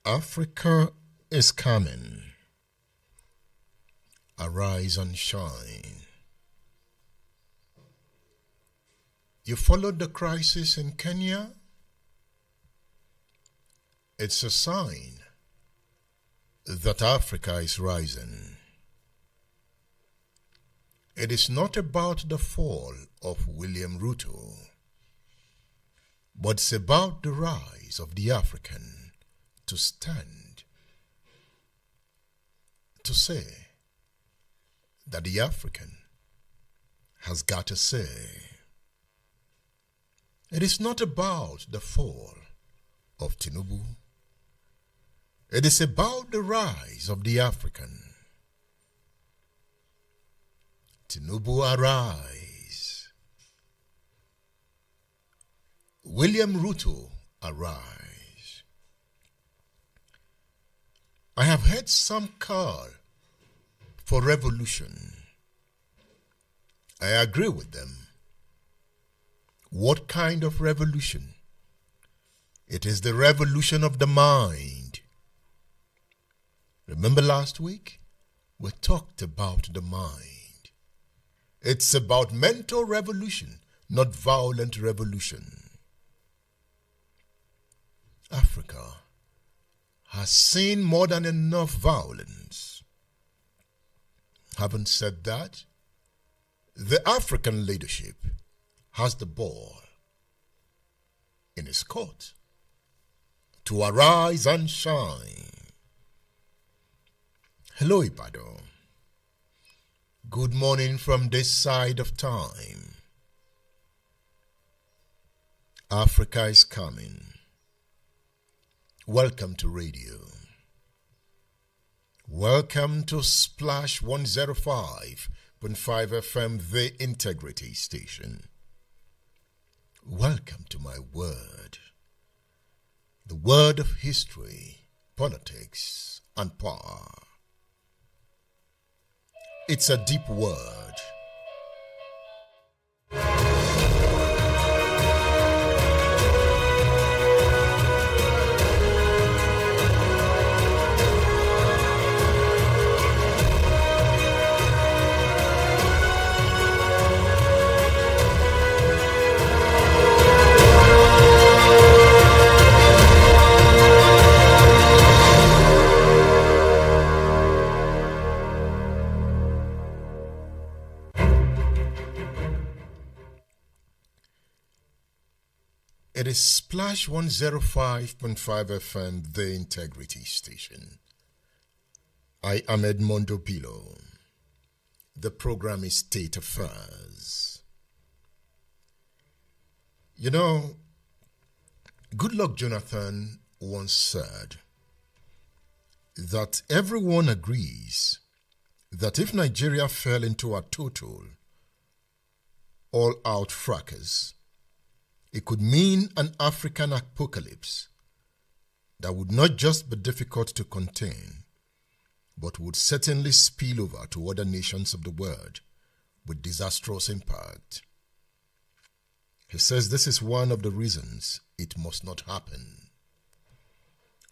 Africa is coming. Arise and shine. You followed the crisis in Kenya? It's a sign that Africa is rising. It is not about the fall of William Ruto, but it's about the rise of the African to stand, to say that the African has got a say. It is not about the fall of Tinubu. It is about the rise of the African. Tinubu arise. William Ruto arise. I have heard some call for revolution. I agree with them. What kind of revolution? It is the revolution of the mind. Remember last week? We talked about the mind. It's about mental revolution, not violent revolution. Africa has seen more than enough violence. Having said that, the African leadership has the ball in its court to arise and shine. Hello, Ibadan. Good morning from this side of time. Africa is coming. Welcome to radio. Welcome to Splash 105.5 FM, the Integrity Station. Welcome to my word, the word of history, politics, and power. It's a deep word. It is Splash 105.5 FM, the Integrity Station. I am Edmondo Pilo. The program is State Affairs. You know, Goodluck Jonathan once said that everyone agrees that if Nigeria fell into a total, all-out fracas, it could mean an African apocalypse that would not just be difficult to contain, but would certainly spill over to other nations of the world with disastrous impact. He says this is one of the reasons it must not happen.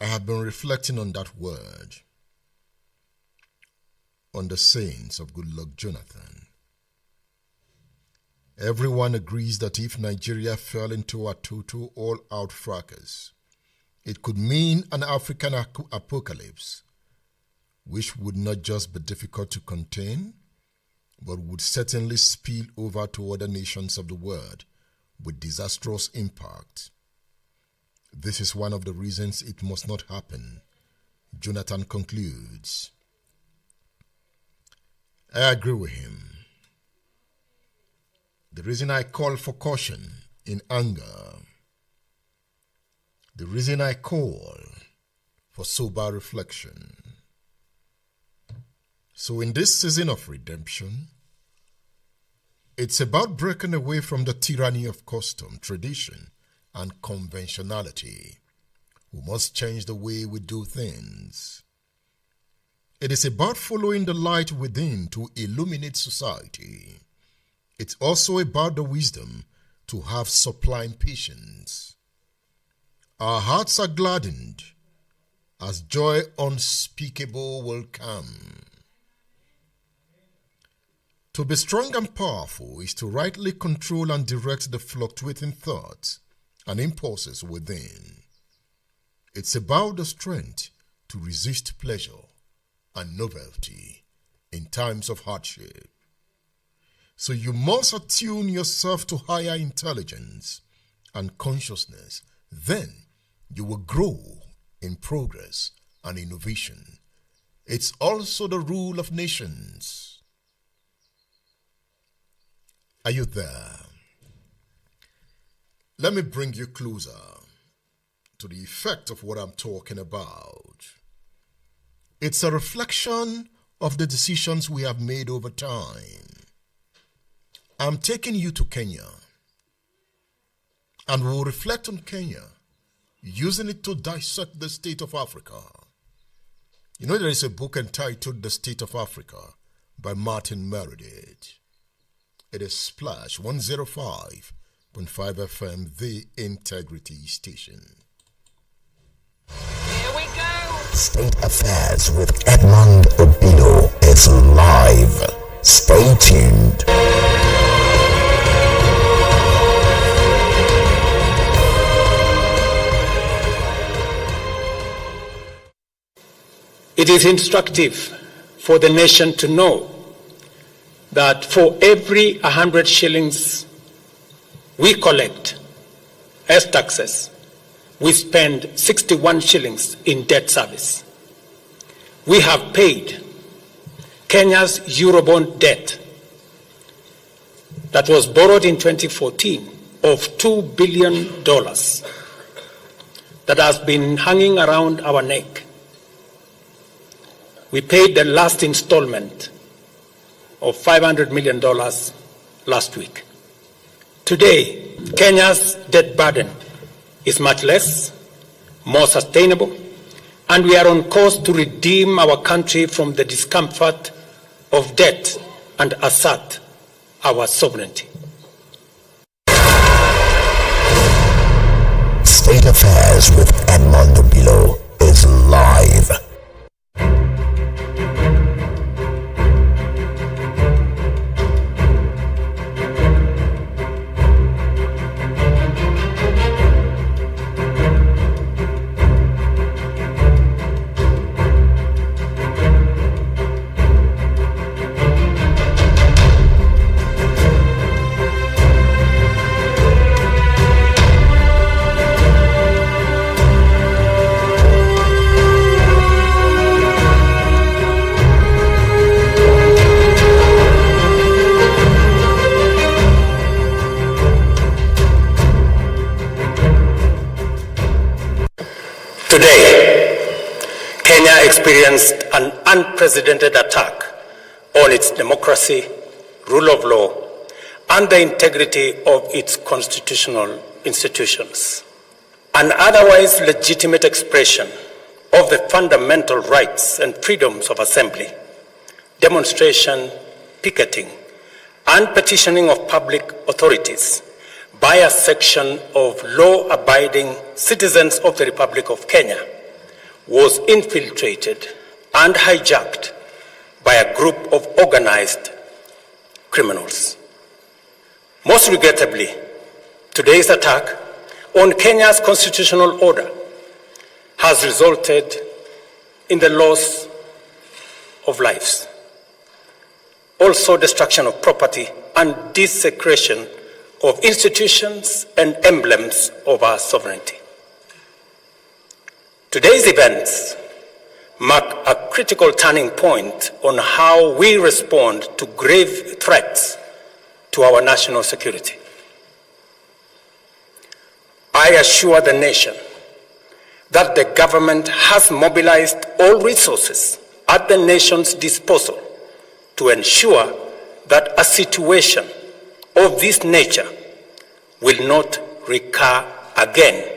I have been reflecting on that word, on the sayings of Goodluck Jonathan. Everyone agrees that if Nigeria fell into a total all-out fracas, it could mean an African apocalypse, which would not just be difficult to contain, but would certainly spill over to other nations of the world with disastrous impact. This is one of the reasons it must not happen, Jonathan concludes. I agree with him. The reason I call for caution in anger, the reason I call for sober reflection. So in this season of redemption, it's about breaking away from the tyranny of custom, tradition, and conventionality. We must change the way we do things. It is about following the light within to illuminate society. It's also about the wisdom to have sublime patience. Our hearts are gladdened as joy unspeakable will come. To be strong and powerful is to rightly control and direct the fluctuating thoughts and impulses within. It's about the strength to resist pleasure and novelty in times of hardship. So you must attune yourself to higher intelligence and consciousness. Then you will grow in progress and innovation. It's also the rule of nations. Are you there? Let me bring you closer to the effect of what I'm talking about. It's a reflection of the decisions we have made over time. I'm taking you to Kenya, and we'll reflect on Kenya, using it to dissect the state of Africa. You know, there is a book entitled The State of Africa by Martin Meredith. It is Splash 105.5 FM, the Integrity Station. Here we go! State Affairs with Edmond Obilo is live. Stay tuned. It is instructive for the nation to know that for every 100 shillings we collect as taxes, we spend 61 shillings in debt service. We have paid Kenya's Eurobond debt that was borrowed in 2014 of $2 billion that has been hanging around our neck. We paid the last installment of $500 million last week. Today, Kenya's debt burden is much less, more sustainable, and we are on course to redeem our country from the discomfort of debt and assert our sovereignty. State Affairs with Edmond Obilo is live. Today, Kenya experienced an unprecedented attack on its democracy, rule of law, and the integrity of its constitutional institutions. An otherwise legitimate expression of the fundamental rights and freedoms of assembly, demonstration, picketing, and petitioning of public authorities by a section of law-abiding citizens of the Republic of Kenya was infiltrated and hijacked by a group of organized criminals. Most regrettably, today's attack on Kenya's constitutional order has resulted in the loss of lives, also destruction of property and desecration of institutions and emblems of our sovereignty. Today's events mark a critical turning point on how we respond to grave threats to our national security. I assure the nation that the government has mobilized all resources at the nation's disposal to ensure that a situation of this nature will not recur again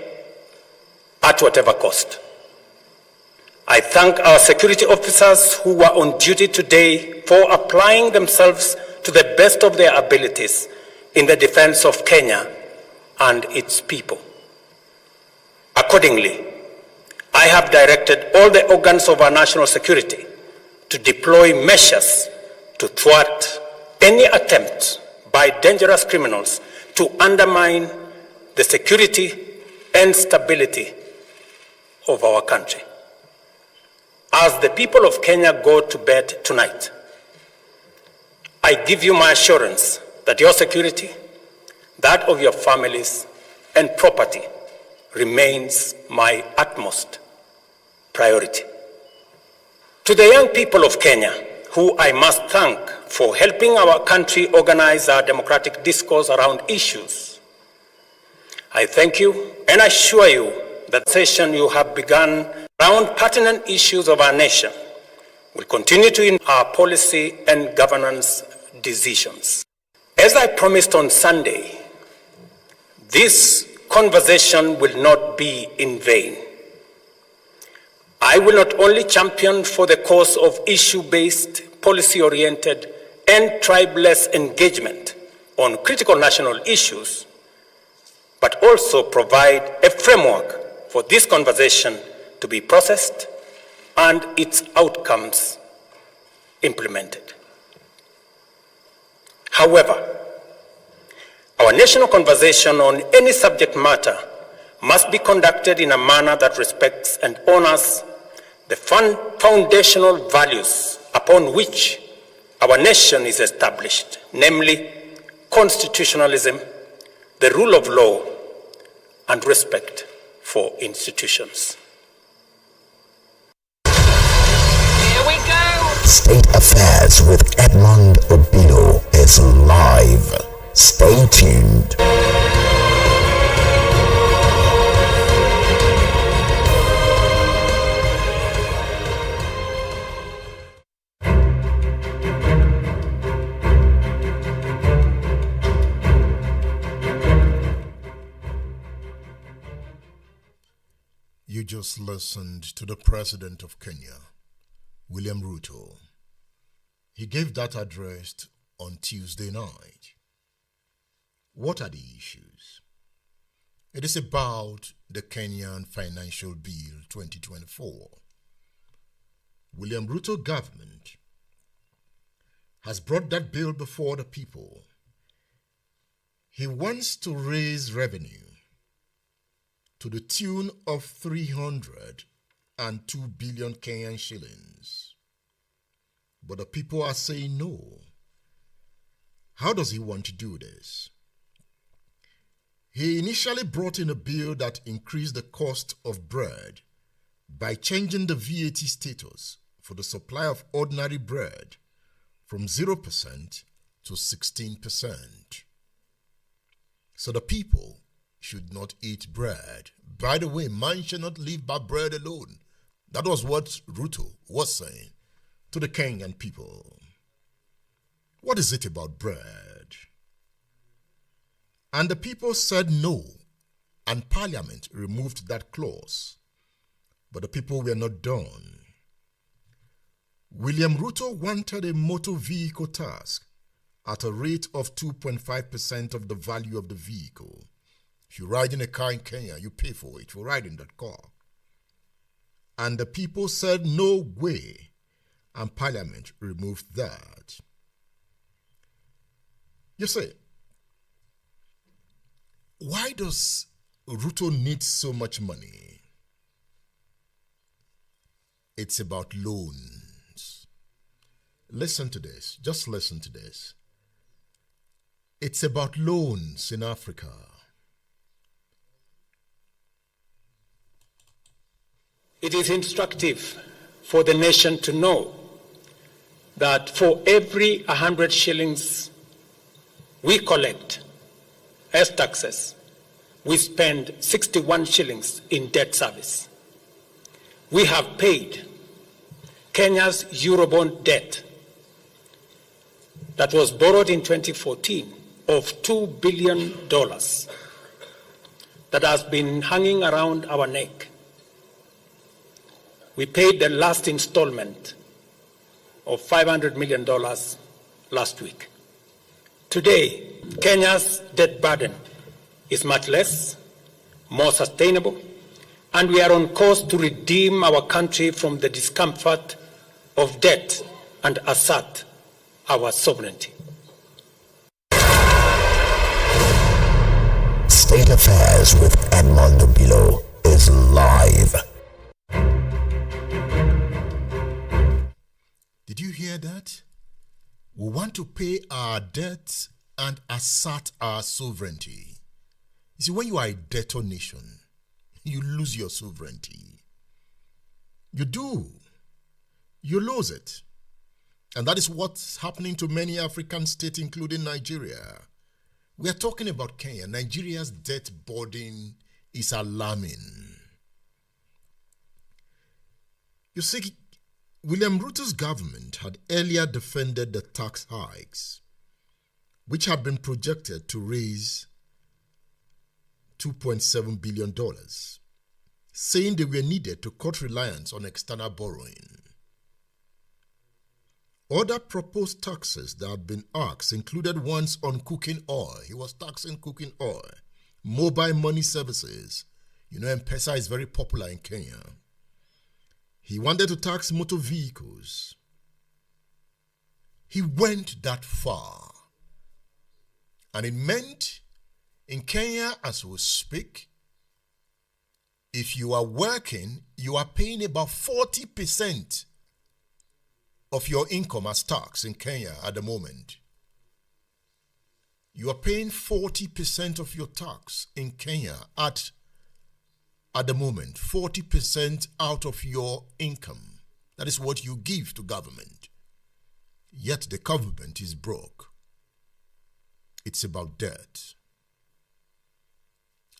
at whatever cost. I thank our security officers who were on duty today for applying themselves to the best of their abilities in the defense of Kenya and its people. Accordingly, I have directed all the organs of our national security to deploy measures to thwart any attempt by dangerous criminals to undermine the security and stability of our country. As the people of Kenya go to bed tonight, I give you my assurance that your security, that of your families and property, remains my utmost priority. To the young people of Kenya, who I must thank for helping our country organize our democratic discourse around issues, I thank you and assure you that the session you have begun around pertinent issues of our nation will continue to inform our policy and governance decisions. As I promised on Sunday, this conversation will not be in vain. I will not only champion for the cause of issue-based, policy-oriented, and tribeless engagement on critical national issues, but also provide a framework for this conversation to be processed and its outcomes implemented. However, our national conversation on any subject matter must be conducted in a manner that respects and honors the foundational values upon which our nation is established, namely constitutionalism, the rule of law, and respect for institutions. Here we go! State Affairs with Edmond Obilo is live. Stay tuned. You just listened to the President of Kenya, William Ruto. He gave that address on Tuesday night. What are the issues? It is about the Kenyan Financial Bill 2024. William Ruto government has brought that bill before the people. He wants to raise revenue to the tune of 302 billion Kenyan shillings. But the people are saying no. How does he want to do this? He initially brought in a bill that increased the cost of bread by changing the VAT status for the supply of ordinary bread from 0% to 16%. So the people should not eat bread. By the way, man should not live by bread alone. That was what Ruto was saying to the Kenyan people. What is it about bread? And the people said no, and Parliament removed that clause. But the people were not done. William Ruto wanted a motor vehicle tax at a rate of 2.5% of the value of the vehicle. If you ride in a car in Kenya, you pay for it for riding that car. And the people said no way, and Parliament removed that. You see, why does Ruto need so much money? It's about loans. Listen to this. Just listen to this. It's about loans in Africa. It is instructive for the nation to know that for every 100 shillings we collect as taxes, we spend 61 shillings in debt service. We have paid Kenya's Eurobond debt that was borrowed in 2014 of $2 billion that has been hanging around our neck. We paid the last installment of $500 million last week. Today, Kenya's debt burden is much less, more sustainable, and we are on course to redeem our country from the discomfort of debt and assert our sovereignty. State Affairs with Edmond Obilo is live. Did you hear that? We want to pay our debts and assert our sovereignty. You see, when you are a debtor nation, you lose your sovereignty. You do. You lose it. And that is what's happening to many African states, including Nigeria. We are talking about Kenya. Nigeria's debt burden is alarming. You see, William Ruto's government had earlier defended the tax hikes, which had been projected to raise $2.7 billion, saying they were needed to cut reliance on external borrowing. Other proposed taxes that had been asked included ones on cooking oil. He was taxing cooking oil, mobile money services. You know, M-Pesa is very popular in Kenya. He wanted to tax motor vehicles. He went that far. And it meant in Kenya, as we speak, if you are working, you are paying about 40% of your income as tax in Kenya at the moment. You are paying 40% of your tax in Kenya at the moment, 40% out of your income. That is what you give to government. Yet the government is broke. It's about debt.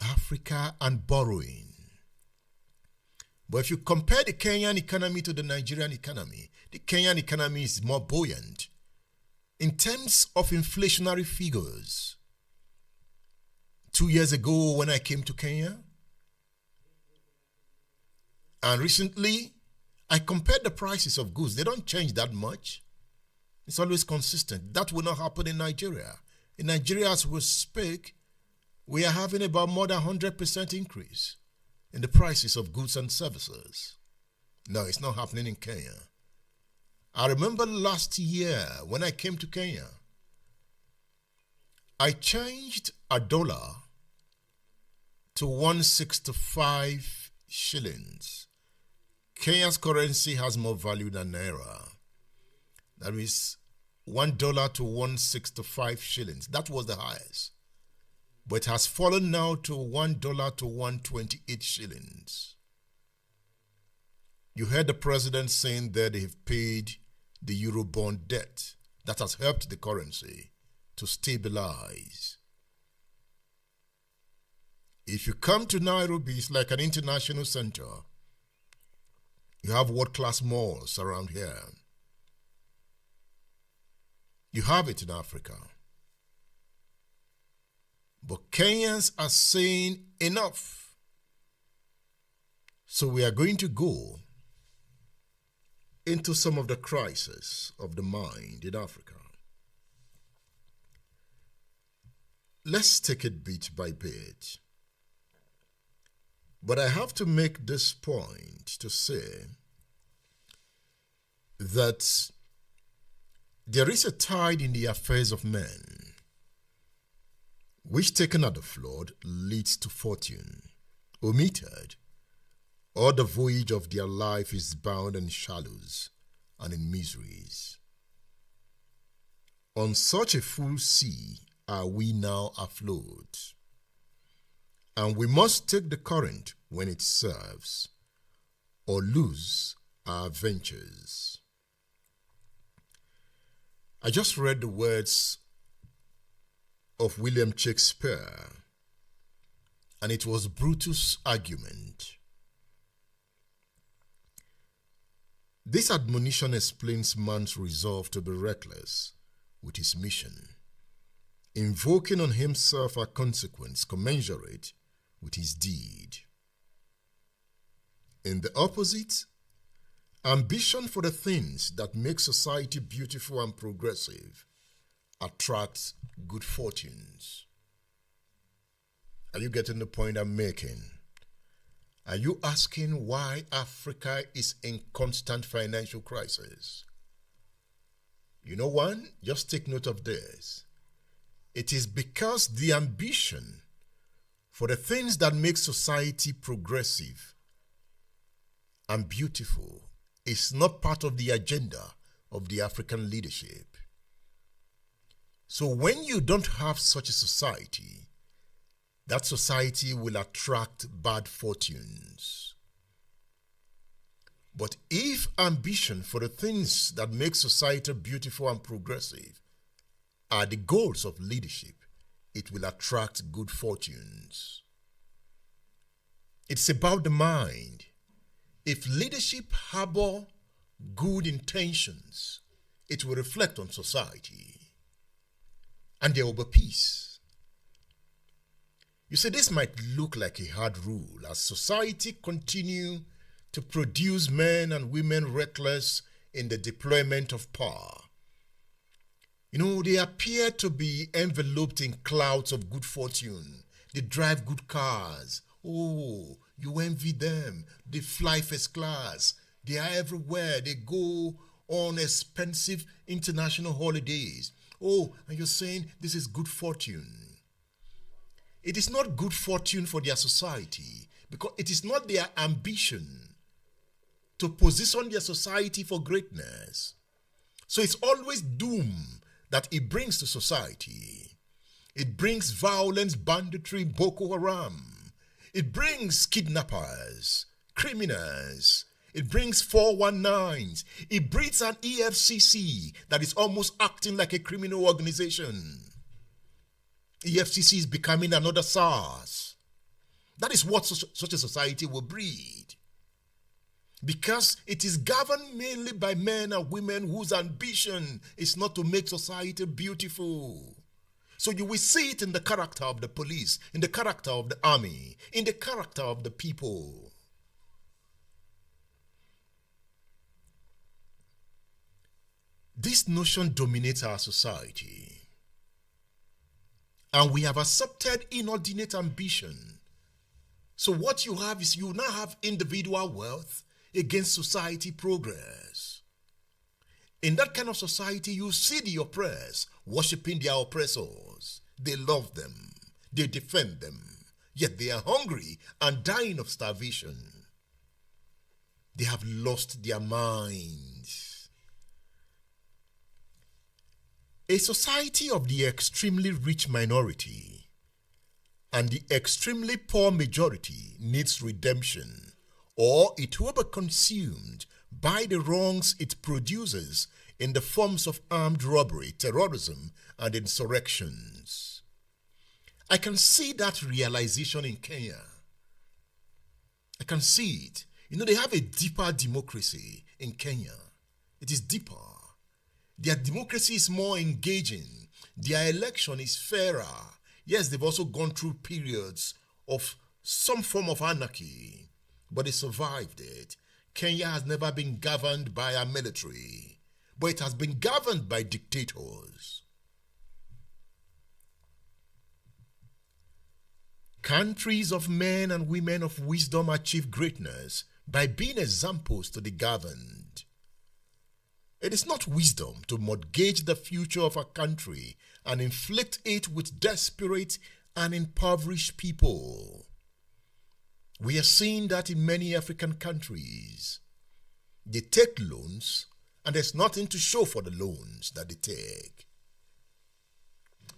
Africa and borrowing. But if you compare the Kenyan economy to the Nigerian economy, the Kenyan economy is more buoyant. In terms of inflationary figures, 2 years ago when I came to Kenya, and recently, I compared the prices of goods. They don't change that much. It's always consistent. That will not happen in Nigeria. In Nigeria, as we speak, we are having about more than 100% increase in the prices of goods and services. No, it's not happening in Kenya. I remember last year when I came to Kenya, I changed a dollar to 165 shillings. Kenya's currency has more value than Naira. That is $1 to 165 shillings. That was the highest. But it has fallen now to $1 to 128 shillings. You heard the president saying that they have paid the Eurobond debt. That has helped the currency to stabilize. If you come to Nairobi, it's like an international center. You have world-class malls around here. You have it in Africa. But Kenyans are saying enough. So we are going to go into some of the crisis of the mind in Africa. Let's take it bit by bit. But I have to make this point to say that there is a tide in the affairs of men, which taken at the flood leads to fortune. Omitted, or the voyage of their life is bound in shallows and in miseries. On such a full sea are we now afloat, and we must take the current when it serves, or lose our ventures. I just read the words of William Shakespeare, and it was Brutus' argument. This admonition explains man's resolve to be reckless with his mission, invoking on himself a consequence commensurate with his deed. In the opposite, ambition for the things that make society beautiful and progressive attracts good fortunes. Are you getting the point I'm making? Are you asking why Africa is in constant financial crisis? You know one? Just take note of this. It is because the ambition for the things that make society progressive and beautiful is not part of the agenda of the African leadership. So when you don't have such a society, that society will attract bad fortunes. But if ambition for the things that make society beautiful and progressive are the goals of leadership, it will attract good fortunes. It's about the mind. If leadership harbor good intentions, it will reflect on society, and there will be peace. You see, this might look like a hard rule as society continue to produce men and women reckless in the deployment of power. You know, they appear to be enveloped in clouds of good fortune. They drive good cars. Oh, you envy them. They fly first class. They are everywhere. They go on expensive international holidays. Oh, and you're saying this is good fortune. It is not good fortune for their society because it is not their ambition to position their society for greatness. So it's always doom that it brings to society. It brings violence, banditry, Boko Haram. It brings kidnappers, criminals. It brings 419s. It breeds an EFCC that is almost acting like a criminal organization. EFCC is becoming another SARS. That is what such a society will breed. Because it is governed mainly by men and women whose ambition is not to make society beautiful. So you will see it in the character of the police, in the character of the army, in the character of the people. This notion dominates our society. And we have accepted inordinate ambition. So what you have is you now have individual wealth against society progress. In that kind of society, you see the oppressed worshiping their oppressors. They love them. They defend them. Yet they are hungry and dying of starvation. They have lost their minds. A society of the extremely rich minority and the extremely poor majority needs redemption, or it will be consumed by the wrongs it produces in the forms of armed robbery, terrorism, and insurrections. I can see that realization in Kenya. I can see it. You know, they have a deeper democracy in Kenya. It is deeper. Their democracy is more engaging. Their election is fairer. Yes, they've also gone through periods of some form of anarchy, but they survived it. Kenya has never been governed by a military, but it has been governed by dictators. Countries of men and women of wisdom achieve greatness by being examples to the governed. It is not wisdom to mortgage the future of a country and inflict it with desperate and impoverished people. We are seeing that in many African countries. They take loans and there's nothing to show for the loans that they take.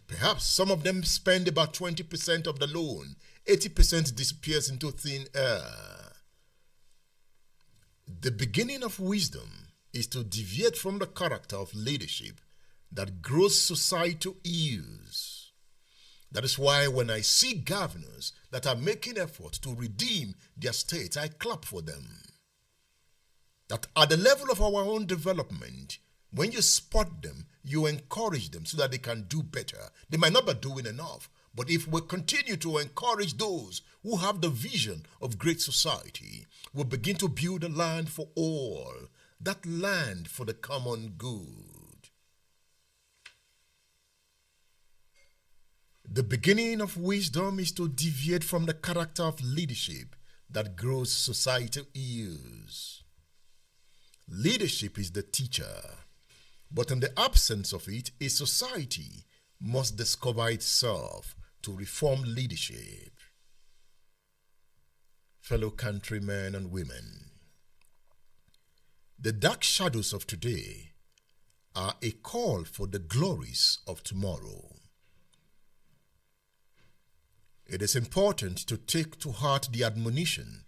Perhaps some of them spend about 20% of the loan. 80% disappears into thin air. The beginning of wisdom is to deviate from the character of leadership that grows societal ills. That is why when I see governors that are making effort to redeem their states, I clap for them. That at the level of our own development, when you spot them, you encourage them so that they can do better. They might not be doing enough, but if we continue to encourage those who have the vision of great society, we'll begin to build a land for all, that land for the common good. The beginning of wisdom is to deviate from the character of leadership that gross societal ills. Leadership is the teacher, but in the absence of it, a society must discover itself to reform leadership. Fellow countrymen and women, the dark shadows of today are a call for the glories of tomorrow. It is important to take to heart the admonition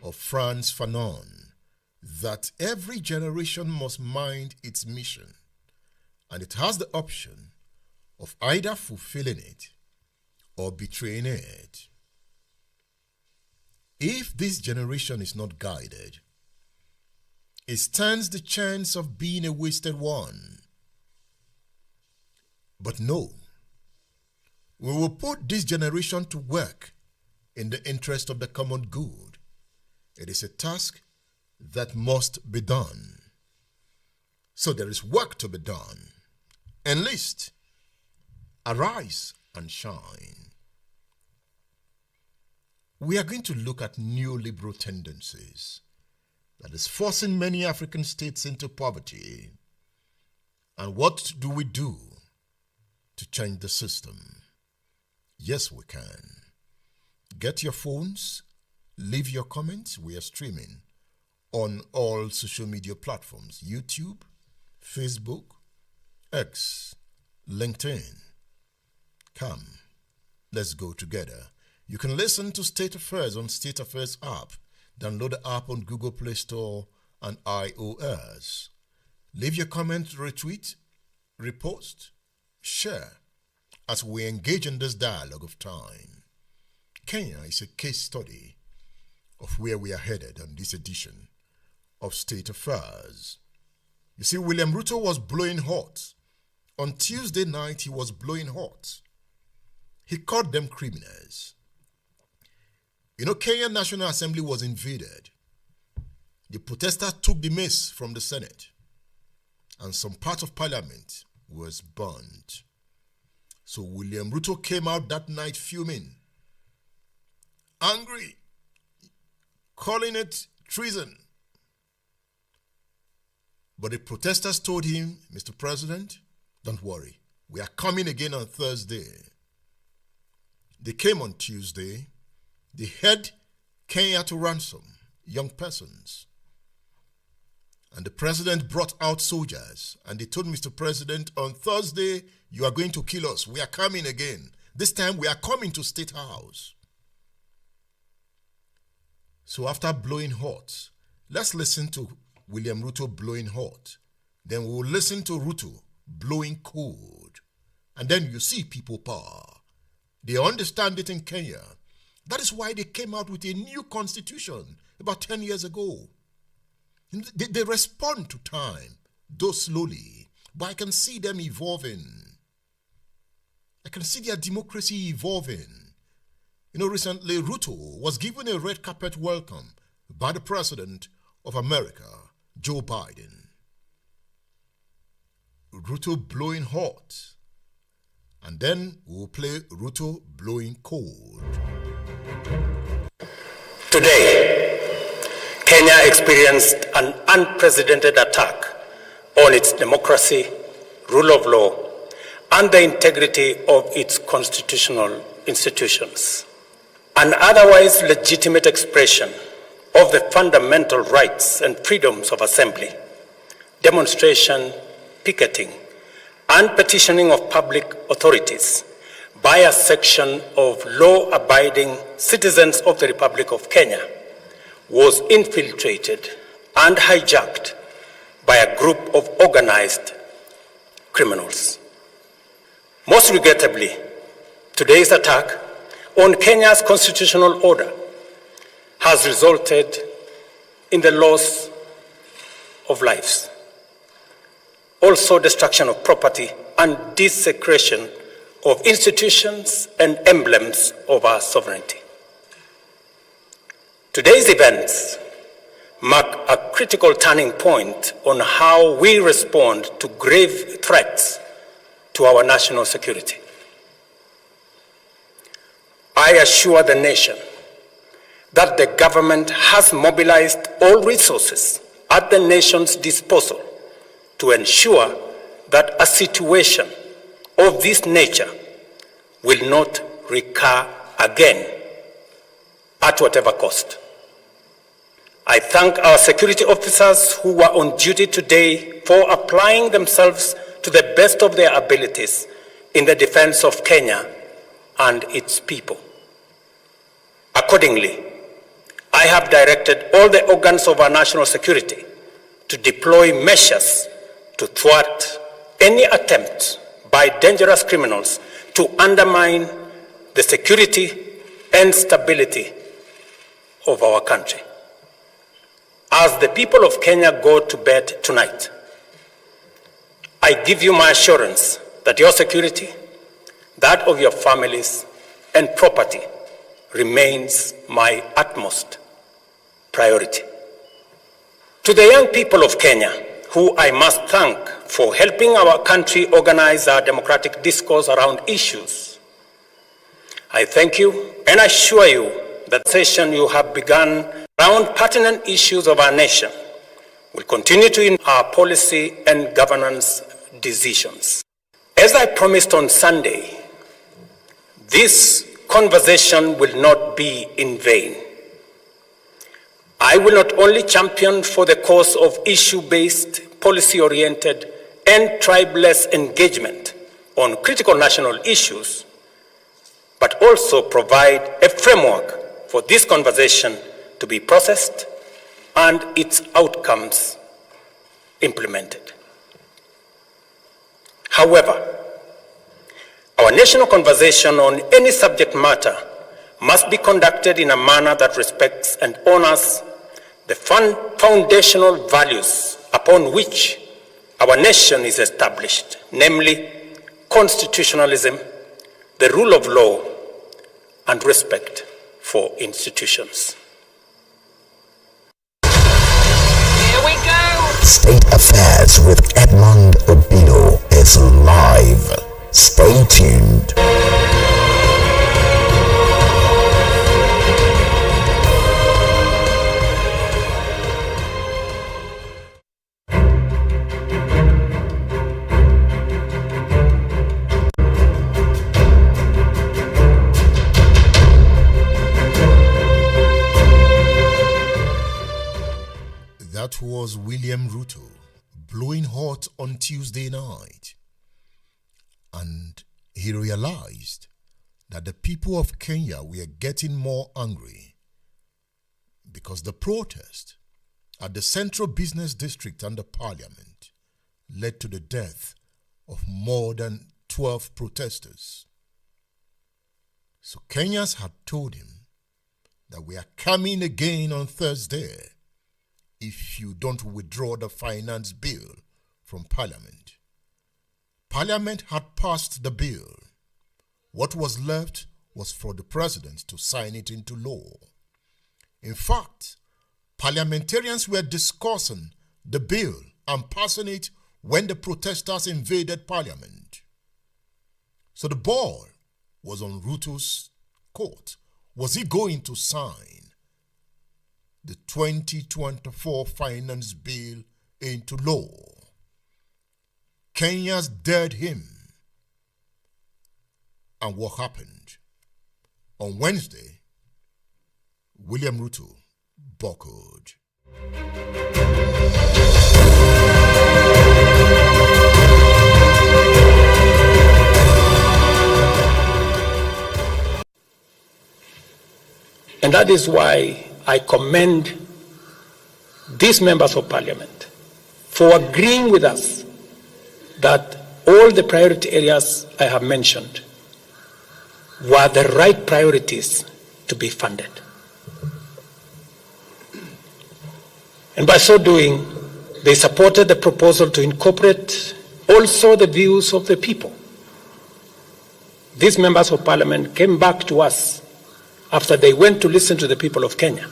of Frantz Fanon that every generation must mind its mission, and it has the option of either fulfilling it or betraying it. If this generation is not guided, it stands the chance of being a wasted one. But no, we will put this generation to work in the interest of the common good. It is a task that must be done. So there is work to be done. Enlist, arise and shine. We are going to look at neoliberal tendencies that is forcing many African states into poverty. And what do we do to change the system? Yes, we can. Get your phones, leave your comments. We are streaming on all social media platforms: YouTube, Facebook, X, LinkedIn. Come, let's go together. You can listen to State Affairs on State Affairs app. Download the app on Google Play Store and iOS. Leave your comment, retweet, repost, share as we engage in this dialogue of time. Kenya is a case study of where we are headed on this edition of State Affairs. You see, William Ruto was blowing hot. On Tuesday night, he was blowing hot. He called them criminals. You know, Kenyan National Assembly was invaded. The protesters took the mace from the Senate, and some part of Parliament was burned. So William Ruto came out that night fuming, angry, calling it treason. But the protesters told him, Mr. President, don't worry, we are coming again on Thursday. They came on Tuesday. They held Kenya to ransom, young persons. And the president brought out soldiers, and they told Mr. President, on Thursday, you are going to kill us. We are coming again. This time, we are coming to State House. So after blowing hot, let's listen to William Ruto blowing hot. Then we'll listen to Ruto blowing cold. And then you see people power. They understand it in Kenya. That is why they came out with a new constitution about 10 years ago. They respond to time, though slowly, but I can see them evolving. I can see their democracy evolving. You know, recently Ruto was given a red carpet welcome by the President of America, Joe Biden. Ruto blowing hot. And then we'll play Ruto blowing cold. Today, Kenya experienced an unprecedented attack on its democracy, rule of law, and the integrity of its constitutional institutions. An otherwise legitimate expression of the fundamental rights and freedoms of assembly, demonstration, picketing, and petitioning of public authorities by a section of law-abiding citizens of the Republic of Kenya was infiltrated and hijacked by a group of organized criminals. Most regrettably, today's attack on Kenya's constitutional order has resulted in the loss of lives, also destruction of property and desecration of institutions and emblems of our sovereignty. Today's events mark a critical turning point on how we respond to grave threats to our national security. I assure the nation that the government has mobilized all resources at the nation's disposal to ensure that a situation of this nature will not recur again at whatever cost. I thank our security officers who were on duty today for applying themselves to the best of their abilities in the defense of Kenya and its people. Accordingly, I have directed all the organs of our national security to deploy measures to thwart any attempt by dangerous criminals to undermine the security and stability of our country. As the people of Kenya go to bed tonight, I give you my assurance that your security, that of your families and property, remains my utmost priority. To the young people of Kenya, who I must thank for helping our country organize our democratic discourse around issues, I thank you and assure you that the session you have begun around pertinent issues of our nation will continue to inform our policy and governance decisions. As I promised on Sunday, this conversation will not be in vain. I will not only champion for the cause of issue-based, policy-oriented, and tribeless engagement on critical national issues, but also provide a framework for this conversation to be processed and its outcomes implemented. However, our national conversation on any subject matter must be conducted in a manner that respects and honors the foundational values upon which our nation is established, namely constitutionalism, the rule of law, and respect for institutions. Here we go! State Affairs with Edmond Obino is live. Stay tuned. That was William Ruto blowing hot on Tuesday night. And he realized that the people of Kenya were getting more angry because the protest at the Central Business District under Parliament led to the death of more than 12 protesters. So Kenyans had told him that we are coming again on Thursday if you don't withdraw the finance bill from Parliament. Parliament had passed the bill. What was left was for the president to sign it into law. In fact, parliamentarians were discussing the bill and passing it when the protesters invaded Parliament. So the ball was on Ruto's court. Was he going to sign the 2024 finance bill into law? Kenyans dared him. And what happened? On Wednesday, William Ruto buckled. And that is why I commend these members of Parliament for agreeing with us that all the priority areas I have mentioned were the right priorities to be funded. And by so doing, they supported the proposal to incorporate also the views of the people. These members of Parliament came back to us after they went to listen to the people of Kenya.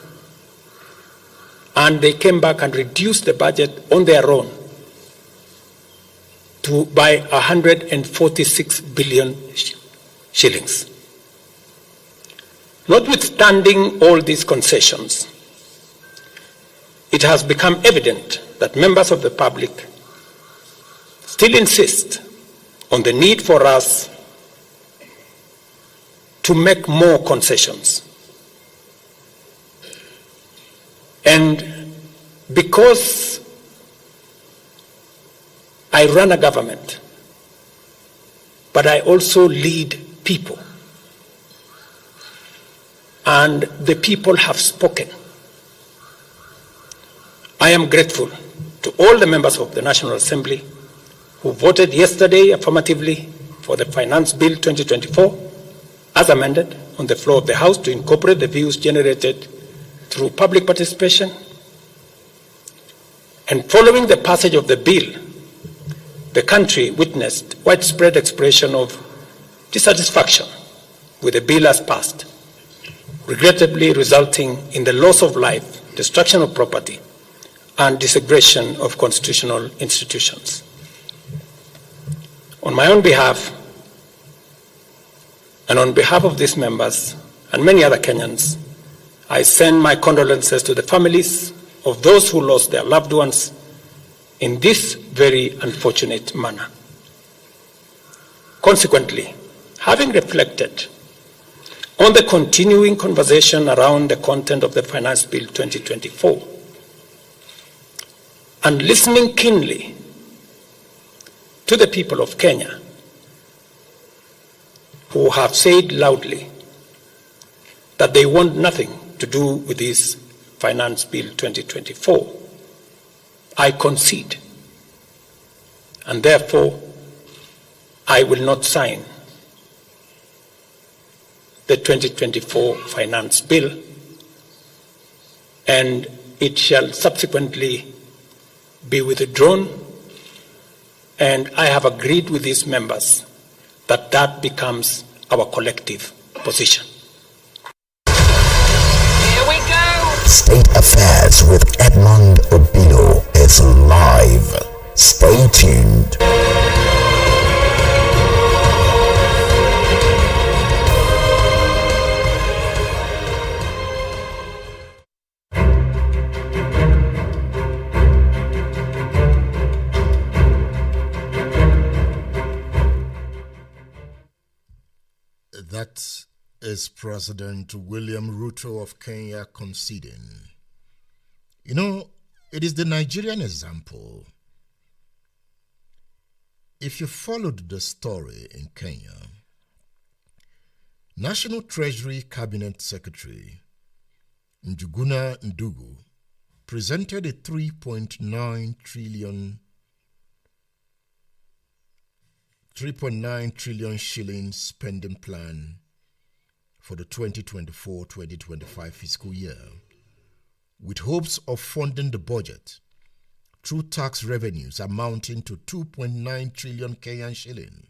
And they came back and reduced the budget on their own by 146 billion shillings. Notwithstanding all these concessions, it has become evident that members of the public still insist on the need for us to make more concessions. And because I run a government, but I also lead people, and the people have spoken, I am grateful to all the members of the National Assembly who voted yesterday affirmatively for the Finance Bill 2024 as amended on the floor of the House to incorporate the views generated through public participation. And following the passage of the bill, the country witnessed widespread expression of dissatisfaction with the bill as passed, regrettably resulting in the loss of life, destruction of property, and desecration of constitutional institutions. On my own behalf, and on behalf of these members and many other Kenyans, I send my condolences to the families of those who lost their loved ones in this very unfortunate manner. Consequently, having reflected on the continuing conversation around the content of the Finance Bill 2024, and listening keenly to the people of Kenya who have said loudly that they want nothing to do with this Finance Bill 2024, I concede, and therefore I will not sign the 2024 Finance Bill, and it shall subsequently be withdrawn, and I have agreed with these members that that becomes our collective position. Here we go. State Affairs with Edmond Obino is live. Stay tuned. That is President William Ruto of Kenya conceding. You know, it is the Nigerian example. If you followed the story in Kenya, National Treasury Cabinet Secretary Njuguna Ndugu presented a 3.9 trillion shilling spending plan for the 2024-2025 fiscal year, with hopes of funding the budget through tax revenues amounting to 2.9 trillion Kenyan shilling.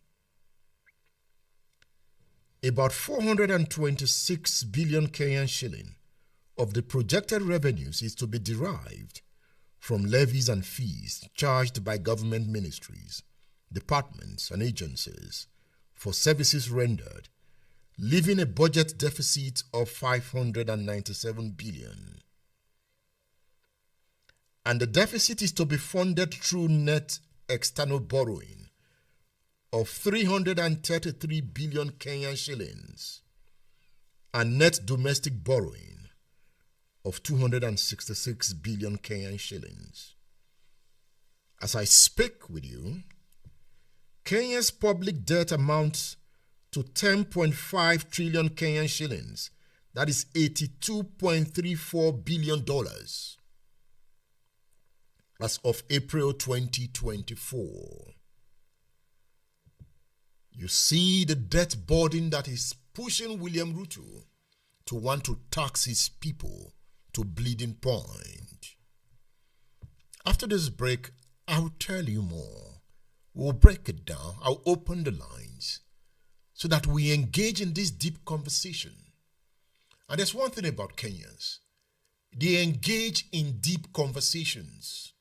About 426 billion Kenyan shilling of the projected revenues is to be derived from levies and fees charged by government ministries, departments and agencies for services rendered, leaving a budget deficit of 597 billion. And the deficit is to be funded through net external borrowing of 333 billion Kenyan shillings and net domestic borrowing of 266 billion Kenyan shillings. As I speak with you, Kenya's public debt amounts to 10.5 trillion Kenyan shillings. That is $82.34 billion. As of April 2024. You see the debt burden that is pushing William Ruto to want to tax his people to bleeding point. After this break, I'll tell you more. We'll break it down. I'll open the lines so that we engage in this deep conversation. And there's one thing about Kenyans. They engage in deep conversations.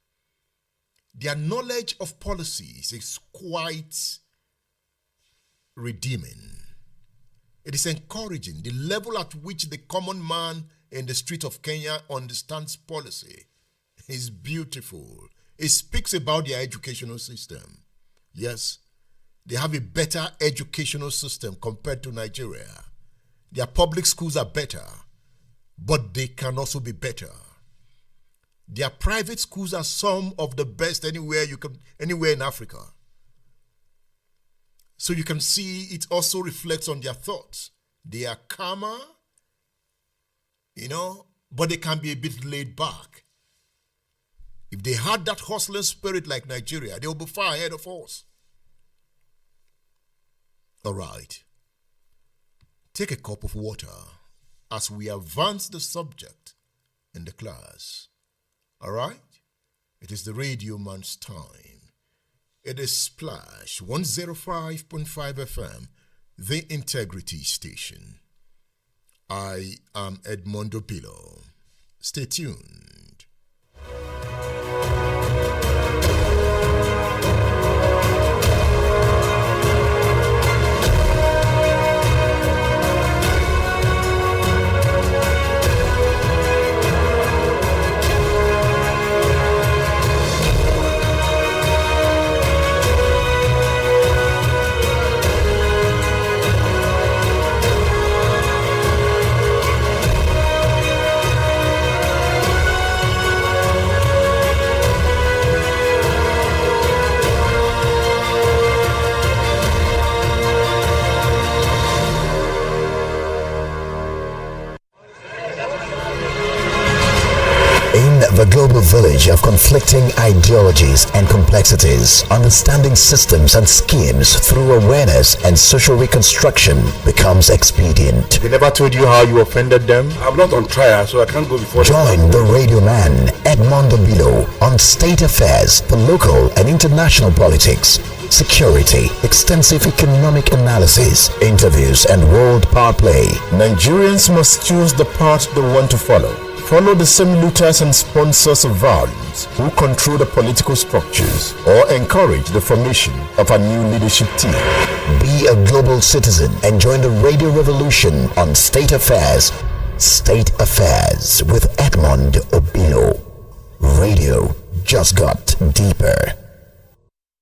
Their knowledge of policies is quite redeeming. It is encouraging. The level at which the common man in the street of Kenya understands policy is beautiful. It speaks about their educational system. Yes, they have a better educational system compared to Nigeria. Their public schools are better, but they can also be better. Their private schools are some of the best anywhere in Africa. So you can see it also reflects on their thoughts. They are calmer, but they can be a bit laid back. If they had that hustling spirit like Nigeria, they would be far ahead of us. All right. Take a cup of water as we advance the subject in the class. All right? It is the radio man's time. It is Splash 105.5 FM, the Integrity Station. I am Edmondo Pillow. Stay tuned. The global village of conflicting ideologies and complexities, understanding systems and schemes through awareness and social reconstruction becomes expedient. They never told you how you offended them? I'm not on trial, so I can't go before Join the radio man, Edmondo Bilo, on state affairs, the local and international politics, security, extensive economic analysis, interviews, and world power play. Nigerians must choose the path they want to follow. Follow the same looters and sponsors of violence who control the political structures or encourage the formation of a new leadership team. Be a global citizen and join the radio revolution on State Affairs. State Affairs with Edmond Obilo. Radio just got deeper.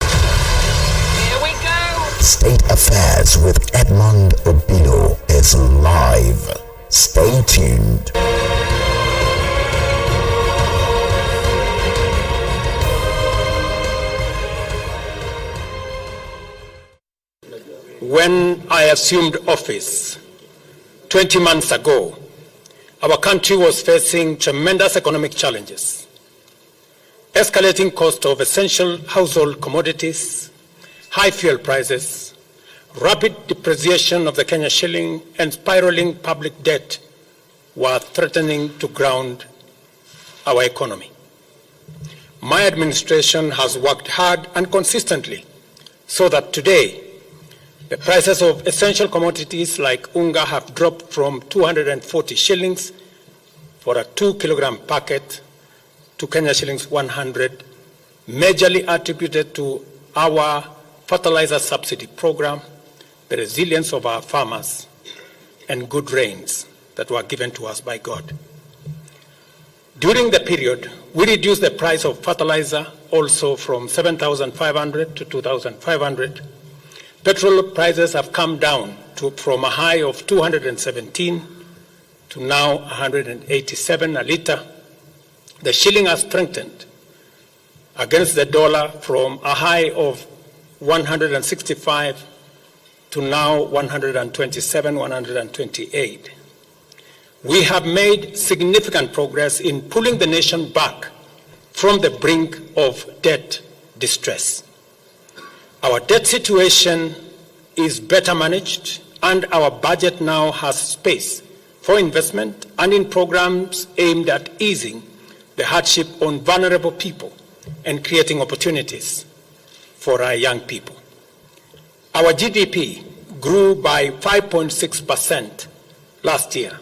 Here we go. State Affairs with Edmond Obilo is live. Stay tuned. When I assumed office 20 months ago, our country was facing tremendous economic challenges. Escalating cost of essential household commodities, high fuel prices, rapid depreciation of the Kenyan shilling, and spiraling public debt were threatening to ground our economy. My administration has worked hard and consistently so that today, the prices of essential commodities like unga have dropped from 240 shillings for a 2-kilogram packet to Kenya shillings 100, majorly attributed to our fertilizer subsidy program, the resilience of our farmers, and good rains that were given to us by God. During the period, we reduced the price of fertilizer also from 7,500 to 2,500. Petrol prices have come down from a high of 217 to now 187 a litre. The shilling has strengthened against the dollar from a high of 165 to now 127, 128. We have made significant progress in pulling the nation back from the brink of debt distress. Our debt situation is better managed, and our budget now has space for investment and in programs aimed at easing the hardship on vulnerable people and creating opportunities for our young people. Our GDP grew by 5.6% last year,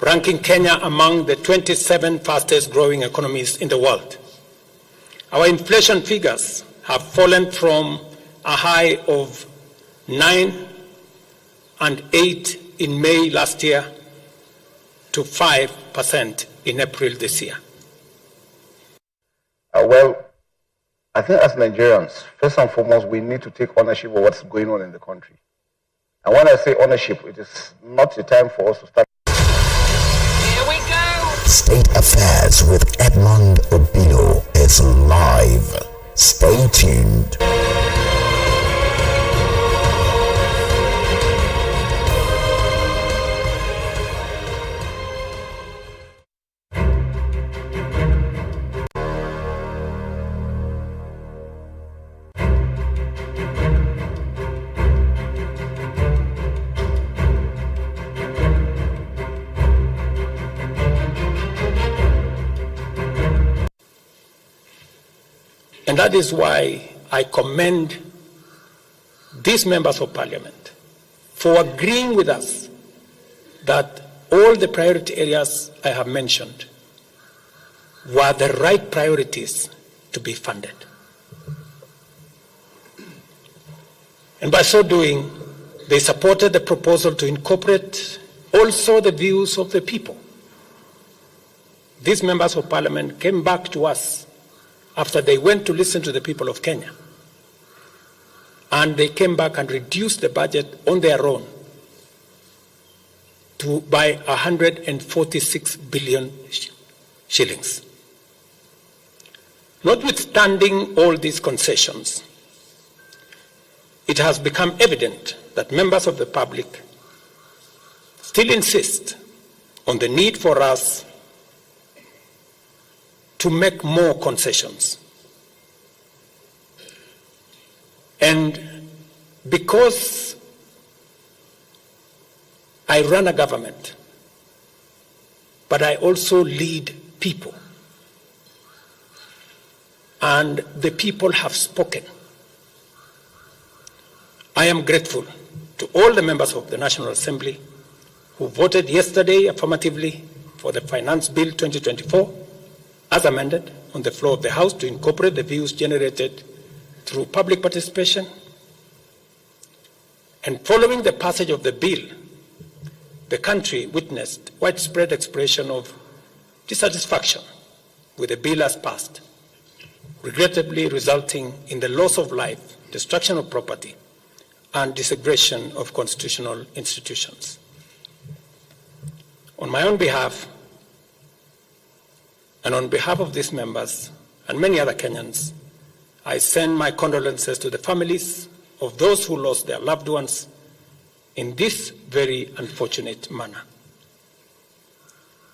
ranking Kenya among the 27 fastest growing economies in the world. Our inflation figures have fallen from a high of 9 and 8% in May last year to 5% in April this year. Well, I think as Nigerians, first and foremost, we need to take ownership of what's going on in the country. And when I say ownership, it is not the time for us to start. Here we go. State Affairs with Edmond Obilo is live. Stay tuned. And that is why I commend these members of parliament for agreeing with us that all the priority areas I have mentioned were the right priorities to be funded. And by so doing, they supported the proposal to incorporate also the views of the people. These members of parliament came back to us after they went to listen to the people of Kenya. And they came back and reduced the budget on their own by 146 billion shillings. Notwithstanding all these concessions, it has become evident that members of the public still insist on the need for us to make more concessions. And because I run a government, but I also lead people, and the people have spoken, I am grateful to all the members of the National Assembly who voted yesterday affirmatively for the Finance Bill 2024 as amended on the floor of the House to incorporate the views generated through public participation. And following the passage of the bill, the country witnessed widespread expression of dissatisfaction with the bill as passed, regrettably resulting in the loss of life, destruction of property, and disintegration of constitutional institutions. On my own behalf, and on behalf of these members and many other Kenyans, I send my condolences to the families of those who lost their loved ones in this very unfortunate manner.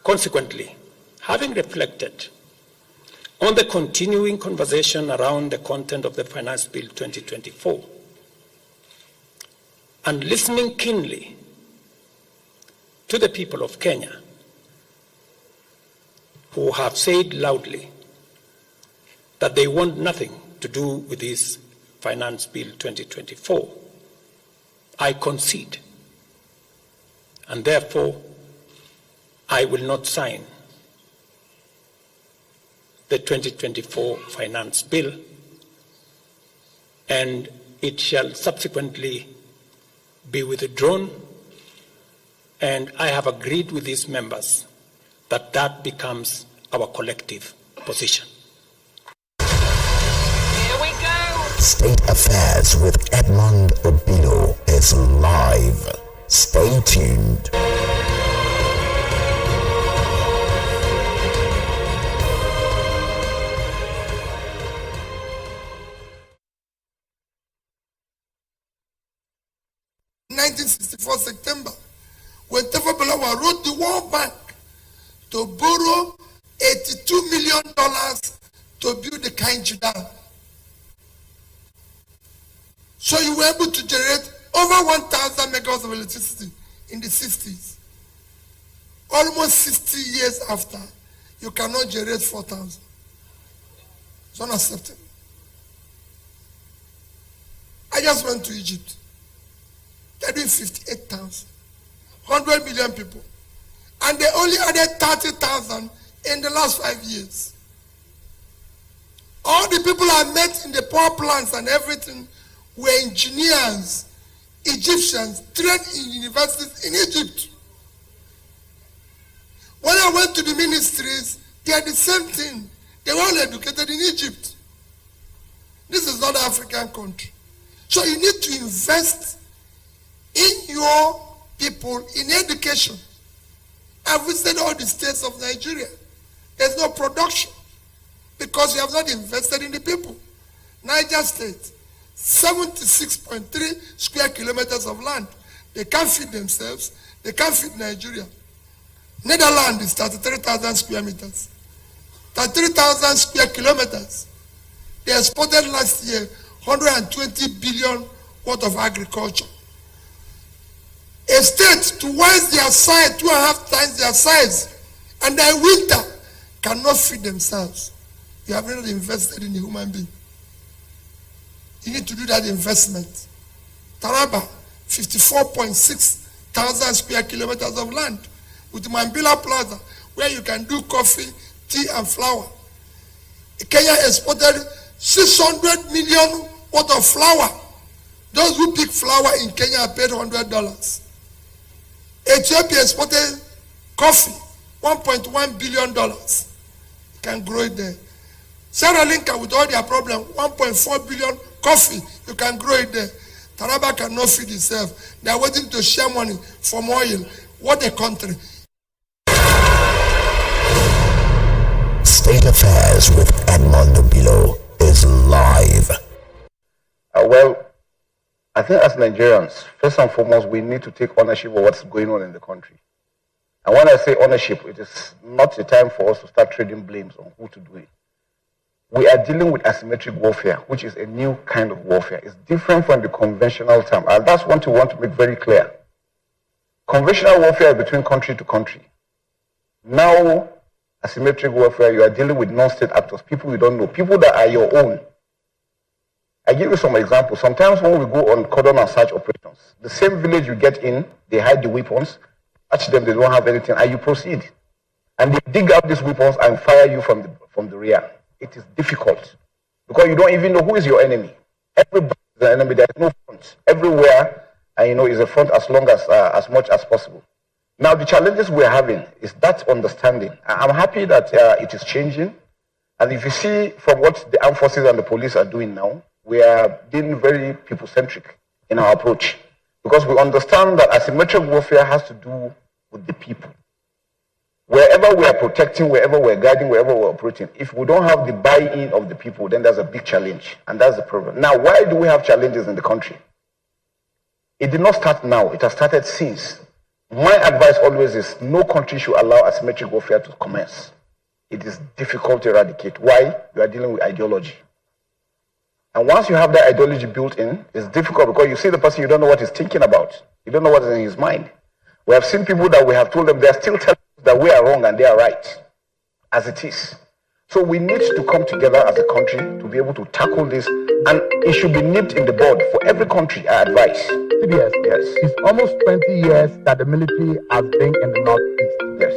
Consequently, having reflected on the continuing conversation around the content of the Finance Bill 2024, and listening keenly to the people of Kenya who have said loudly that they want nothing to do with this Finance Bill 2024, I concede, and therefore I will not sign the 2024 Finance Bill, and it shall subsequently be withdrawn, and I have agreed with these members that that becomes our collective position. Here we go. State Affairs with Edmond Obilo is live. Stay tuned. September, when Tafa Balewa wrote the World Bank to borrow $82 million to build the Kainji Dam. So you were able to generate over 1,000 megawatts of electricity in the 60s. Almost 60 years after, you cannot generate 4,000. It's unacceptable. I just went to Egypt. They're doing 58,000. 100 million people. And they only added 30,000 in the last 5 years. All the people I met in the power plants and everything were engineers Egyptians trained in universities in Egypt. When I went to the ministries, they are the same thing. They were all educated in Egypt. This is not an African country. So you need to invest in your people in education. I've visited all the states of Nigeria. There's no production because you have not invested in the people. Niger State, 76.3 square kilometers of land. They can't feed themselves. They can't feed Nigeria. Netherlands is 33,000 square meters. 33,000 square kilometers. They exported last year 120 billion worth of agriculture. A state twice their size, 2.5 times their size, and their winter cannot feed themselves. You have not invested in the human being. You need to do that investment. Taraba, 54.6 thousand square kilometers of land with Mambila Plaza, where you can do coffee, tea, and flour. Kenya exported 600 million worth of flour. Those who pick flour in Kenya are paid $100. Ethiopia exported coffee, $1.1 billion. You can grow it there. Sierra Leone, with all their problems, 1.4 billion coffee, you can grow it there. Taraba cannot feed itself. They are waiting to share money from oil. What a country. State Affairs with Edmond Bilo is live. Well, I think as Nigerians, first and foremost, we need to take ownership of what's going on in the country. And when I say ownership, it is not the time for us to start trading blames on who to do it. We are dealing with asymmetric warfare, which is a new kind of warfare. It's different from the conventional term. And that's what we want to make very clear. Conventional warfare is between country to country. Now, asymmetric warfare, you are dealing with non-state actors, people you don't know, people that are your own. I give you some examples. Sometimes when we go on cordon and search operations, the same village you get in, they hide the weapons, touch them, they don't have anything, and you proceed. And they dig out these weapons and fire you from the rear. It is difficult because you don't even know who is your enemy. Everybody is an enemy. There is no front. Everywhere, is a front as much as possible. Now, the challenges we're having is that understanding. I'm happy that it is changing. And if you see from what the armed forces and the police are doing now, we are being very people-centric in our approach because we understand that asymmetric warfare has to do with the people. Wherever we are protecting, wherever we're guiding, wherever we're operating, if we don't have the buy-in of the people, then there's a big challenge. And that's the problem. Now, why do we have challenges in the country? It did not start now. It has started since. My advice always is no country should allow asymmetric warfare to commence. It is difficult to eradicate. Why? You are dealing with ideology. And once you have that ideology built in, it's difficult because you see the person, you don't know what he's thinking about. You don't know what is in his mind. We have seen people that we have told them they're still telling us that we are wrong and they are right, as it is. So we need to come together as a country to be able to tackle this, and it should be nipped in the bud for every country, I advise. CBS, yes. It's almost 20 years that the military has been in the Northeast. Yes.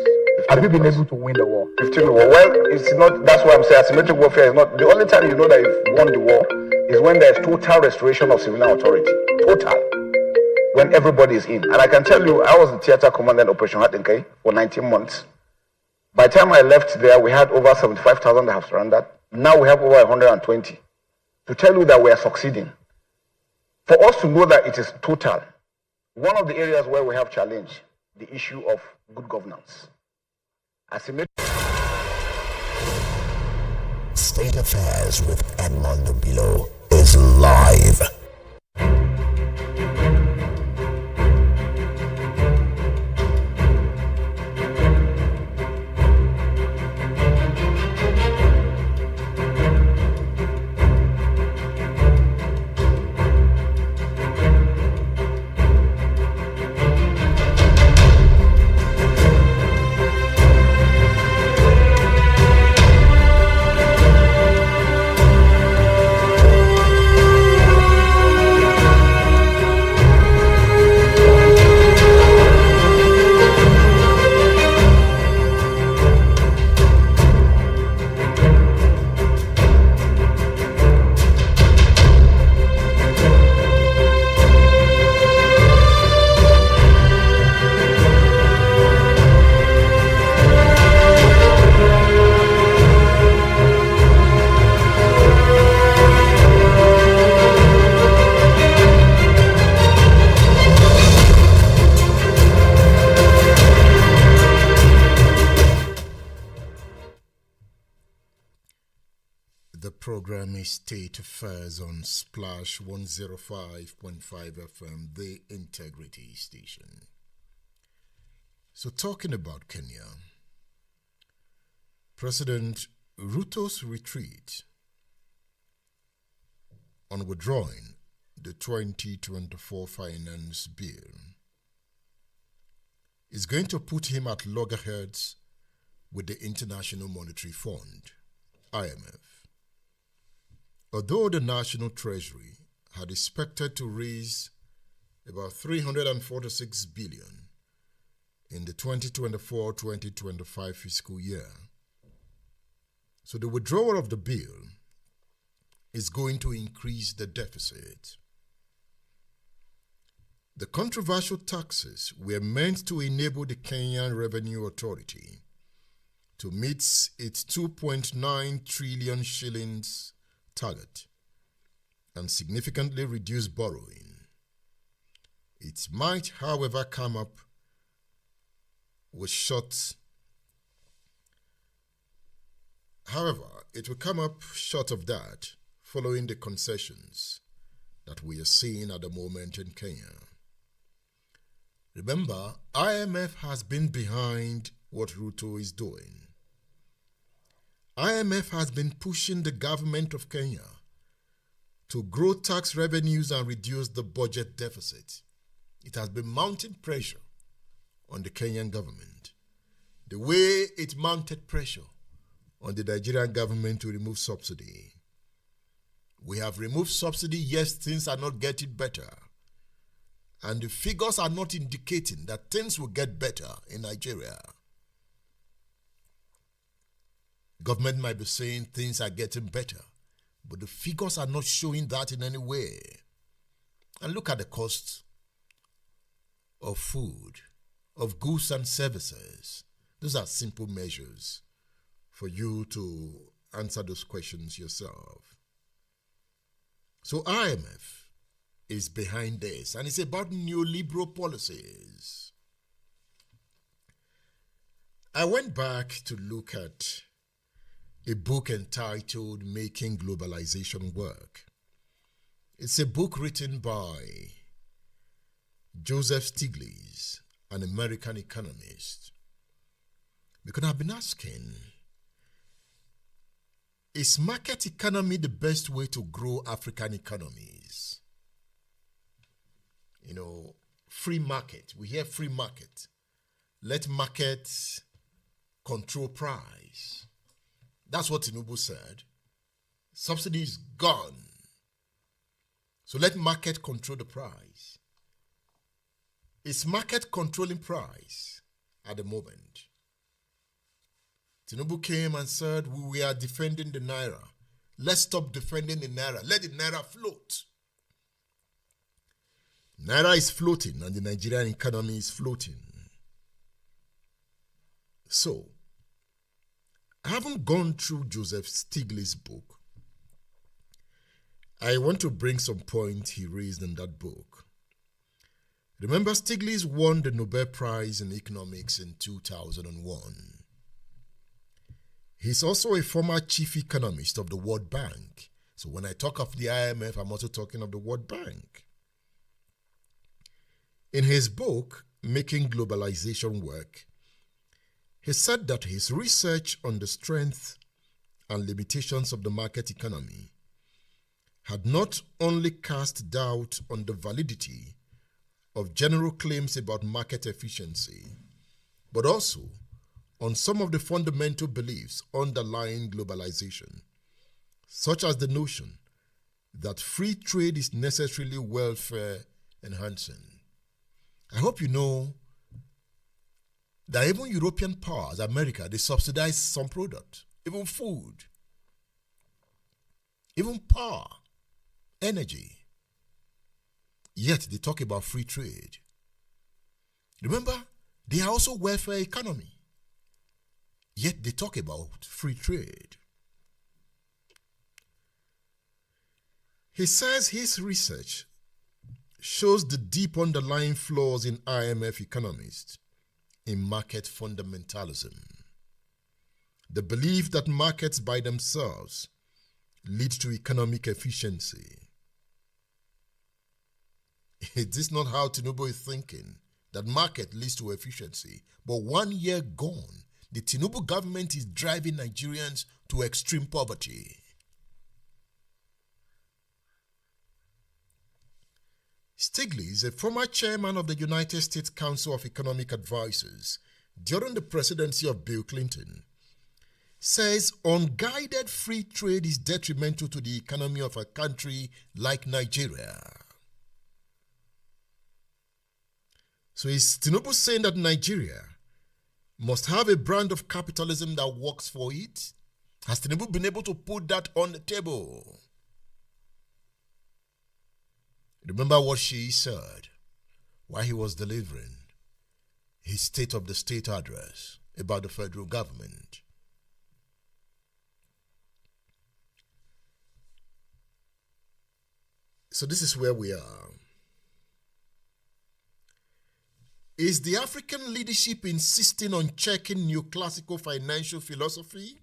Have you been able to win the war? 15 war. Well, it's not, that's why I'm saying asymmetric warfare is not, the only time you know that you've won the war is when there's total restoration of civilian authority. Total. When everybody is in. And I can tell you, I was the theater commander in Operation Hatinkai for 19 months. By the time I left there, we had over 75,000 that have surrendered. Now we have over 120. To tell you that we are succeeding. For us to know that it is total, one of the areas where we have challenge, the issue of good governance. State Affairs with Edmond Bilo is live. program is State Affairs on Splash 105.5 FM, the Integrity Station. So talking about Kenya, President Ruto's retreat on withdrawing the 2024 finance bill is going to put him at loggerheads with the International Monetary Fund, IMF. Although the National Treasury had expected to raise about 346 billion in the 2024-2025 fiscal year, so the withdrawal of the bill is going to increase the deficit. The controversial taxes were meant to enable the Kenyan Revenue Authority to meet its 2.9 trillion shillings target and significantly reduce borrowing. It might, however, come up with short. However, it will come up short of that following the concessions that we are seeing at the moment in Kenya. Remember, IMF has been behind what Ruto is doing. IMF has been pushing the government of Kenya to grow tax revenues and reduce the budget deficit. It has been mounting pressure on the Kenyan government, the way it mounted pressure on the Nigerian government to remove subsidy. We have removed subsidy, yes, things are not getting better. And the figures are not indicating that things will get better in Nigeria. Government might be saying things are getting better, but the figures are not showing that in any way. And look at the cost of food, of goods and services. Those are simple measures for you to answer those questions yourself. So IMF is behind this, and it's about neoliberal policies. I went back to look at a book entitled Making Globalization Work. It's a book written by Joseph Stiglitz, an American economist. Because I've been asking, is market economy the best way to grow African economies? You know, free market. We hear free market. Let market control price. That's what Tinubu said. Subsidy is gone. So let market control the price. Is market controlling price at the moment? Tinubu came and said, we are defending the Naira. Let's stop defending the Naira. Let the Naira float. Naira is floating and the Nigerian economy is floating. So, I haven't gone through Joseph Stiglitz's book. I want to bring some points he raised in that book. Remember, Stiglitz won the Nobel Prize in Economics in 2001. He's also a former chief economist of the World Bank. So when I talk of the IMF, I'm also talking of the World Bank. In his book, Making Globalization Work, he said that his research on the strength and limitations of the market economy had not only cast doubt on the validity of general claims about market efficiency, but also on some of the fundamental beliefs underlying globalization, such as the notion that free trade is necessarily welfare enhancing. I hope you know that even European powers, America, they subsidize some product, even food, even power, energy. Yet they talk about free trade. Remember, they are also welfare economy. Yet they talk about free trade. He says his research shows the deep underlying flaws in IMF economists in market fundamentalism. The belief that markets by themselves lead to economic efficiency. Is this not how Tinubu is thinking? That market leads to efficiency. But 1 year gone, the Tinubu government is driving Nigerians to extreme poverty. Stiglitz, a former chairman of the United States Council of Economic Advisors during the presidency of Bill Clinton, says unguided free trade is detrimental to the economy of a country like Nigeria. So is Tinubu saying that Nigeria must have a brand of capitalism that works for it? Has Tinubu been able to put that on the table? Remember what she said while he was delivering his State of the State address about the federal government. So this is where we are. Is the African leadership insisting on checking neoclassical financial philosophy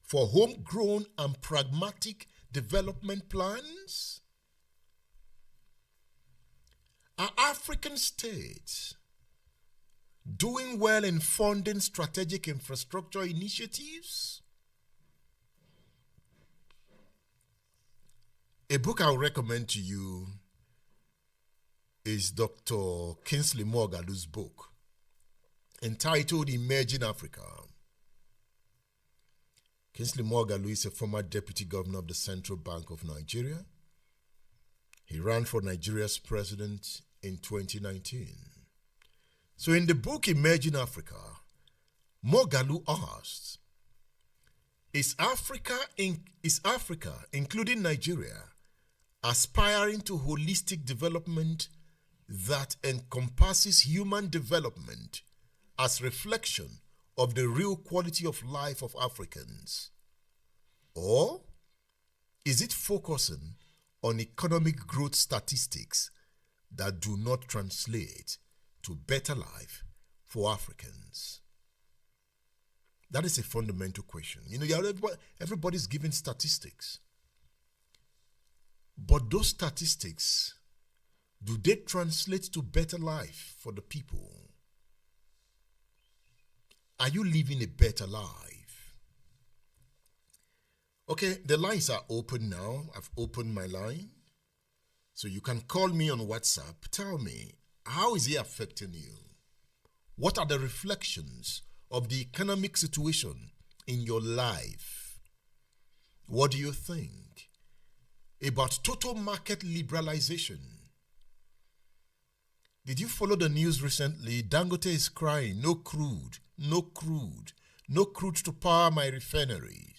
for homegrown and pragmatic development plans? Are African states doing well in funding strategic infrastructure initiatives? A book I'll recommend to you is Dr. Kingsley Moghalu's book entitled Emerging Africa. Kingsley Moghalu is a former deputy governor of the Central Bank of Nigeria. He ran for Nigeria's president in 2019. So in the book Emerging Africa, Moghalu asked, is Africa, including Nigeria, aspiring to holistic development that encompasses human development as reflection of the real quality of life of Africans? Or is it focusing on economic growth statistics that do not translate to better life for Africans? That is a fundamental question. You know, everybody's giving statistics. But those statistics, do they translate to better life for the people? Are you living a better life? Okay, the lines are open now. I've opened my line. So you can call me on WhatsApp. Tell me, how is it affecting you? What are the reflections of the economic situation in your life? What do you think about total market liberalization? Did you follow the news recently? Dangote is crying, no crude, no crude, no crude to power my refinery.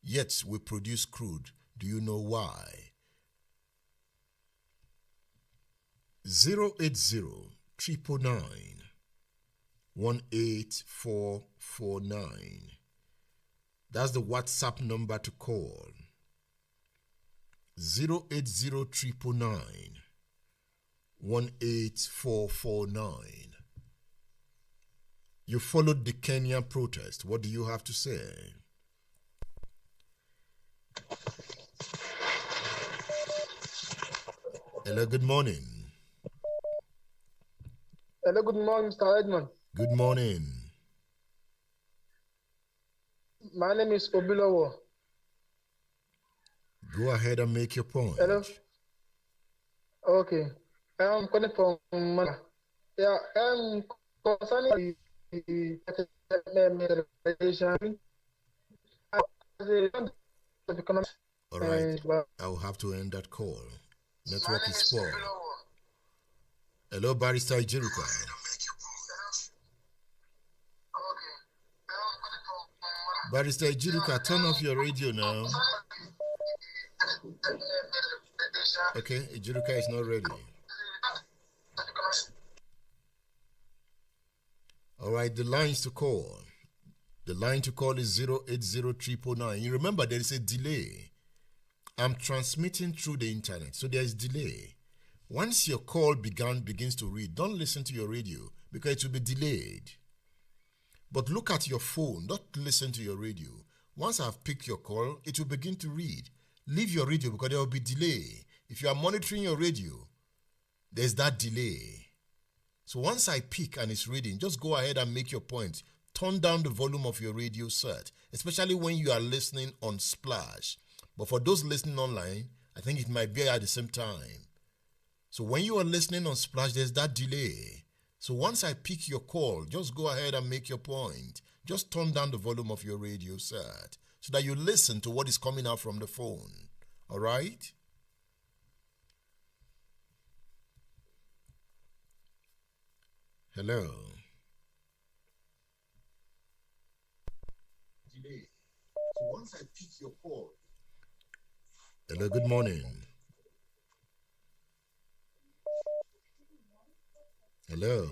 Yet we produce crude. Do you know why? 080-999-18449. That's the WhatsApp number to call. 080-999-18449. You followed the Kenyan protest. What do you have to say? Hello, good morning. Hello, good morning, Mr. Edmond. Good morning. My name is Obilowo. Go ahead and make your point. Hello. Okay. I'm calling from Mana. Yeah, concerning the all right. I'll have to end that call. Network is poor. Hello, Barrister Ijiruka. Barrister Ijiruka, turn off your radio now. Okay, Ijiruka is not ready. All right, the lines to call. The line to call is 080-999. You remember, there is a delay. I'm transmitting through the internet, so there is delay. Once your call begins to read, don't listen to your radio because it will be delayed. But look at your phone, don't listen to your radio. Once I've picked your call, it will begin to read. Leave your radio because there will be delay. If you are monitoring your radio, there's that delay. So once I pick and it's reading, just go ahead and make your point. Turn down the volume of your radio set, especially when you are listening on Splash. But for those listening online, I think it might be at the same time. So when you are listening on Splash, there's that delay. So once I pick your call, just go ahead and make your point. Just turn down the volume of your radio set so that you listen to what is coming out from the phone. All right? Hello. Delay. So once I pick your call. Hello, good morning. Hello.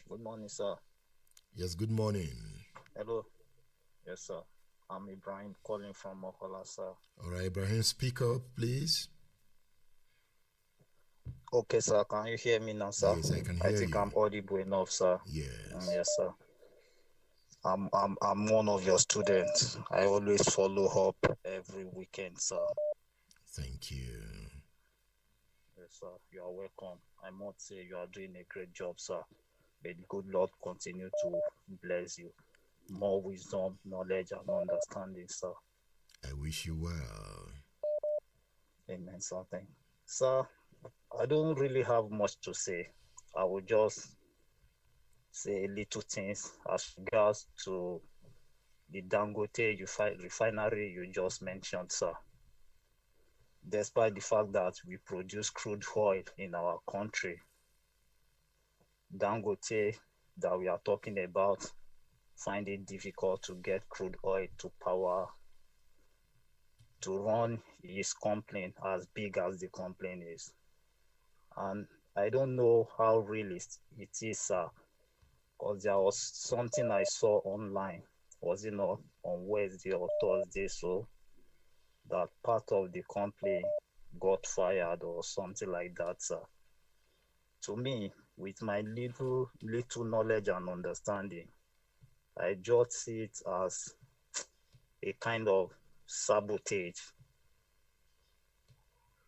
Good morning, sir. Yes, good morning. Hello. Yes, sir. I'm Ibrahim calling from Mokola, sir. All right, Ibrahim, speak up, please. Okay, sir. Can you hear me now, sir? Yes, I can hear you. I think I'm audible enough, sir. Yes. Yes, sir. I'm one of your students. I always follow up every weekend, sir. Thank you. Yes, sir. You are welcome. I must say you are doing a great job, sir. May the good Lord continue to bless you. More wisdom, knowledge, and understanding, sir. I wish you well. Amen, sir. Thank you. Sir, I don't really have much to say. I will just say little things as regards to the Dangote refinery you just mentioned, sir. Despite the fact that we produce crude oil in our country, Dangote that we are talking about find it difficult to get crude oil to run his company as big as the company is. And I don't know how real it is, sir, because there was something I saw online, was it not on Wednesday or Thursday, so that part of the company got fired or something like that, sir. To me, with my little knowledge and understanding, I just see it as a kind of sabotage,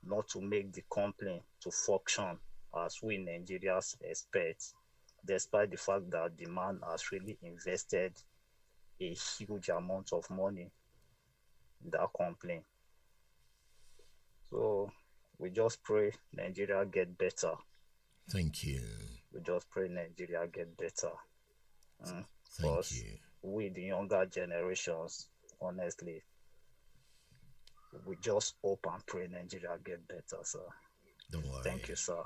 not to make the company to function as we Nigerians expect, despite the fact that the man has really invested a huge amount of money in that company. So we just pray Nigeria get better. Thank you. We just pray Nigeria get better. Thank you. We, the younger generations, honestly, we just hope and pray Nigeria get better, sir. Don't worry. Thank you, sir.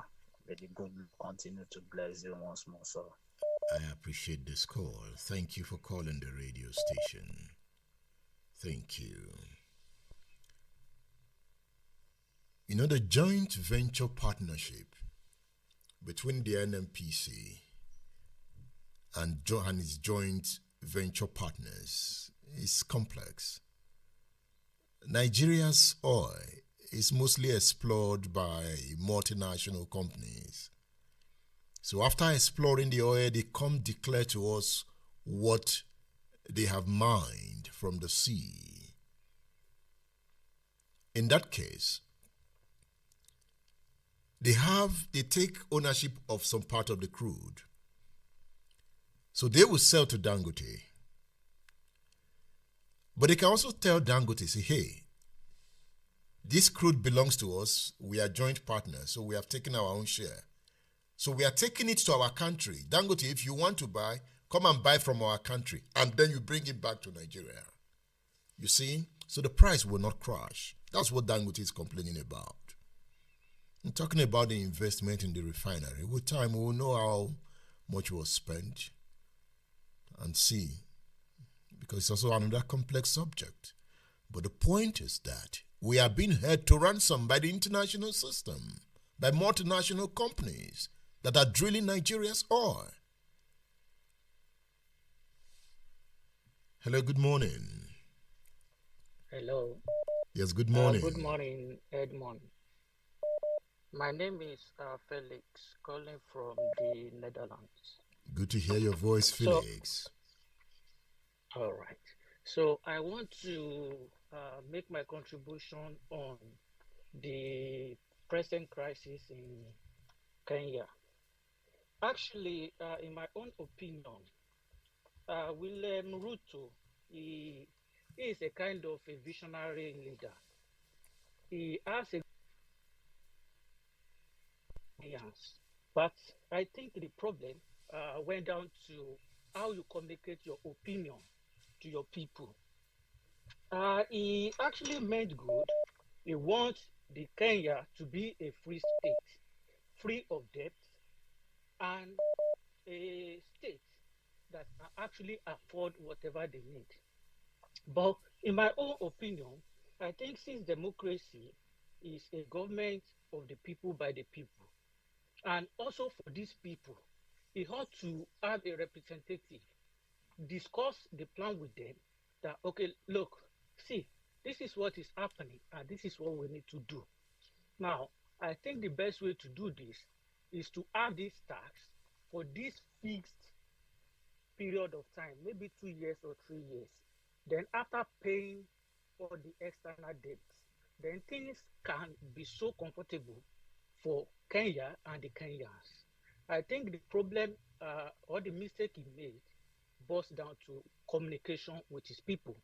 May the good continue to bless you once more, sir. I appreciate this call. Thank you for calling the radio station. Thank you. You know, the joint venture partnership between the NMPC and its joint venture partners is complex. Nigeria's oil is mostly explored by multinational companies. So after exploring the oil, they come declare to us what they have mined from the sea. In that case, they take ownership of some part of the crude. So they will sell to Dangote. But they can also tell Dangote, say, hey, this crude belongs to us. We are joint partners, so we have taken our own share. So we are taking it to our country. Dangote, if you want to buy, come and buy from our country, and then you bring it back to Nigeria. You see? So the price will not crash. That's what Dangote is complaining about. I'm talking about the investment in the refinery. With time, we will know how much was spent and see, because it's also another complex subject. But the point is that we are being held to ransom by the international system, by multinational companies that are drilling Nigeria's oil. Hello, good morning. Hello. Yes, good morning. Good morning, Edmond. My name is Felix, calling from the Netherlands. Good to hear your voice, Felix. All right. So I want to make my contribution on the present crisis in Kenya. Actually, in my own opinion, William Ruto, he is a kind of a visionary leader. He has a Kenyans, but I think the problem went down to how you communicate your opinion to your people. He actually meant good. He wants the Kenya to be a free state, free of debt, and a state that can actually afford whatever they need. But in my own opinion, I think since democracy is a government of the people by the people, and also for these people, he ought to have a representative, discuss the plan with them that, okay, look, see, this is what is happening, and this is what we need to do. Now, I think the best way to do this is to have this tax for this fixed period of time, maybe 2 years or 3 years. Then after paying for the external debts, then things can be so comfortable for Kenya and the Kenyans. I think the problem or the mistake he made boils down to communication with his people.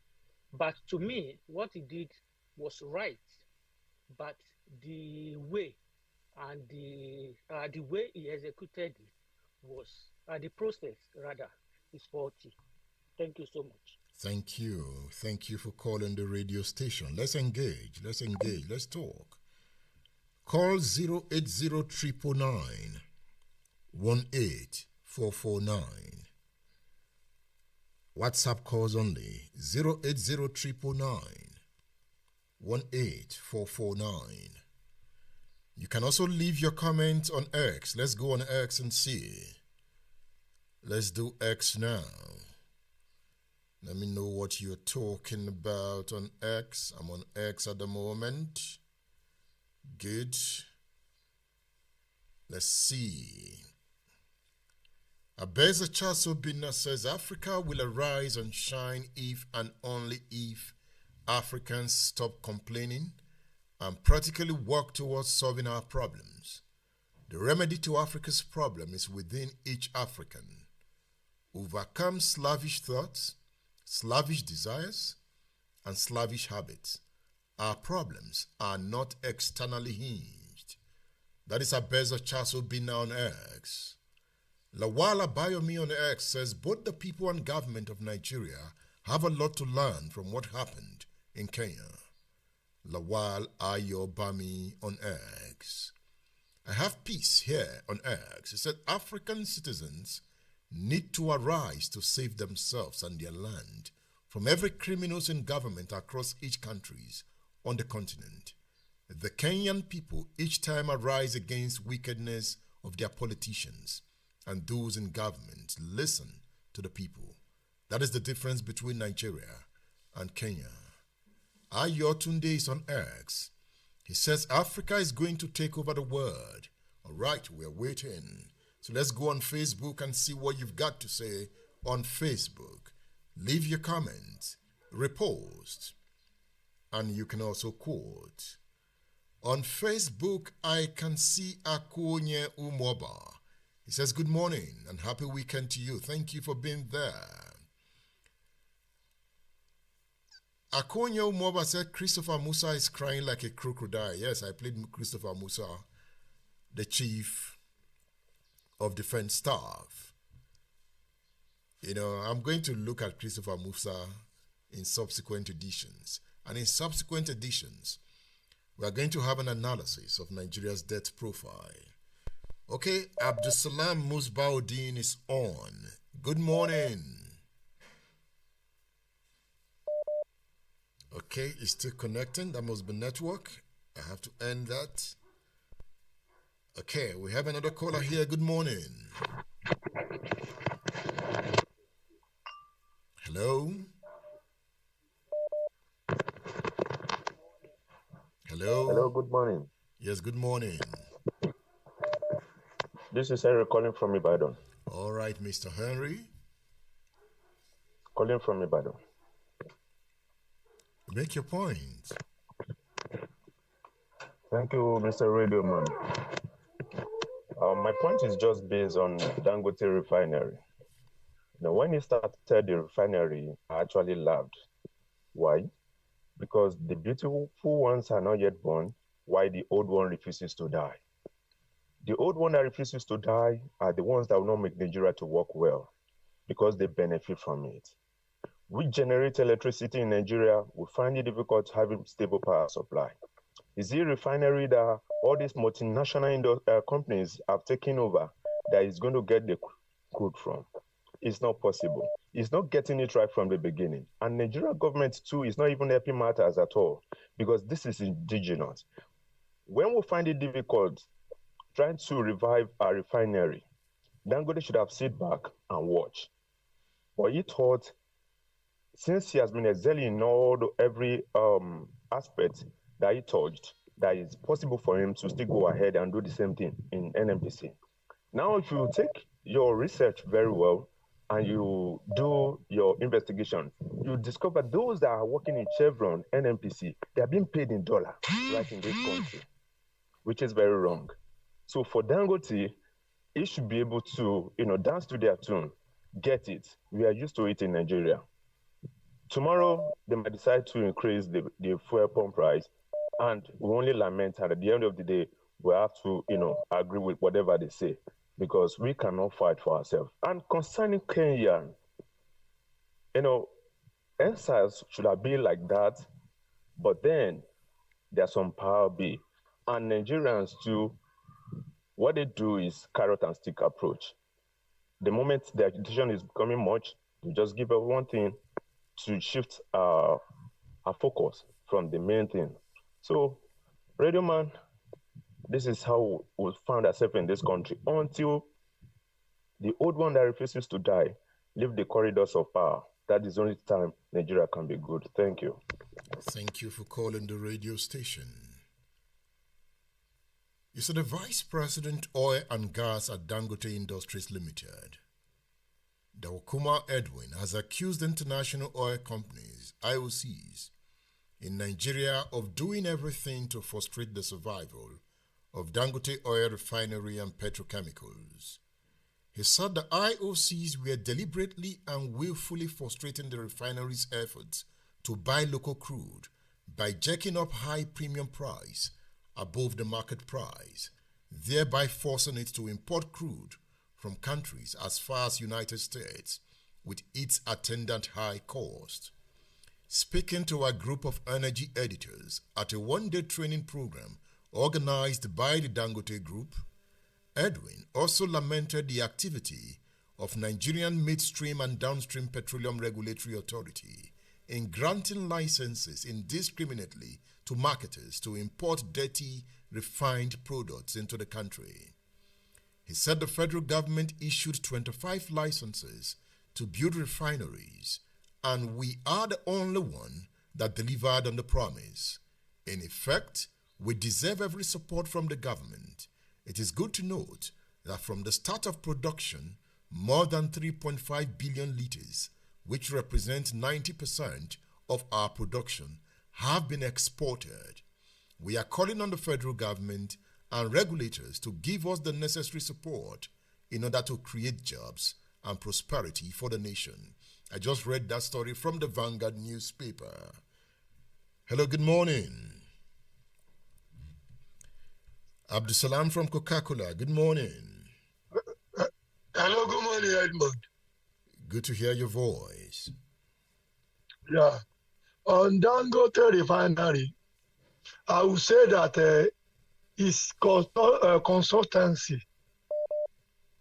But to me, what he did was right, but the way and the way he executed it was the process rather is faulty. Thank you so much. Thank you. Thank you for calling the radio station. Let's engage. Let's engage. Let's talk. Call 080 18449. WhatsApp calls only 080 18449. You can also leave your comments on X. Let's go on X and see. Let's do X now. Let me know what you're talking about on X. I'm on X at the moment. Good. Let's see. Abeza Chasobina says Africa will arise and shine if and only if Africans stop complaining and practically work towards solving our problems. The remedy to Africa's problem is within each African. Overcome slavish thoughts, slavish desires, and slavish habits. Our problems are not externally hinged. That is Abeza Chasobina on X. Lawala Bayomi on X says both the people and government of Nigeria have a lot to learn from what happened in Kenya. Lawal Ayobami on X. I have peace here on X. He said African citizens need to arise to save themselves and their land from every criminals in government across each countries on the continent. The Kenyan people each time arise against wickedness of their politicians, and those in government listen to the people. That is the difference between Nigeria and Kenya. Ayotunde is on X. He says Africa is going to take over the world. All right, we're waiting. So let's go on Facebook and see what you've got to say on Facebook. Leave your comments, repost, and you can also quote. On Facebook, I can see Akonye Umoba. He says, good morning and happy weekend to you. Thank you for being there. Akonye Umoba said, Christopher Musa is crying like a crocodile. Yes, I played Christopher Musa, the chief of defense staff. You know, I'm going to look at Christopher Musa in subsequent editions. And in subsequent editions, we are going to have an analysis of Nigeria's debt profile. Okay, Abdusalam Musbaudin is on. Good morning. Okay, it's still connecting. That must be network. I have to end that. Okay, we have another caller here. Good morning. Hello? Hello? Hello, good morning. Yes, good morning. This is Henry calling from Ibadan. All right, Mr. Henry. Calling from Ibadan. Make your point. Thank you, Mr. Radio Man. My point is just based on Dangote refinery. Now, when he started the refinery, I actually laughed. Why? Because the beautiful ones are not yet born, while the old one refuses to die. The old one that refuses to die are the ones that will not make Nigeria to work well, because they benefit from it. We generate electricity in Nigeria, we find it difficult having stable power supply. Is it a refinery that all these multinational companies have taken over that is going to get the crude from? It's not possible. It's not getting it right from the beginning. And Nigeria government too is not even helping matters at all, because this is indigenous. When we find it difficult trying to revive our refinery, Dangote should have sit back and watch. But he thought, since he has been excelling in every aspect that he touched, that it's possible for him to still go ahead and do the same thing in NMPC. Now, if you take your research very well and you do your investigation, you discover those that are working in Chevron, NMPC, they are being paid in dollar right in this country, which is very wrong. So for Dangote, he should be able to, dance to their tune, get it. We are used to it in Nigeria. Tomorrow, they might decide to increase the fuel pump price, and we only lament, and at the end of the day, we have to, agree with whatever they say, because we cannot fight for ourselves. And concerning Kenyan, NSAS should have been like that, but then there's some power B. And Nigerians too, what they do is carrot and stick approach. The moment the agitation is becoming much, we just give up one thing to shift our focus from the main thing. So, Radio Man, this is how we found ourselves in this country until the old one that refuses to die leave the corridors of power. That is the only time Nigeria can be good. Thank you. Thank you for calling the radio station. You said the Vice President, Oil and Gas at Dangote Industries Limited, Dawakuma Edwin, has accused international oil companies, IOCs, in Nigeria of doing everything to frustrate the survival of Dangote Oil Refinery and Petrochemicals. He said the IOCs were deliberately and willfully frustrating the refinery's efforts to buy local crude by jacking up high premium price above the market price, thereby forcing it to import crude from countries as far as United States with its attendant high cost. Speaking to a group of energy editors at a one-day training program organized by the Dangote Group, Edwin also lamented the activity of Nigerian Midstream and Downstream Petroleum Regulatory Authority in granting licenses indiscriminately to marketers to import dirty, refined products into the country. He said the federal government issued 25 licenses to build refineries, and we are the only one that delivered on the promise. In effect, we deserve every support from the government. It is good to note that from the start of production, more than 3.5 billion liters, which represents 90% of our production, have been exported. We are calling on the federal government and regulators to give us the necessary support in order to create jobs and prosperity for the nation. I just read that story from the Vanguard newspaper. Hello, good morning. Abdusalam from Coca-Cola, good morning. Hello, good morning, Edmund. Good to hear your voice. Yeah. On Dangote Refinery, I would say that it's consultancy.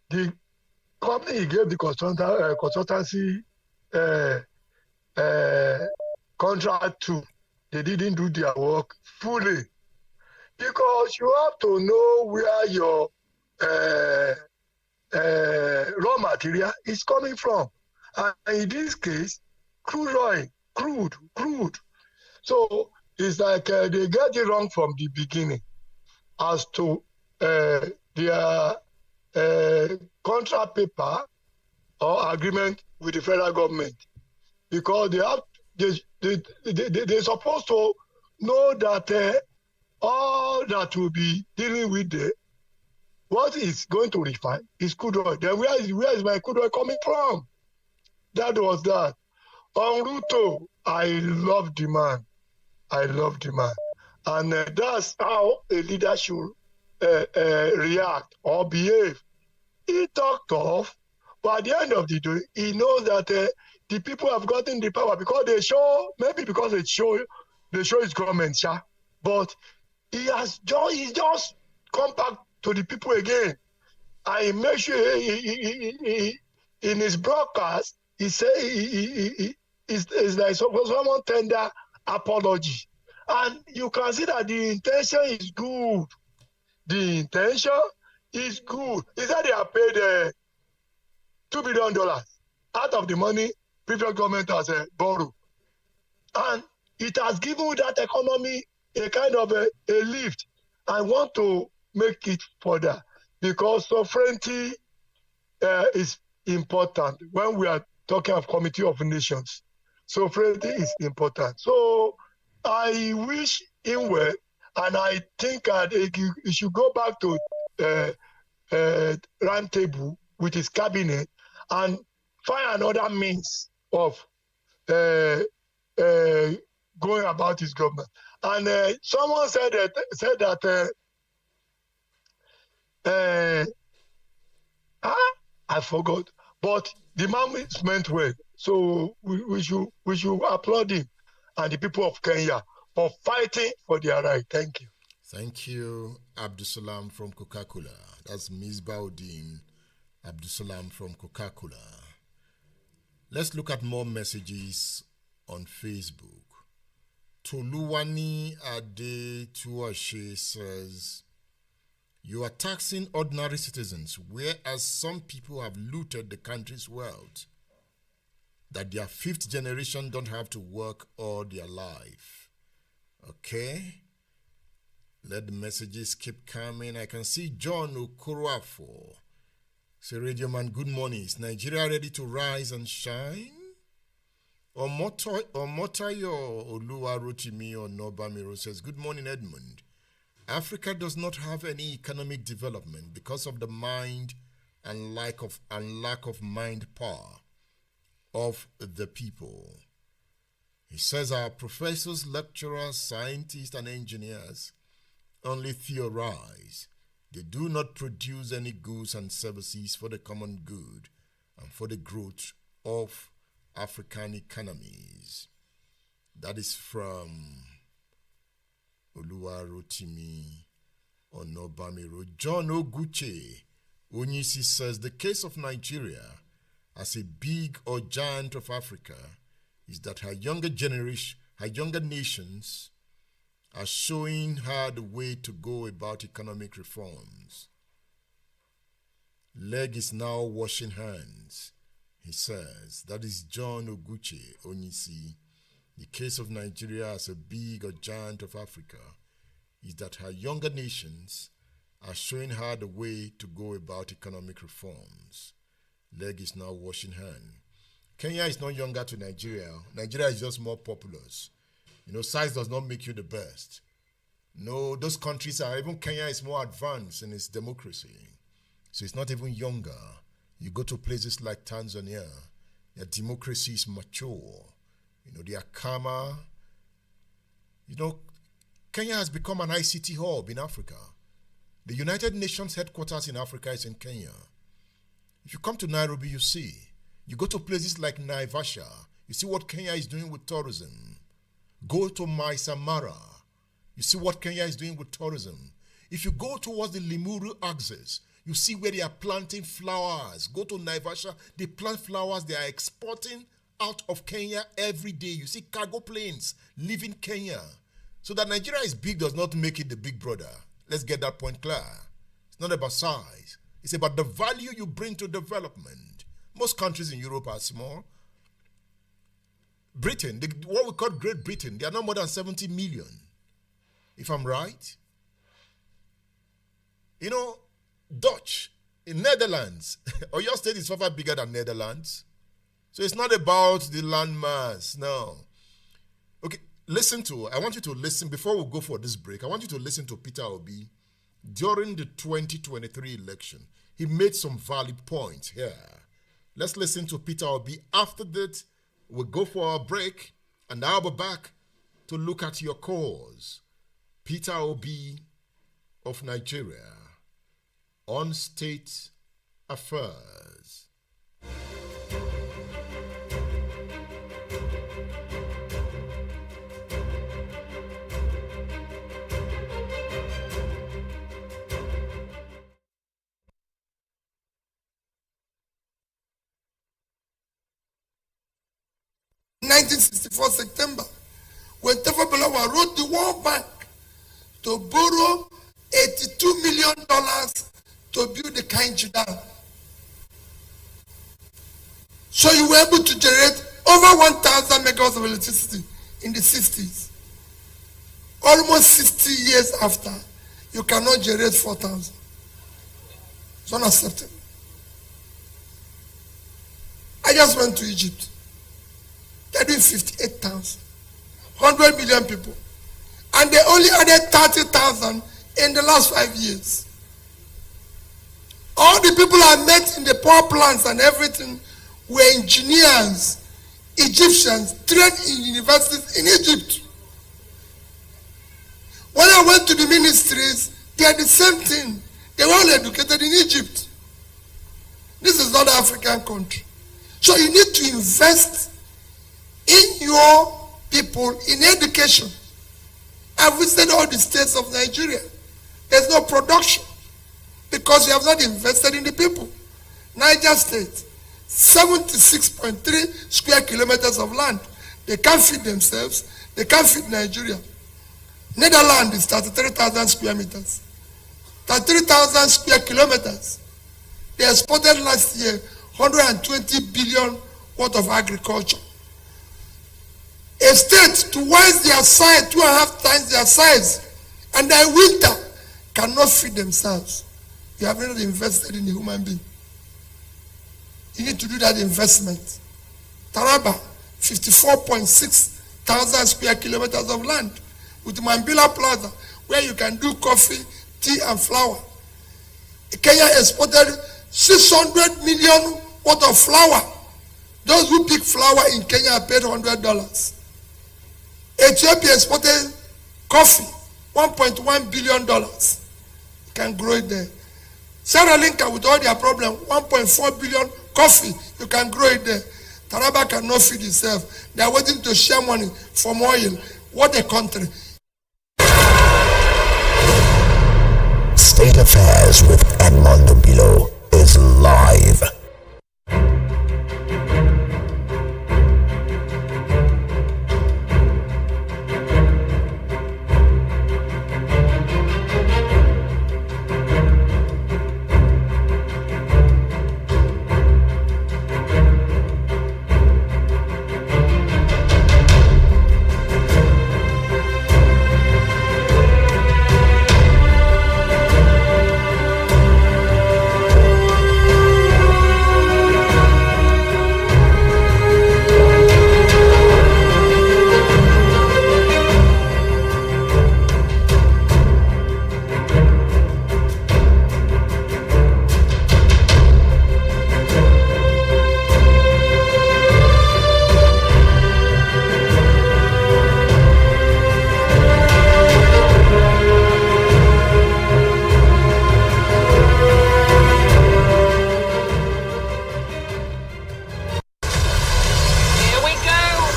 The company gave the consultancy contract to, they didn't do their work fully. Because you have to know where your raw material is coming from. And in this case, crude oil, crude. So it's like they get it wrong from the beginning as to their contract paper or agreement with the federal government. Because they have they're supposed to know that all that will be dealing with what is going to refine is crude oil. Then where is my crude oil coming from? That was that. On Ruto, I love the man. And that's how a leader should react or behave. He talked tough, but at the end of the day, he knows that the people have gotten the power because they show his government, but he's just come back to the people again. I make sure he in his broadcast, he say it's like someone tender apology. And you can see that the intention is good. The intention is good. He said they have paid $2 billion out of the money previous government has borrowed. And it has given that economy a kind of a lift. I want to make it further because sovereignty is important when we are talking of Committee of Nations. Sovereignty is important. So I wish him well, and I think he should go back to round table with his cabinet and find another means of going about his government. And someone said that I forgot, but the man is meant well. So we should applaud him and the people of Kenya for fighting for their right. Thank you. Thank you, Abdusalam from Coca-Cola. That's Misbauddin Abdusalam from Coca-Cola. Let's look at more messages on Facebook. Toluwani Ade Tuashe says, you are taxing ordinary citizens, whereas some people have looted the country's wealth, that their fifth generation don't have to work all their life. Okay? Let the messages keep coming. I can see John Okoroafo. Say, Radio Man, good morning. Is Nigeria ready to rise and shine? Omotayo Oluwarotimi Onobamiro says, good morning, Edmund. Africa does not have any economic development because of the mind and lack of mind power of the people. He says our professors, lecturers, scientists, and engineers only theorize. They do not produce any goods and services for the common good and for the growth of African economies. That is from Oluwarotimi Onobamiro. John Oguche Onyisi says the case of Nigeria as a big or giant of Africa is that her younger nations are showing her the way to go about economic reforms. Leg is now washing hands, he says. That is John Oguche Onyisi. The case of Nigeria as a big or giant of Africa is that her younger nations are showing her the way to go about economic reforms. Leg is now washing hands. Kenya is not younger to Nigeria. Nigeria is just more populous. Size does not make you the best. No, those countries are, even Kenya is more advanced in its democracy. So it's not even younger. You go to places like Tanzania, their democracy is mature. They are calmer. Kenya has become an ICT hub in Africa. The United Nations headquarters in Africa is in Kenya. If you come to Nairobi, you see. You go to places like Naivasha, you see what Kenya is doing with tourism. Go to Maasai Mara, you see what Kenya is doing with tourism. If you go towards the Limuru axis, you see where they are planting flowers. Go to Naivasha, they plant flowers, they are exporting out of Kenya every day. You see cargo planes leaving Kenya. So that Nigeria is big does not make it the big brother. Let's get that point clear. It's not about size. It's about the value you bring to development. Most countries in Europe are small. Britain, what we call Great Britain, they are not more than 70 million, if I'm right. Dutch, in Netherlands, or your state is far bigger than Netherlands. So it's not about the landmass, no. Okay, I want you to listen, before we go for this break, I want you to listen to Peter Obi during the 2023 election. He made some valid points here. Let's listen to Peter Obi. After that, we'll go for our break, and I'll be back to look at your cause. Peter Obi of Nigeria on state affairs. In 1964 September, when Tafa Balewa wrote the World Bank to borrow $82 million to build the Kainji Dam. So you were able to generate over 1,000 megawatts of electricity in the 60s. Almost 60 years after, you cannot generate 4,000. It's unacceptable. I just went to Egypt. They're doing 58,000. 100 million people. And they only added 30,000 in the last 5 years. All the people I met in the power plants and everything were engineers, Egyptians, trained in universities in Egypt. When I went to the ministries, they are the same thing. They were all educated in Egypt. This is not an African country. So you need to invest in your people in education. I've visited all the states of Nigeria. There's no production because you have not invested in the people. Niger State, 76.3 square kilometers of land. They can't feed themselves. They can't feed Nigeria. Netherlands is 33,000 square meters. 33,000 square kilometers. They exported last year 120 billion worth of agriculture. A state twice their size, 2.5 times their size, and their winter cannot feed themselves. You have not invested in a human being. You need to do that investment. Taraba, 54.6 thousand square kilometers of land with Mambila Plaza, where you can do coffee, tea, and flour. Kenya exported 600 million worth of flour. Those who pick flour in Kenya are paid $100. Ethiopia exported coffee, $1.1 billion. You can grow it there. Sierra Leone, with all their problems, 1.4 billion coffee, you can grow it there. Taraba cannot feed itself. They are waiting to share money from oil. What a country. State Affairs with Edmond Obilo is live.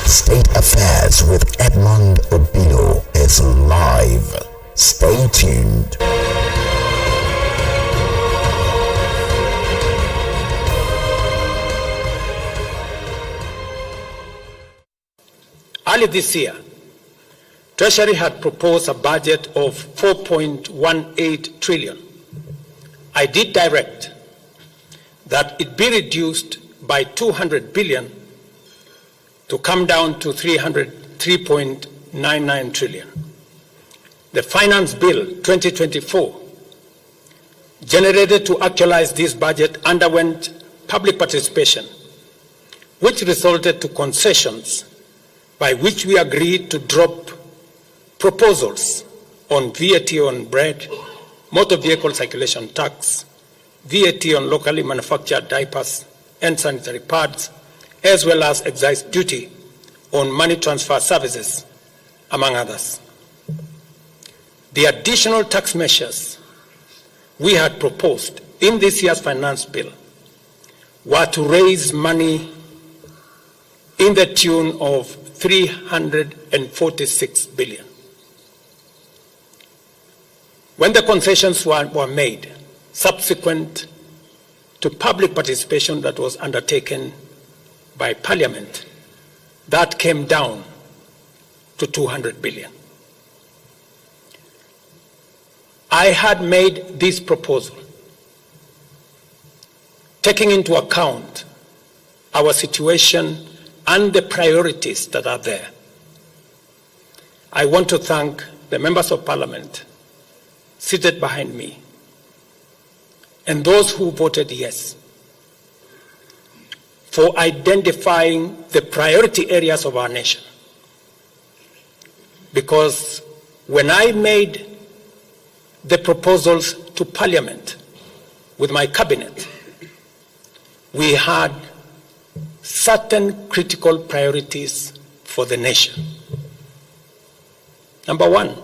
State Affairs with Edmond Obilo is live. Stay tuned. Early this year, Treasury had proposed a budget of 4.18 trillion. I did direct that it be reduced by 200 billion to come down to 3.99 trillion. The Finance Bill 2024, generated to actualize this budget, underwent public participation, which resulted to concessions by which we agreed to drop proposals on VAT on bread, motor vehicle circulation tax, VAT on locally manufactured diapers and sanitary pads, as well as excise duty on money transfer services, among others. The additional tax measures we had proposed in this year's finance bill were to raise money in the tune of 346 billion. When the concessions were made, subsequent to public participation that was undertaken by Parliament, that came down to 200 billion. I had made this proposal taking into account our situation and the priorities that are there. I want to thank the members of Parliament seated behind me and those who voted yes for identifying the priority areas of our nation. Because when I made the proposals to Parliament with my cabinet, we had certain critical priorities for the nation. Number one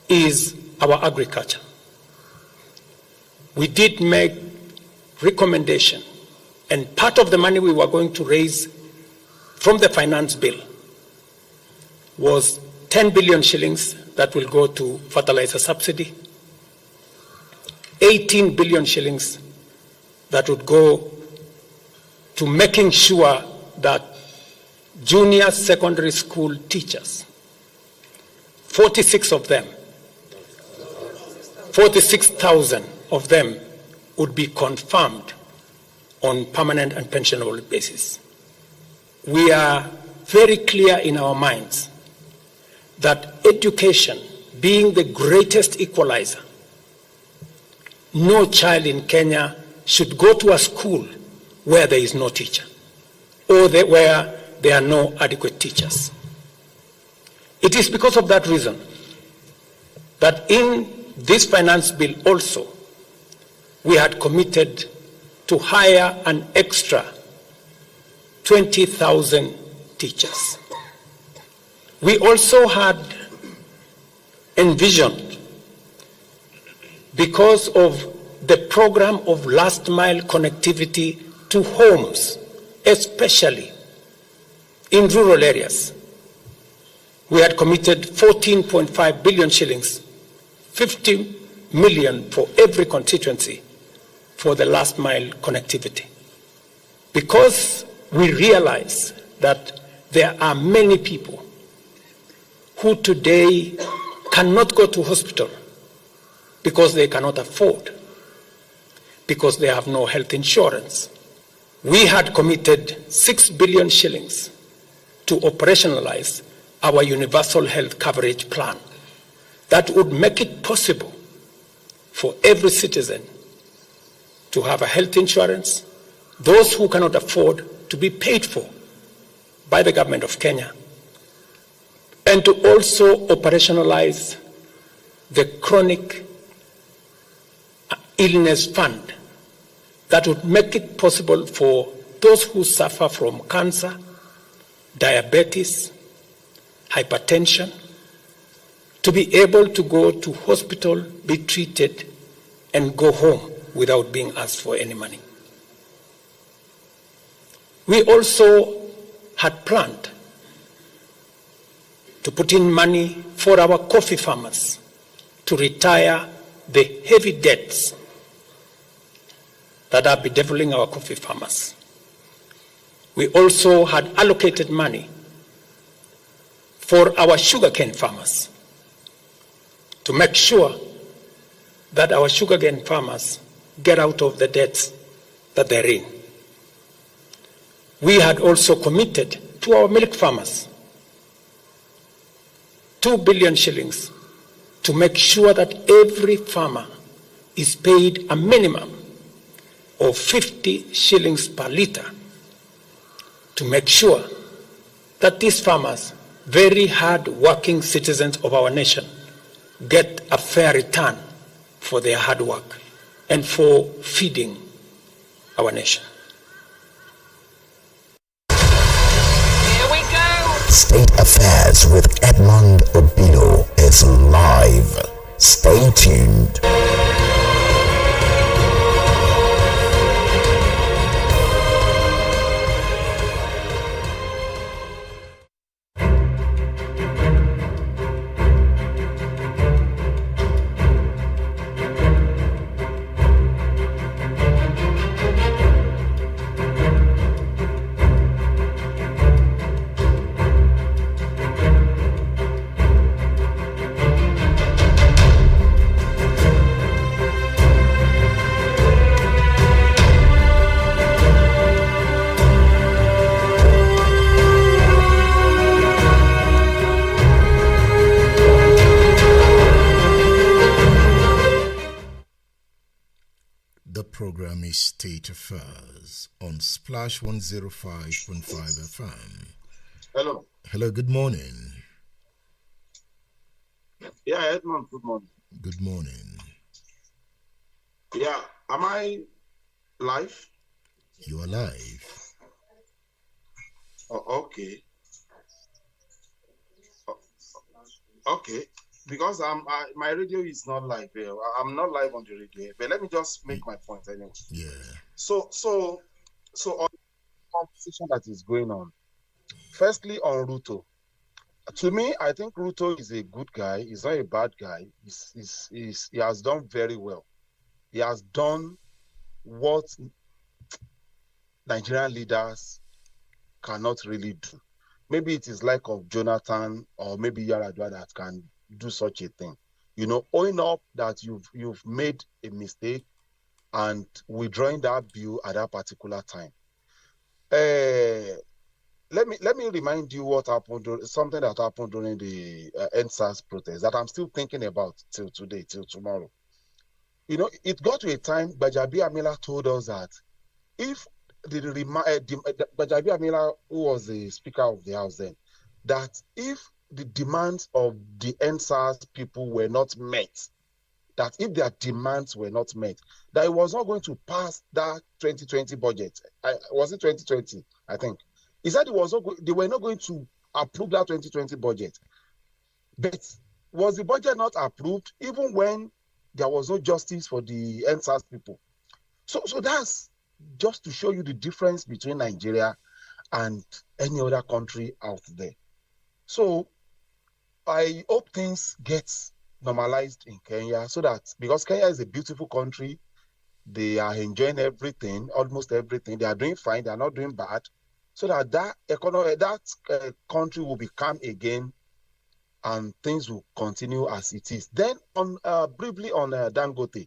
is our agriculture. We did make recommendation, and part of the money we were going to raise from the finance bill was 10 billion shillings that will go to fertilizer subsidy, 18 billion shillings that would go to making sure that junior secondary school teachers, 46,000 of them would be confirmed on permanent and pensionable basis. We are very clear in our minds that education being the greatest equalizer, no child in Kenya should go to a school where there is no teacher or where there are no adequate teachers. It is because of that reason that in this finance bill also we had committed to hire an extra 20,000 teachers. We also had envisioned, because of the program of last mile connectivity to homes, especially in rural areas, we had committed 14.5 billion shillings, 50 million for every constituency for the last mile connectivity. Because we realize that there are many people who today cannot go to hospital because they cannot afford, because they have no health insurance. We had committed 6 billion shillings to operationalize our universal health coverage plan that would make it possible for every citizen to have a health insurance, those who cannot afford to be paid for by the government of Kenya, and to also operationalize the chronic illness fund that would make it possible for those who suffer from cancer, diabetes, hypertension, to be able to go to hospital, be treated, and go home without being asked for any money. We also had planned to put in money for our coffee farmers to retire the heavy debts that are bedeviling our coffee farmers. We also had allocated money for our sugarcane farmers to make sure that our sugarcane farmers get out of the debts that they're in. We had also committed to our milk farmers 2 billion shillings to make sure that every farmer is paid a minimum of 50 shillings per litre, to make sure that these farmers, very hard-working citizens of our nation, get a fair return for their hard work and for feeding our nation. Here we go. State Affairs with Edmond Obilo is live. Stay tuned. Program is State Affairs on Splash 105.5 FM. Hello. Hello, good morning. Yeah, Edmond, good morning. Good morning. Yeah, am I live? You are live. Oh, okay. Okay. Because my radio is not live here. I'm not live on the radio here. But let me just make my point anyway. Yeah. So on the conversation that is going on, firstly on Ruto. To me, I think Ruto is a good guy. He's not a bad guy. He has done very well. He has done what Nigerian leaders cannot really do. Maybe it is like of Jonathan or maybe Yaradua that can do such a thing. You know, owning up that you've made a mistake and withdrawing that bill at that particular time. Let me remind you what happened, something that happened during the NSAS protest that I'm still thinking about till today, till tomorrow. You know, it got to a time Bajabi Amila told us that if Bajabi Amila, who was the Speaker of the House then, that if the demands of the NSAS people were not met, that if their demands were not met, that it was not going to pass that 2020 budget. Was it 2020? I think. He said they were not going to approve that 2020 budget. But was the budget not approved even when there was no justice for the NSAS people? So that's just to show you the difference between Nigeria and any other country out there. So I hope things get normalized in Kenya so that, because Kenya is a beautiful country, they are enjoying everything, almost everything. They are doing fine. They are not doing bad. So that country will become again and things will continue as it is. Then briefly on Dangote.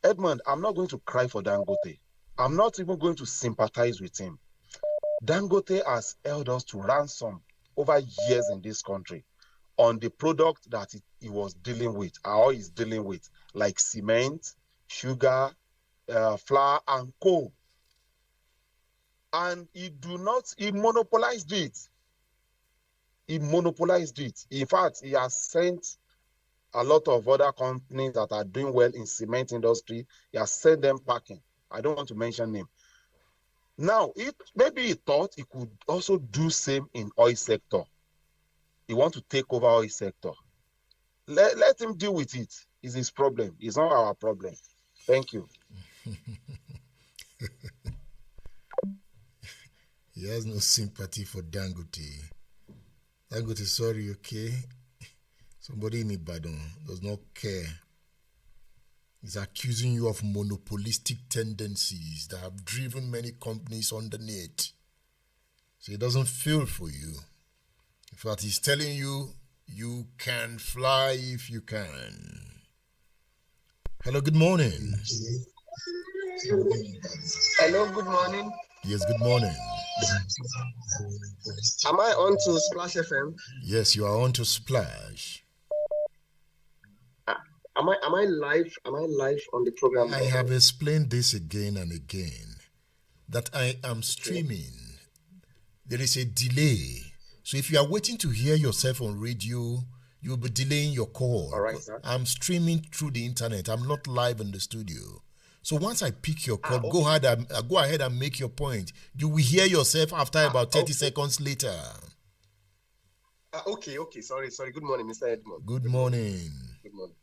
Edmond, I'm not going to cry for Dangote. I'm not even going to sympathize with him. Dangote has held us to ransom over years in this country on the product that he was dealing with, or is dealing with, like cement, sugar, flour, and coal. And he monopolized it. He monopolized it. In fact, he has sent a lot of other companies that are doing well in cement industry. He has sent them packing. I don't want to mention name. Now, maybe he thought he could also do same in oil sector. He want to take over oil sector. Let him deal with it. It's his problem. It's not our problem. Thank you. He has no sympathy for Dangote. Dangote, sorry, okay? Somebody in Ibadan does not care. He's accusing you of monopolistic tendencies that have driven many companies underneath. So he doesn't feel for you. In fact, he's telling you, you can fly if you can. Hello, good morning. Hello, good morning. Yes, good morning. Am I on to Splash FM? Yes, you are on to Splash. Am I live? Am I live on the program? I have explained this again and again, that I am streaming. There is a delay. So if you are waiting to hear yourself on radio, you'll be delaying your call. All right, sir. I'm streaming through the internet. I'm not live in the studio. So once I pick your call, Okay. go ahead and make your point. You will hear yourself after about 30 seconds later. Okay. Sorry. Good morning, Mr. Edmond. Good morning. Good morning.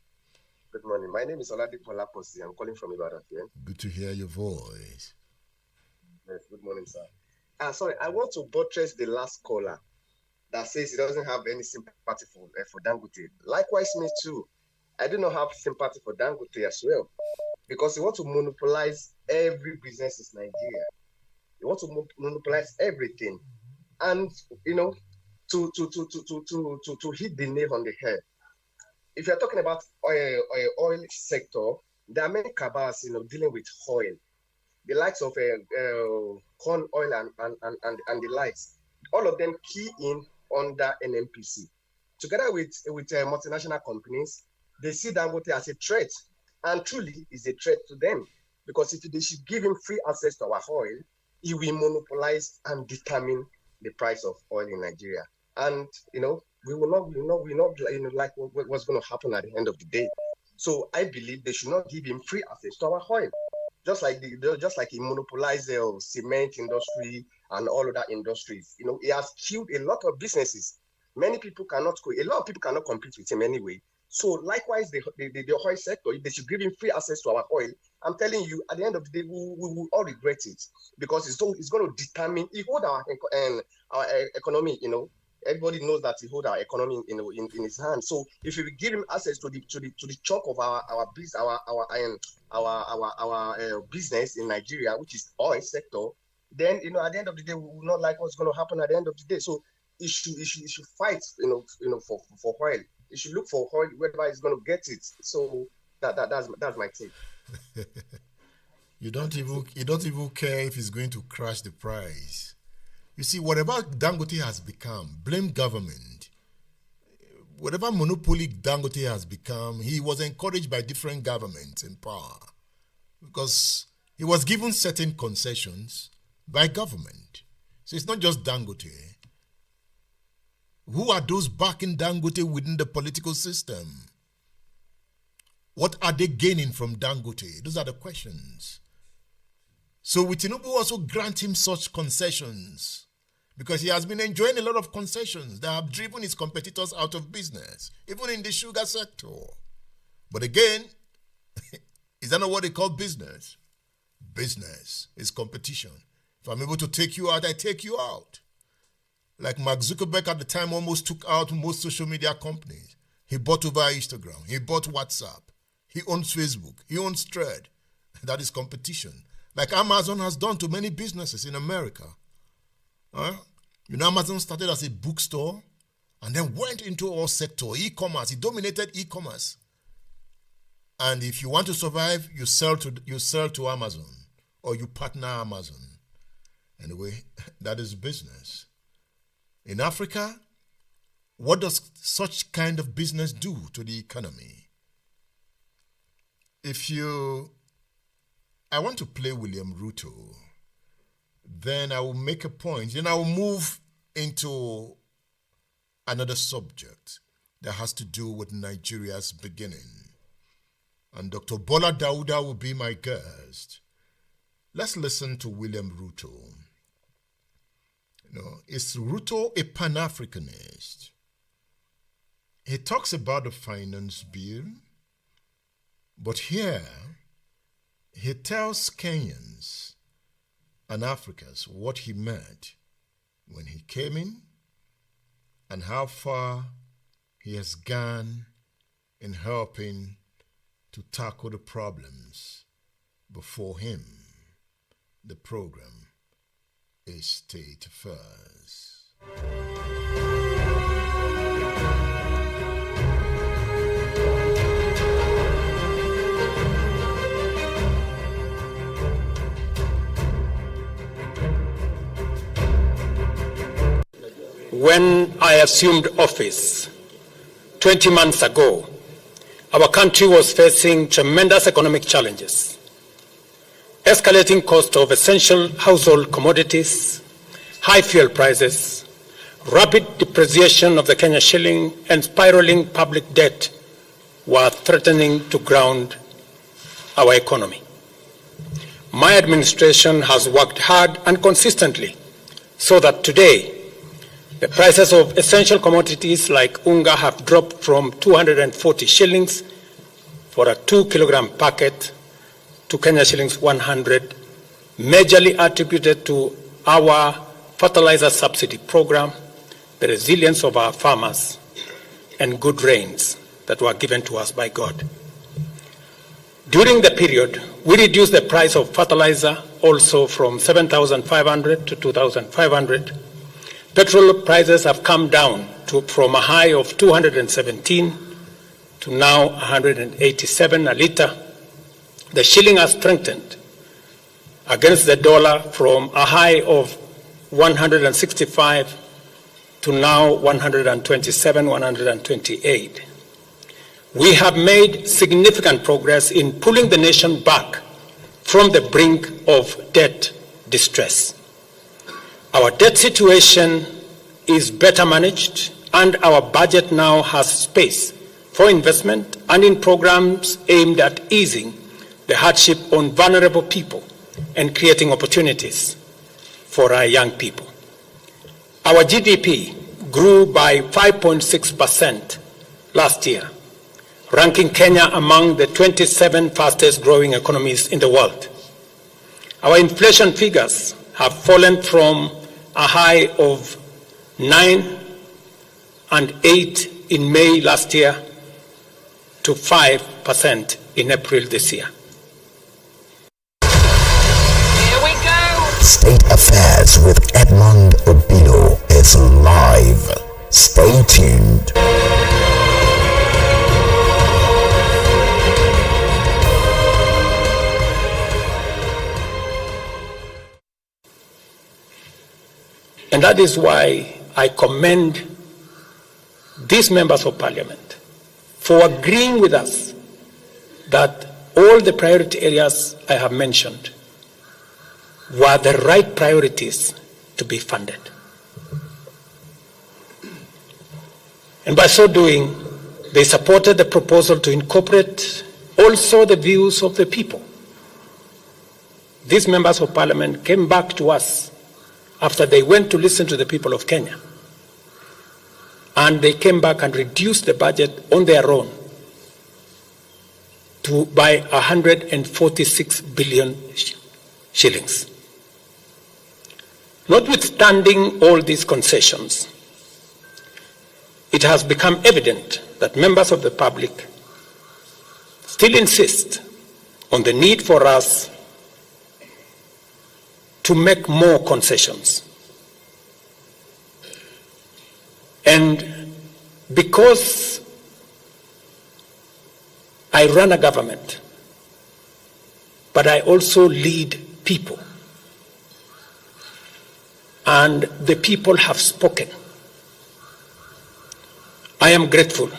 Good morning. My name is Oladipo Laposi. I'm calling from Ibadan here. Good to hear your voice. Yes, good morning, sir. Sorry, I want to buttress the last caller that says he doesn't have any sympathy for Dangote. Likewise, me too. I do not have sympathy for Dangote as well, because he wants to monopolize every business in Nigeria. He wants to monopolize everything, and to hit the nail on the head. If you're talking about oil sector, there are many cabals, dealing with oil, the likes of corn oil and the likes. All of them key in under NNPC. Together with multinational companies, they see Dangote as a threat, and truly is a threat to them, because if they should give him free access to our oil, he will monopolize and determine the price of oil in Nigeria. And we will not like what's going to happen at the end of the day. So I believe they should not give him free access to our oil, just like he monopolized the cement industry and all other industries. He has killed a lot of businesses. A lot of people cannot compete with him anyway. So likewise, the oil sector, if they should give him free access to our oil, I'm telling you, at the end of the day, we will all regret it, because it's going to determine. He hold our economy. Everybody knows that he hold our economy in his hands. So if we give him access to the chunk of our business in Nigeria, which is oil sector, then at the end of the day, we will not like what's going to happen at the end of the day. So he should fight for oil. He should look for oil wherever he's going to get it. So that's my take. You don't even care if he's going to crash the price. You see, whatever Dangote has become, blame government. Whatever monopoly Dangote has become, he was encouraged by different governments in power, because he was given certain concessions by government. So it's not just Dangote. Who are those backing Dangote within the political system? What are they gaining from Dangote? Those are the questions. So will Tinubu also grant him such concessions? Because he has been enjoying a lot of concessions that have driven his competitors out of business, even in the sugar sector. But again, is that not what they call business? Business is competition. If I'm able to take you out, I take you out. Like Mark Zuckerberg at the time almost took out most social media companies. He bought over Instagram. He bought WhatsApp. He owns Facebook. He owns Thread. That is competition. Like Amazon has done to many businesses in America. Amazon started as a bookstore and then went into all sector, e-commerce. It dominated e-commerce. And if you want to survive, you sell to Amazon, or you partner Amazon. Anyway, that is business. In Africa, what does such kind of business do to the economy? I want to play William Ruto, then I will make a point. Then I will move into another subject that has to do with Nigeria's beginning. And Dr. Bola Dauda will be my guest. Let's listen to William Ruto. Is Ruto a Pan-Africanist? He talks about the finance bill, but here he tells Kenyans and Africans what he meant when he came in and how far he has gone in helping to tackle the problems before him. The program is State Affairs. When I assumed office 20 months ago, our country was facing tremendous economic challenges. Escalating cost of essential household commodities, high fuel prices, rapid depreciation of the Kenya shilling and spiraling public debt were threatening to ground our economy. My administration has worked hard and consistently so that today the prices of essential commodities like unga have dropped from 240 shillings for a 2-kilogram packet to Kenya shillings 100, majorly attributed to our fertilizer subsidy program, the resilience of our farmers, and good rains that were given to us by God. During the period, we reduced the price of fertilizer also from 7,500 to 2,500. Petrol prices have come down from a high of 217 to now 187 a litre. The shilling has strengthened against the dollar from a high of 165 to now 127, 128. We have made significant progress in pulling the nation back from the brink of debt distress. Our debt situation is better managed, and our budget now has space for investment and in programs aimed at easing the hardship on vulnerable people and creating opportunities for our young people. Our GDP grew by 5.6% last year, ranking Kenya among the 27 fastest growing economies in the world. Our inflation figures have fallen from a high of 9 and 8 in May last year to 5% in April this year. Here we go! State Affairs with Edmond Obilo is live. Stay tuned. And that is why I commend these members of parliament for agreeing with us that all the priority areas I have mentioned were the right priorities to be funded. And by so doing, they supported the proposal to incorporate also the views of the people. These members of parliament came back to us after they went to listen to the people of Kenya. And they came back and reduced the budget on their own by 146 billion shillings. Notwithstanding all these concessions, it has become evident that members of the public still insist on the need for us to make more concessions. And because I run a government, but I also lead people, and the people have spoken, I am grateful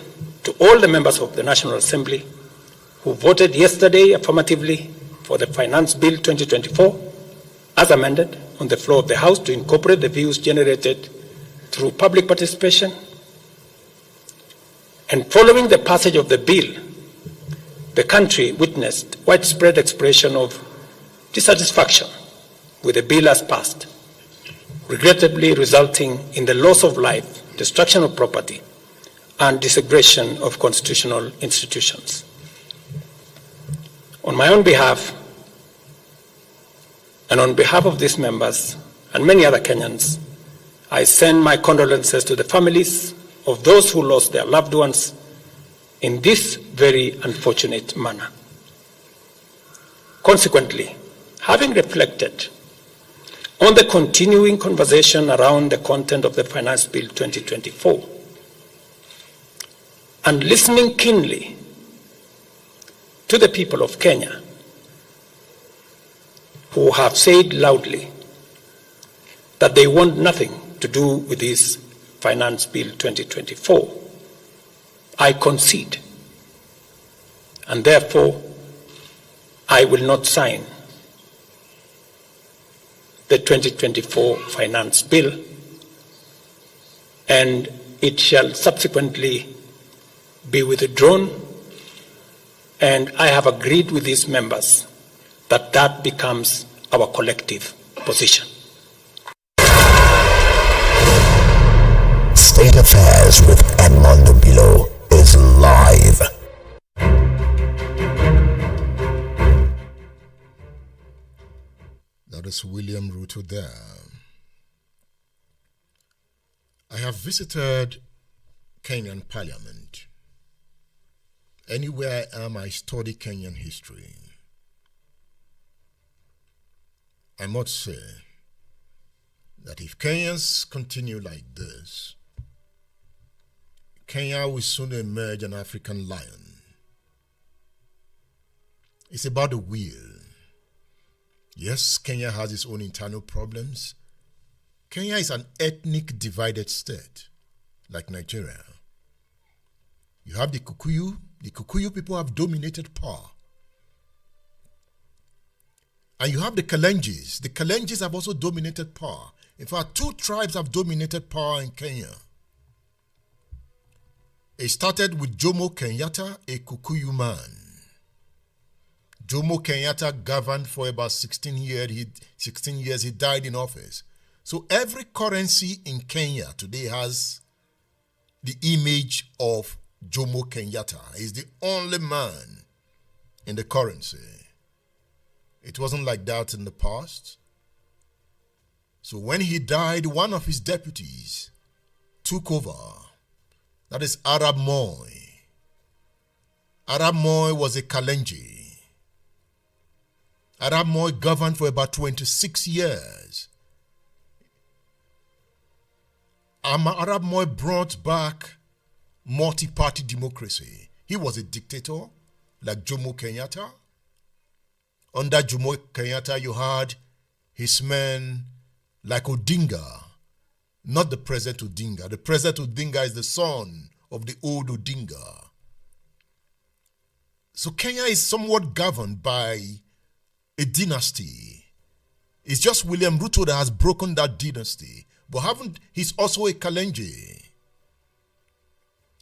to all the members of the National Assembly who voted yesterday affirmatively for the Finance Bill 2024 as amended on the floor of the House to incorporate the views generated through public participation. And following the passage of the bill, the country witnessed widespread expression of dissatisfaction with the bill as passed, regrettably resulting in the loss of life, destruction of property, and disintegration of constitutional institutions. On my own behalf, and on behalf of these members and many other Kenyans, I send my condolences to the families of those who lost their loved ones in this very unfortunate manner. Consequently, having reflected on the continuing conversation around the content of the Finance Bill 2024, and listening keenly to the people of Kenya, who have said loudly that they want nothing to do with this Finance Bill 2024, I concede, and therefore I will not sign the 2024 Finance Bill, and it shall subsequently be withdrawn. And I have agreed with these members that that becomes our collective position. State Affairs with Edmond Obilo is live. That is William Ruto there. I have visited Kenyan Parliament. Anywhere I am, I study Kenyan history. I must say that if Kenyans continue like this, Kenya will soon emerge an African lion. It's about the will. Yes, Kenya has its own internal problems. Kenya is an ethnic divided state, like Nigeria. You have the Kikuyu. The Kikuyu people have dominated power. And you have the Kalenjis. The Kalenjis have also dominated power. In fact, 2 tribes have dominated power in Kenya. It started with Jomo Kenyatta, a Kikuyu man. Jomo Kenyatta governed for about 16 years. He died in office. So every currency in Kenya today has the image of Jomo Kenyatta. He's the only man in the currency. It wasn't like that in the past. So when he died, one of his deputies took over. That is Arab Moi. Arab Moi was a Kalenji. Arab Moi governed for about 26 years. Arab Moi brought back multi-party democracy. He was a dictator like Jomo Kenyatta. Under Jomo Kenyatta, you had his men like Odinga, not the present Odinga. The present Odinga is the son of the old Odinga. So Kenya is somewhat governed by a dynasty. It's just William Ruto that has broken that dynasty. But he's also a Kalenji.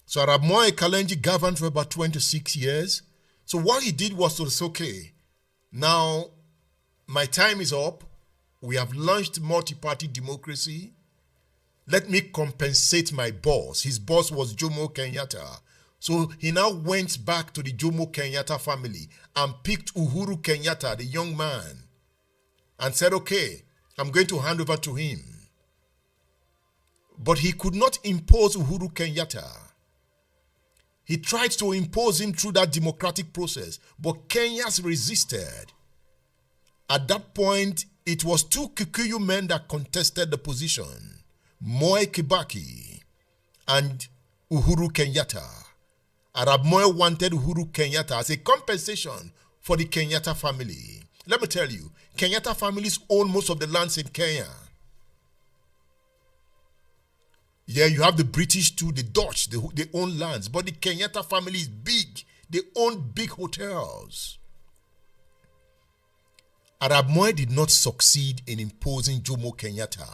So Arab Moi Kalenji governed for about 26 years. So what he did was to say, okay, now my time is up. We have launched multi-party democracy. Let me compensate my boss. His boss was Jomo Kenyatta. So he now went back to the Jomo Kenyatta family and picked Uhuru Kenyatta, the young man, and said, okay, I'm going to hand over to him. But he could not impose Uhuru Kenyatta. He tried to impose him through that democratic process, but Kenyans resisted. At that point, it was 2 Kikuyu men that contested the position, Moi Kibaki and Uhuru Kenyatta. Arab Moi wanted Uhuru Kenyatta as a compensation for the Kenyatta family. Let me tell you, Kenyatta families own most of the lands in Kenya. Yeah, you have the British too, the Dutch, they own lands. But the Kenyatta family is big. They own big hotels. Arab Moi did not succeed in imposing Uhuru Kenyatta.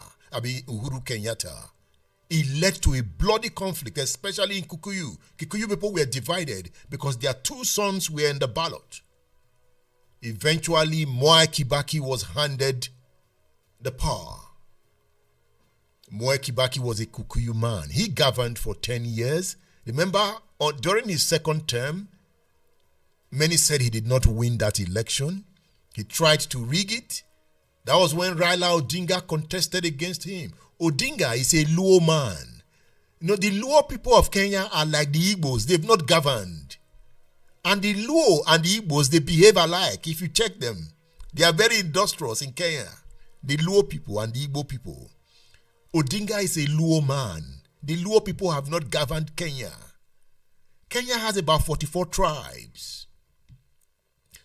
It led to a bloody conflict, especially in Kikuyu. Kikuyu people were divided because their 2 sons were in the ballot. Eventually, Moi Kibaki was handed the power. Moi Kibaki was a Kikuyu man. He governed for 10 years. Remember, during his second term, many said he did not win that election. He tried to rig it. That was when Raila Odinga contested against him. Odinga is a Luo man. You know, the Luo people of Kenya are like the Igbos. They've not governed. And the Luo and the Igbos, they behave alike. If you check them, they are very industrious in Kenya. The Luo people and the Igbo people. Odinga is a Luo man. The Luo people have not governed Kenya. Kenya has about 44 tribes.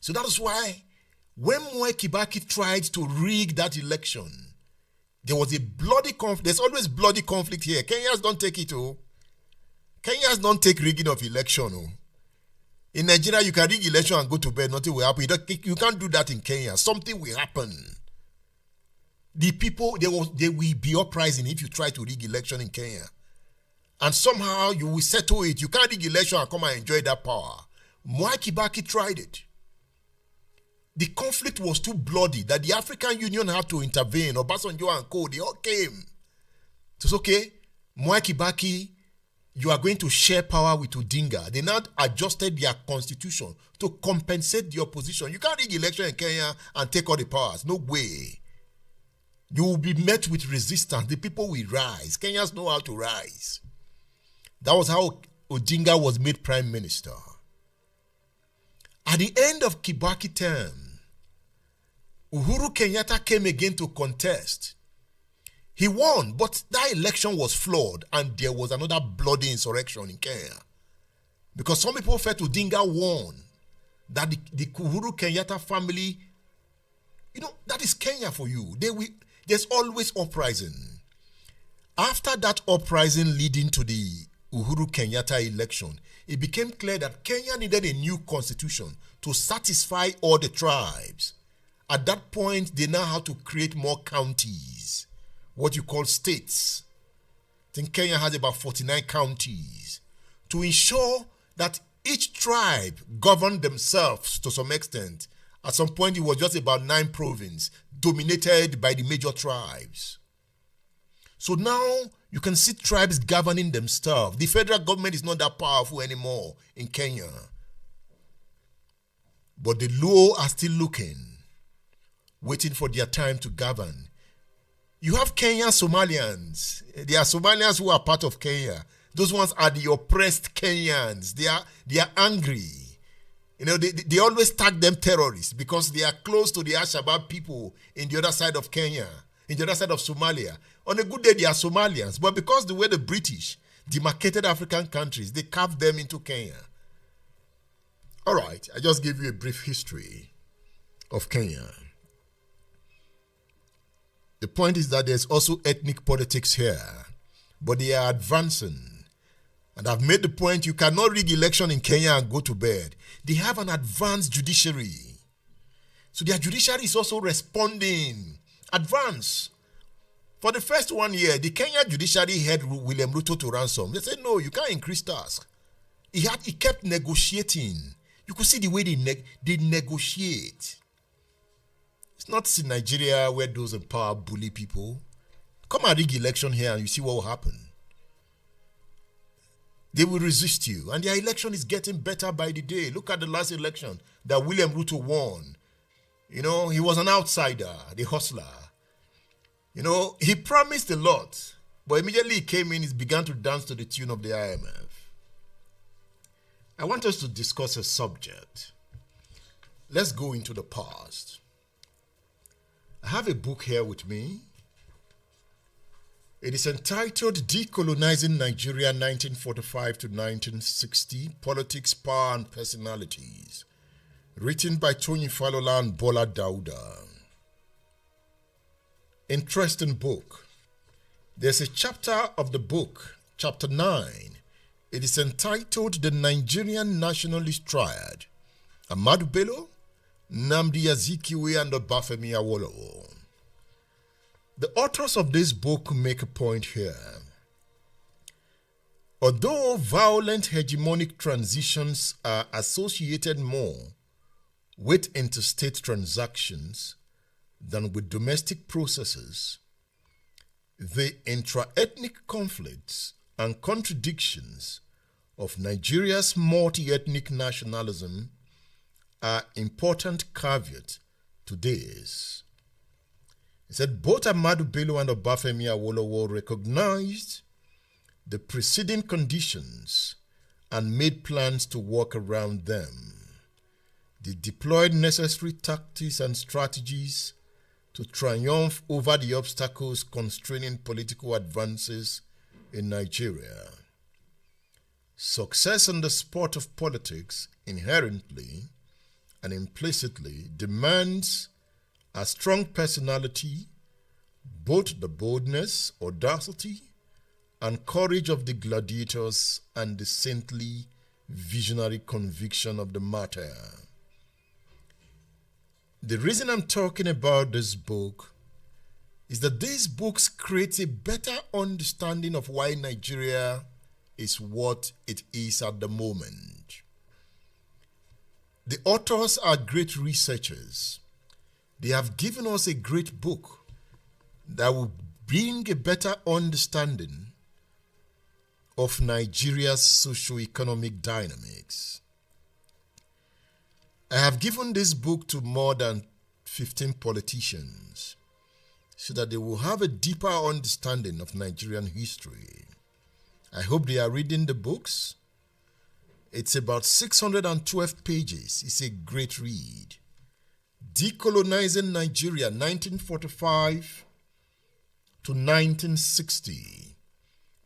So that is why when Moi Kibaki tried to rig that election, there was a bloody conflict. There's always bloody conflict here. Kenyans don't take it, oh. Kenyans don't take rigging of election, oh. In Nigeria, you can rig election and go to bed, nothing will happen. You can't do that in Kenya. Something will happen. The people, they will be uprising if you try to rig election in Kenya. and somehow you will settle it. You can't rig election and come and enjoy that power. Mwai Kibaki tried it. The conflict was too bloody that the African Union had to intervene. Obasanjo and co, they all came. So it's okay, Mwai Kibaki, you are going to share power with Odinga. They now adjusted their constitution to compensate the opposition. You can't rig election in Kenya and take all the powers. No way. You will be met with resistance. The people will rise. Kenyans know how to rise. That was how Odinga was made prime minister. At the end of Kibaki term, Uhuru Kenyatta came again to contest. He won, but that election was flawed and there was another bloody insurrection in Kenya. Because some people felt Odinga won, that the Uhuru Kenyatta family, that is Kenya for you. There's always uprising. After that uprising leading to the Uhuru Kenyatta election, it became clear that Kenya needed a new constitution to satisfy all the tribes. At that point, they now had to create more counties, what you call states. I think Kenya has about 49 counties, to ensure that each tribe governed themselves to some extent. At some point, it was just about 9 provinces, dominated by the major tribes. So now, you can see tribes governing themselves. The federal government is not that powerful anymore in Kenya. But the Luo are still looking, waiting for their time to govern. You have Kenyan Somalians. There are Somalians who are part of Kenya. Those ones are the oppressed Kenyans. They are angry. They always tag them terrorists because they are close to the Al-Shabaab people in the other side of Kenya, in the other side of Somalia. On a good day, they are Somalians. But because the way the British demarcated African countries, they carved them into Kenya. All right, I just gave you a brief history of Kenya. The point is that there's also ethnic politics here, but they are advancing. And I've made the point, you cannot rig election in Kenya and go to bed. They have an advanced judiciary. So their judiciary is also responding. Advance. For the first 1 year, the Kenya judiciary held William Ruto to ransom. They said, no, you can't increase tax. He kept negotiating. You could see the way they negotiate. It's not in Nigeria where those in power bully people. Come and rig election here and you see what will happen. They will resist you. And their election is getting better by the day. Look at the last election that William Ruto won. He was an outsider, the hustler. He promised a lot, but immediately he came in, he began to dance to the tune of the IMF. I want us to discuss a subject. Let's go into the past. I have a book here with me. It is entitled Decolonizing Nigeria 1945 to 1960, Politics, Power and Personalities, written by Tony Falola and Bola Dauda. Interesting book. There's a chapter of the book, chapter 9. It is entitled The Nigerian Nationalist Triad, Ahmadu Bello, Nnamdi Azikiwe, and Obafemi Awolowo. The authors of this book make a point here. Although violent hegemonic transitions are associated more with interstate transactions than with domestic processes, the intra-ethnic conflicts and contradictions of Nigeria's multi-ethnic nationalism are important caveat to this. He said both Ahmadu Bello and Obafemi Awolowo recognized the preceding conditions and made plans to work around them. They deployed necessary tactics and strategies to triumph over the obstacles constraining political advances in Nigeria. Success in the sport of politics inherently and implicitly demands a strong personality, both the boldness, audacity, and courage of the gladiators and the saintly, visionary conviction of the martyr. The reason I'm talking about this book is that these books create a better understanding of why Nigeria is what it is at the moment. The authors are great researchers. They have given us a great book that will bring a better understanding of Nigeria's socio-economic dynamics. I have given this book to more than 15 politicians so that they will have a deeper understanding of Nigerian history. I hope they are reading the books. It's about 612 pages. It's a great read. Decolonizing Nigeria, 1945 to 1960.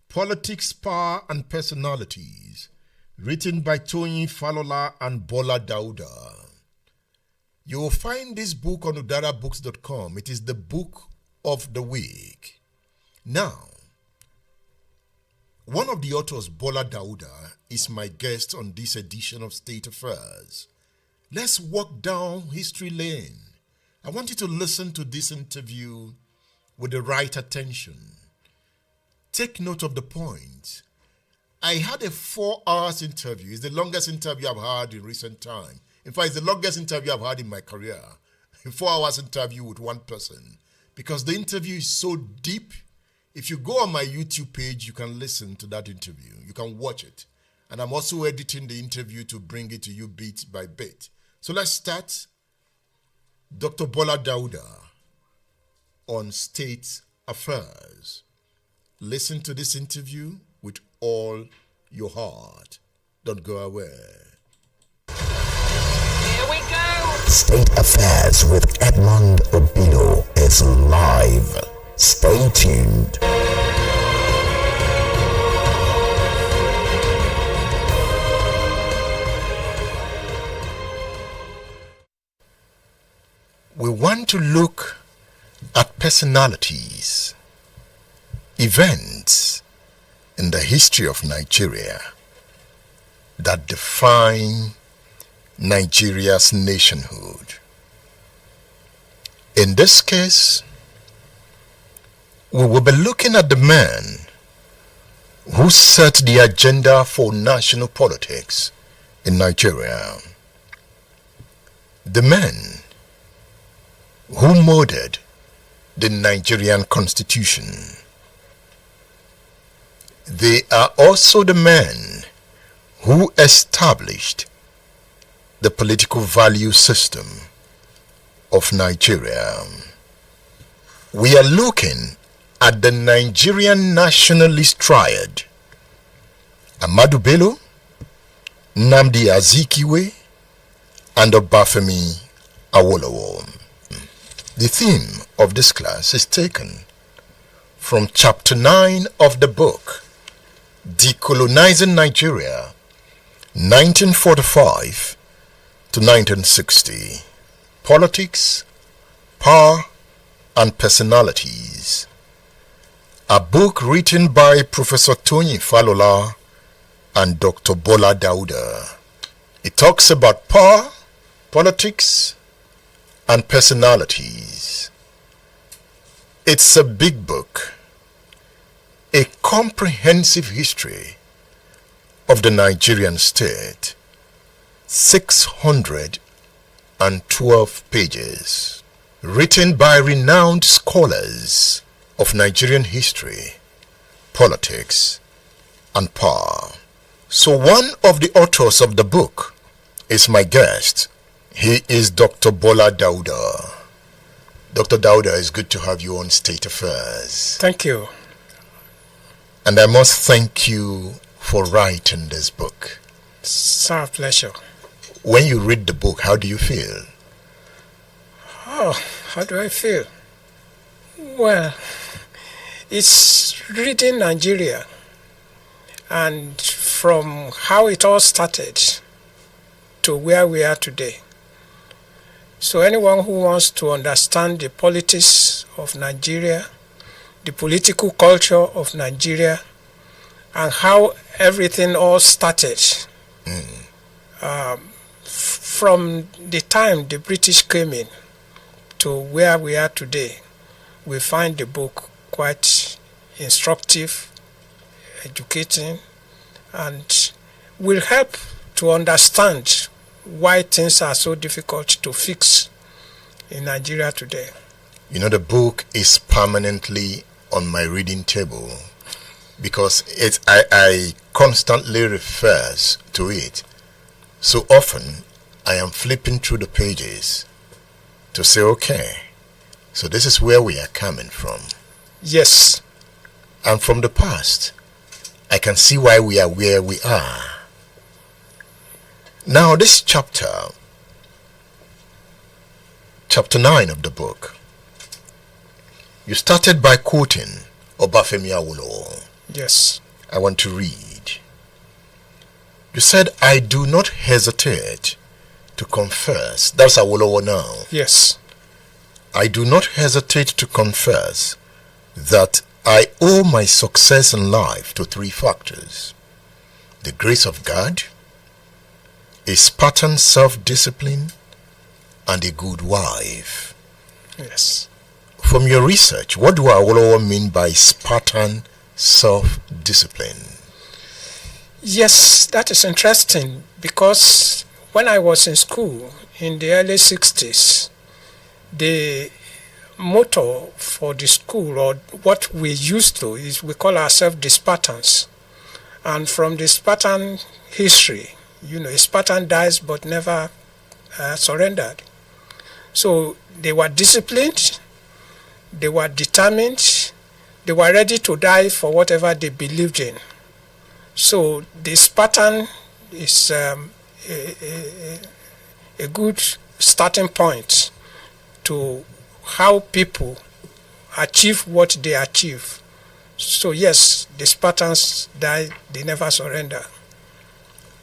Politics, Power and Personalities, written by Tony Falola and Bola Dauda. You will find this book on udarabooks.com. It is the book of the week. Now, one of the authors, Bola Dauda, is my guest on this edition of State Affairs. Let's walk down history lane. I want you to listen to this interview with the right attention. Take note of the points. I had a 4 hours interview. It's the longest interview I've had in recent time. In fact, it's the longest interview I've had in my career. A 4 hours interview with one person. Because the interview is so deep. If you go on my YouTube page, you can listen to that interview. You can watch it. And I'm also editing the interview to bring it to you bit by bit. So let's start. Dr. Bola Dauda on State Affairs. Listen to this interview with all your heart. Don't go away. Here we go. State Affairs with Edmond Obilo is live. Stay tuned. We want to look at personalities, events in the history of Nigeria that define Nigeria's nationhood. In this case, we will be looking at the man who set the agenda for national politics in Nigeria. The man who molded the Nigerian constitution. They are also the men who established the political value system of Nigeria. We are looking at the Nigerian nationalist triad, Ahmadu Bello, Nnamdi Azikiwe, and Obafemi Awolowo. The theme of this class is taken from chapter 9 of the book, Decolonizing Nigeria, 1945 to 1960, Politics, Power and Personalities, a book written by Professor Tony Falola and Dr. Bola Dauda. It talks about power, politics, and personalities. It's a big book, a comprehensive history of the Nigerian state, 612 pages, written by renowned scholars of Nigerian history, politics, and power. So one of the authors of the book is my guest. He is Dr. Bola Dauda. Dr. Dauda, it's good to have you on State Affairs. Thank you. And I must thank you for writing this book. It's our pleasure. When you read the book, how do you feel? Oh, how do I feel? Well, it's reading Nigeria, and from how it all started to where we are today. So anyone who wants to understand the politics of Nigeria, the political culture of Nigeria, and how everything all started from the time the British came in to where we are today, we find the book quite instructive, educating, and will help to understand why things are so difficult to fix in Nigeria today. You know, the book is permanently on my reading table because I constantly refers to it. So often I am flipping through the pages to say, okay, so this is where we are coming from. Yes. And from the past, I can see why we are where we are. Now this chapter 9 of the book, you started by quoting Obafemi Awolowo. Yes. I want to read. You said, I do not hesitate to confess. That's Awolowo now. Yes. I do not hesitate to confess that I owe my success in life to 3 factors: the grace of God, a Spartan self-discipline, and a good wife. Yes. From your research, what do Awolowo mean by Spartan self-discipline? Yes, that is interesting because when I was in school in the early 60s, the motto for the school, or what we used to, is we call ourselves the Spartans. And from the Spartan history, a Spartan dies but never surrendered. So they were disciplined, they were determined, they were ready to die for whatever they believed in. So the Spartan is a good starting point to how people achieve what they achieve. So yes, the Spartans died, they never surrender.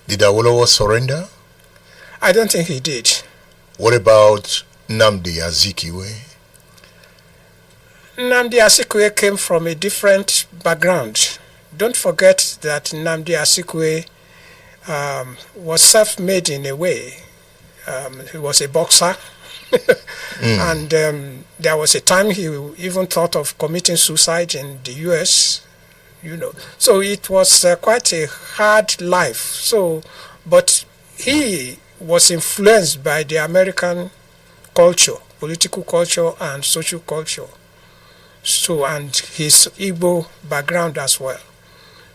Did Awolowo surrender? I don't think he did. What about Nnamdi Azikiwe? Nnamdi Azikiwe came from a different background. Don't forget that Nnamdi Azikiwe was self-made in a way. He was a boxer. And there was a time he even thought of committing suicide in the US, So it was quite a hard life. So, but he was influenced by the American culture, political culture and social culture. So, and his Igbo background as well.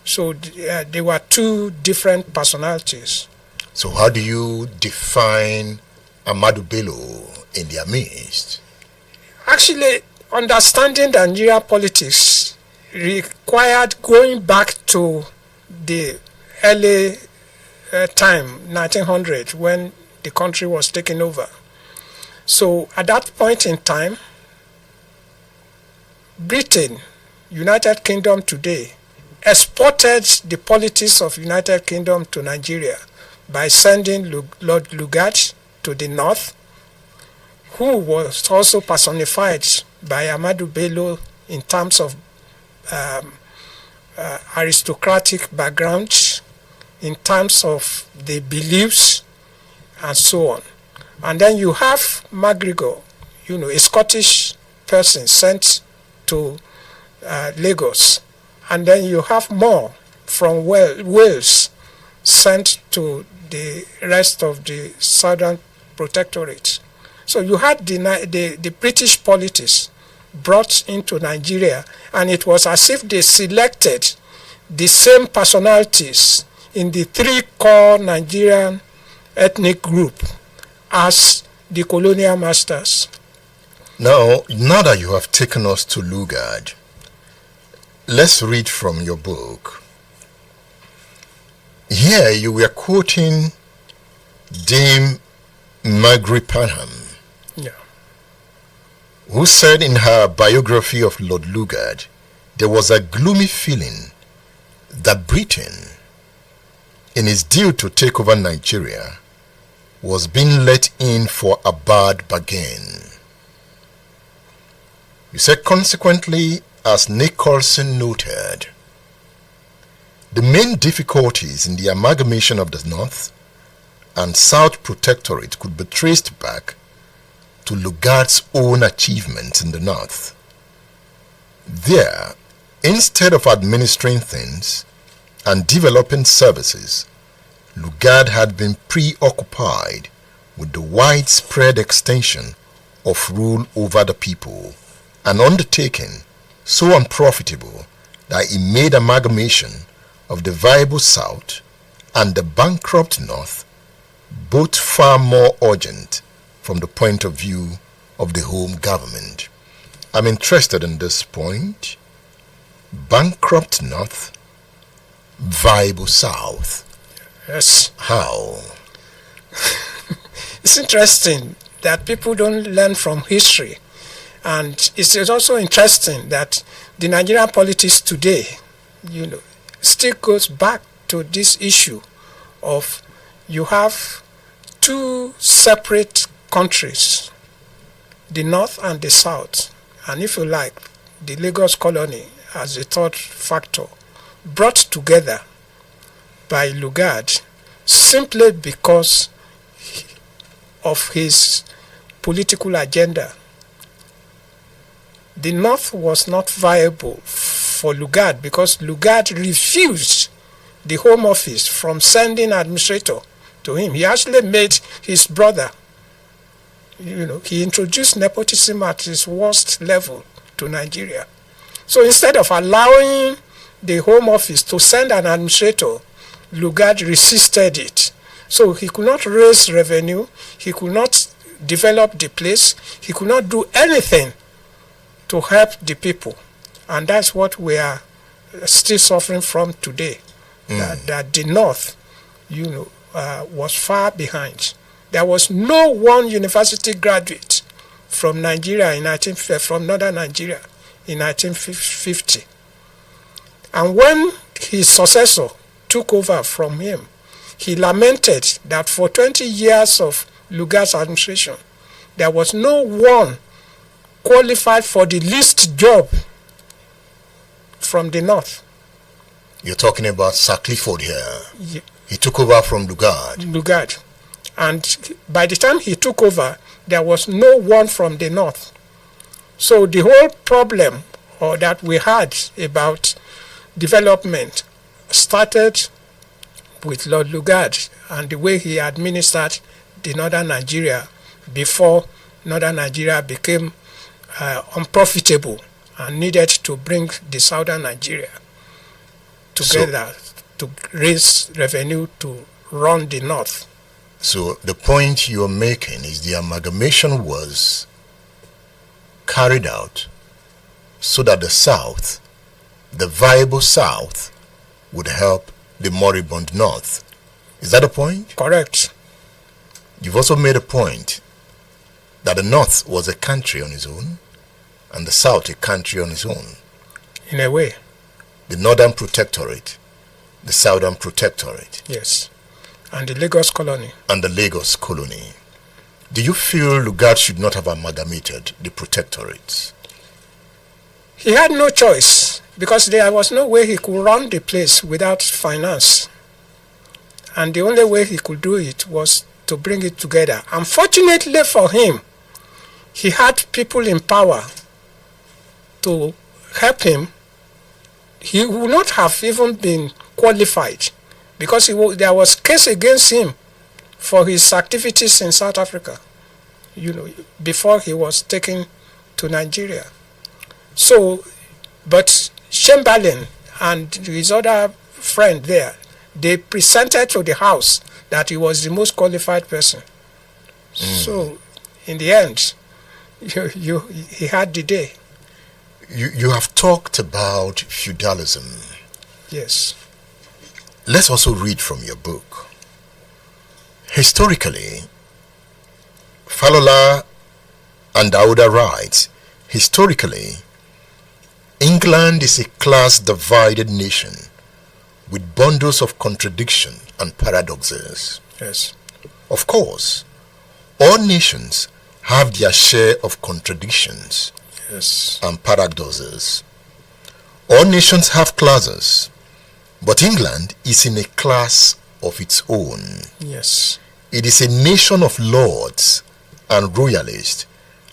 So there were 2 different personalities. So how do you define Ahmadu Bello in their midst? Actually, understanding the Nigerian politics required going back to the early time, 1900, when the country was taken over. So at that point in time, Britain, United Kingdom today, exported the politics of United Kingdom to Nigeria by sending Lord Lugard to the north, who was also personified by Ahmadu Bello in terms of aristocratic background, in terms of the beliefs, and so on. And then you have MacGregor, a Scottish person sent to Lagos. And then you have more from Wales sent to the rest of the Southern Protectorate. So you had the British politics brought into Nigeria, and it was as if they selected the same personalities in the 3 core Nigerian ethnic group as the colonial masters. Now that you have taken us to Lugard, let's read from your book. Here you were quoting Dame Margaret Panham, who said in her biography of Lord Lugard, there was a gloomy feeling that Britain, in its deal to take over Nigeria, was being let in for a bad bargain. You said, consequently, as Nicholson noted, the main difficulties in the amalgamation of the North and South Protectorate could be traced back to Lugard's own achievements in the North. There, instead of administering things, and developing services, Lugard had been preoccupied with the widespread extension of rule over the people, an undertaking so unprofitable that he made amalgamation of the viable South and the bankrupt North, both far more urgent from the point of view of the home government. I'm interested in this point. Bankrupt North, viable South. Yes. How? It's interesting that people don't learn from history. And it's also interesting that the Nigerian politics today, still goes back to this issue of you have two separate countries, the North and the South. And if you like, the Lagos colony as a third factor, brought together by Lugard simply because of his political agenda. The North was not viable for Lugard because Lugard refused the Home Office from sending administrator to him. He actually made his brother, he introduced nepotism at its worst level to Nigeria. So instead of allowing the Home Office to send an administrator, Lugard resisted it. So he could not raise revenue, he could not develop the place, he could not do anything to help the people. And that's what we are still suffering from today. That the North, was far behind. There was no one university graduate from Nigeria from northern Nigeria in 1950. And when his successor took over from him, he lamented that for 20 years of Lugard's administration, there was no one qualified for the least job from the North. You're talking about Sir Clifford here. Yeah. He took over from Lugard. And by the time he took over, there was no one from the North. So the whole problem that we had about development started with Lord Lugard and the way he administered the northern Nigeria before northern Nigeria became unprofitable and needed to bring the southern Nigeria together to raise revenue to run the North. So the point you're making is the amalgamation was carried out so that the South, the viable South, would help the moribund North. Is that the point? Correct. You've also made a point that the North was a country on its own and the South a country on its own. In a way. The Northern Protectorate, the Southern Protectorate. Yes. And the Lagos colony. And the Lagos colony. Do you feel Lugard should not have amalgamated the protectorates? He had no choice because there was no way he could run the place without finance. And the only way he could do it was to bring it together. Unfortunately for him, he had people in power to help him. He would not have even been qualified because there was case against him for his activities in South Africa, before he was taken to Nigeria. So, but Chamberlain and his other friend there, they presented to the House that he was the most qualified person. So, in the end, he had the day. You have talked about feudalism. Yes. Let's also read from your book. Historically, Falola and Dauda writes, historically, England is a class-divided nation with bundles of contradiction and paradoxes. Yes. Of course, all nations have their share of contradictions. Yes. And paradoxes. All nations have classes, but England is in a class of its own. Yes. It is a nation of lords and royalists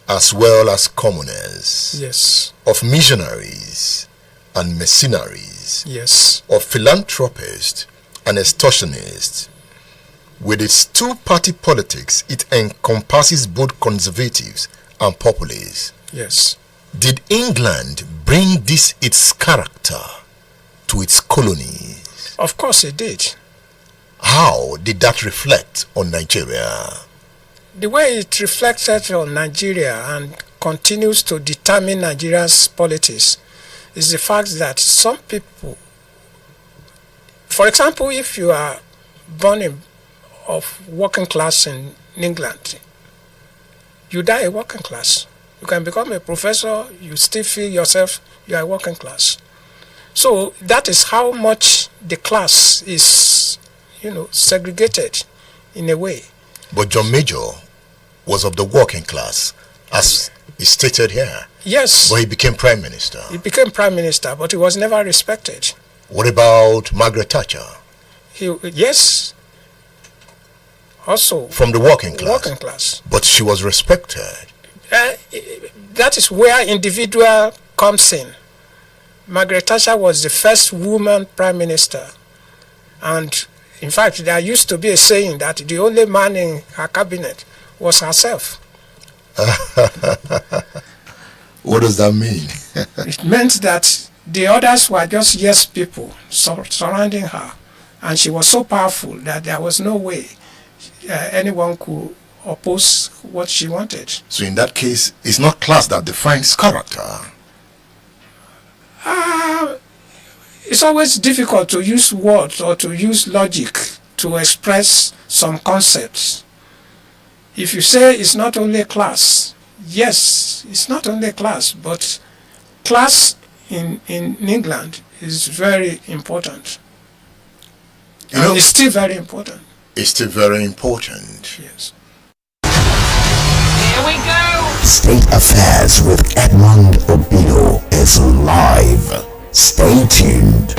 as well as commoners. Yes. Of missionaries and mercenaries. maze Yes. of philanthropists and extortionists. With its two-party politics, it encompasses both conservatives and populists. Yes. Did England bring this its character to its colonies? Of course it did. How did that reflect on Nigeria? The way it reflected on Nigeria and continues to determine Nigeria's politics is the fact that some people, for example, if you are born of working class in England, you die a working class. You can become a professor, you still feel yourself you are working class. So that is how much the class is, segregated in a way. But John Major was of the working class, as is stated here. Yes. But he became prime minister. He became prime minister, but he was never respected. What about Margaret Thatcher? Yes. Also from the working class. Working class. But she was respected. That is where individual comes in. Margaret Thatcher was the first woman prime minister. And in fact, there used to be a saying that the only man in her cabinet was herself. What does that mean? It meant that the others were just yes people surrounding her. And she was so powerful that there was no way anyone could oppose what she wanted. So in that case, it's not class that defines character. It's always difficult to use words or to use logic to express some concepts. If you say it's not only class, yes, it's not only class, but class in England is very important. And it's still very important. It's still very important. Yes. Here we go. State Affairs with Edmond Obilo is live. Stay tuned.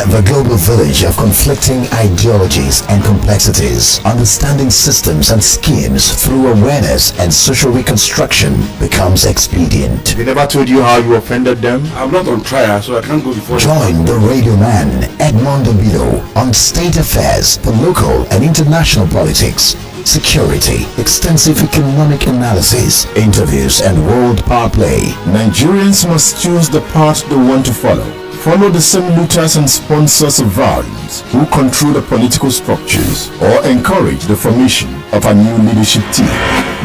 The global village of conflicting ideologies and complexities, understanding systems and schemes through awareness and social reconstruction becomes expedient. They never told you how you offended them? I'm not on trial, so I can't go before. Join the radio man Edmond Obilo on state affairs, the local and international politics, security, extensive economic analysis, interviews, and world power play. Nigerians must choose the path they want to follow. Follow the same looters and sponsors of violence who control the political structures or encourage the formation of a new leadership team.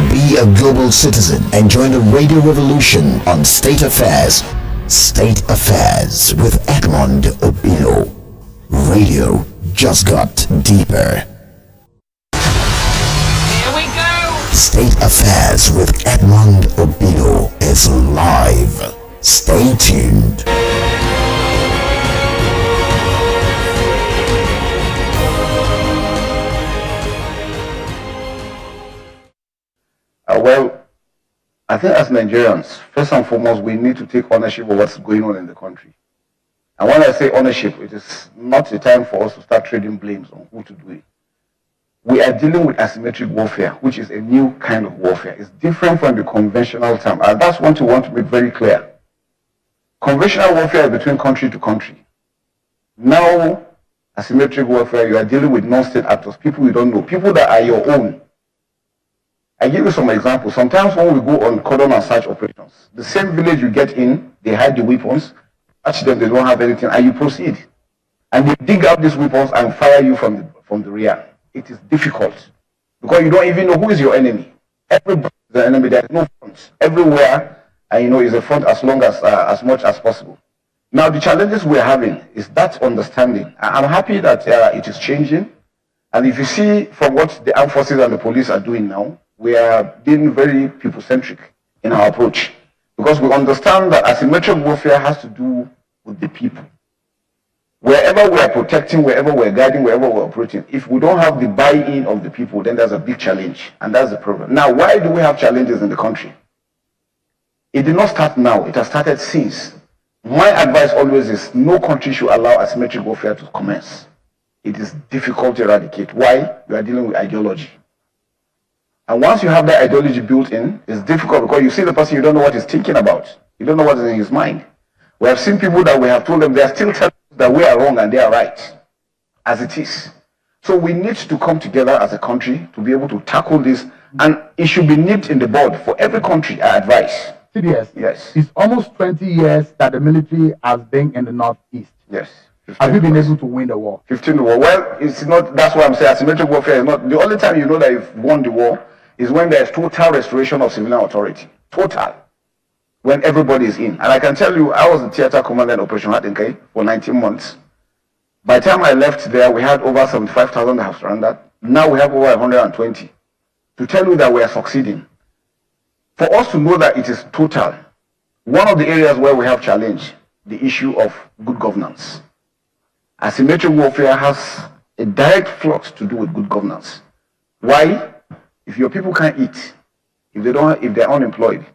Be a global citizen and join the radio revolution on State Affairs. State Affairs with Edmond Obilo. Radio just got deeper. Here we go. State Affairs with Edmond Obilo is live. Stay tuned. Well, I think as Nigerians, first and foremost, we need to take ownership of what's going on in the country. And when I say ownership, it is not the time for us to start trading blames on who to do it. we are dealing with asymmetric warfare, which is a new kind of warfare. It's different from the conventional term. And that's what we want to make very clear. Conventional warfare is between country to country. Now, asymmetric warfare, you are dealing with non-state actors, people you don't know, people that are your own. I give you some examples. Sometimes when we go on cordon and search operations, the same village you get in, they hide the weapons, catch them, they don't have anything, and you proceed. And they dig out these weapons and fire you from the rear. It is difficult because you don't even know who is your enemy. Everybody is the enemy. There is no front. Everywhere, is a front as much as possible. Now, the challenges we're having is that understanding. I'm happy that it is changing. And if you see from what the armed forces and the police are doing now, we are being very people-centric in our approach because we understand that asymmetric warfare has to do with the people. Wherever we are protecting, wherever we're guiding, wherever we're operating, if we don't have the buy-in of the people, then there's a big challenge. And that's the problem. Now, why do we have challenges in the country? It did not start now. It has started since. My advice always is no country should allow asymmetric warfare to commence. It is difficult to eradicate. Why? You are dealing with ideology. And once you have that ideology built in, it's difficult because you see the person, you don't know what he's thinking about. You don't know what is in his mind. We have seen people that we have told them they are still telling that we are wrong and they are right, as it is. So we need to come together as a country to be able to tackle this, and it should be nipped in the bud for every country, I advise. CDS, yes. It's almost 20 years that the military has been in the Northeast. Yes. Have you been able to win the war? 15 the war. Well, it's not, that's why I'm saying asymmetric warfare is not, the only time you know that you've won the war is when there's total restoration of civilian authority. Total. When everybody is in. And I can tell you, I was the theater commander in Operation Hatinkai for 19 months. By the time I left there, we had over 75,000 that have surrendered. Now we have over 120. To tell you that we are succeeding. For us to know that it is total, one of the areas where we have challenge, the issue of good governance. Asymmetric warfare has a direct flux to do with good governance. Why? If your people can't eat, if they're unemployed,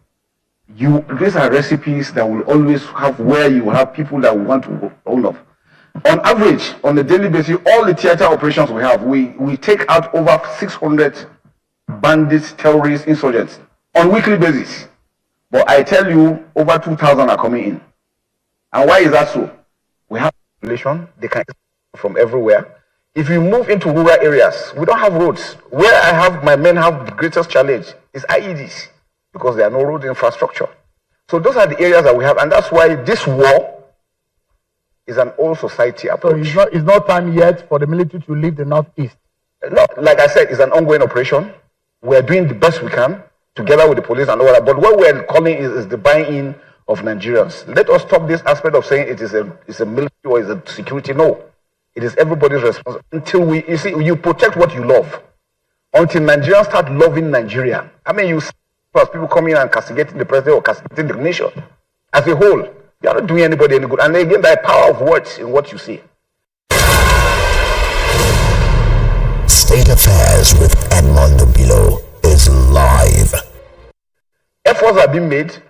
these are recipes that will always have where you will have people that want to own up. On average, on a daily basis, all the theater operations we have, we take out over 600 bandits, terrorists, insurgents on weekly basis. But I tell you, over 2,000 are coming in. And why is that so? We have population, they can come from everywhere. If you move into rural areas, we don't have roads. Where my men have the greatest challenge is IEDs. Because there are no road infrastructure. So those are the areas that we have, and that's why this war is an all society approach. So it's not time yet for the military to leave the Northeast? No, like I said, it's an ongoing operation. We're doing the best we can together with the police and all that. But what we're calling is the buy-in of Nigerians. Let us stop this aspect of saying it's a military or it's a security. No, it is everybody's responsibility. Until you protect what you love. Until Nigerians start loving Nigeria. I mean, you as people coming and castigating the president or castigating the nation as a whole, you are not doing anybody any good. And again, the power of words in what you say. State Affairs with Edmond Obilo is live. Efforts are being made.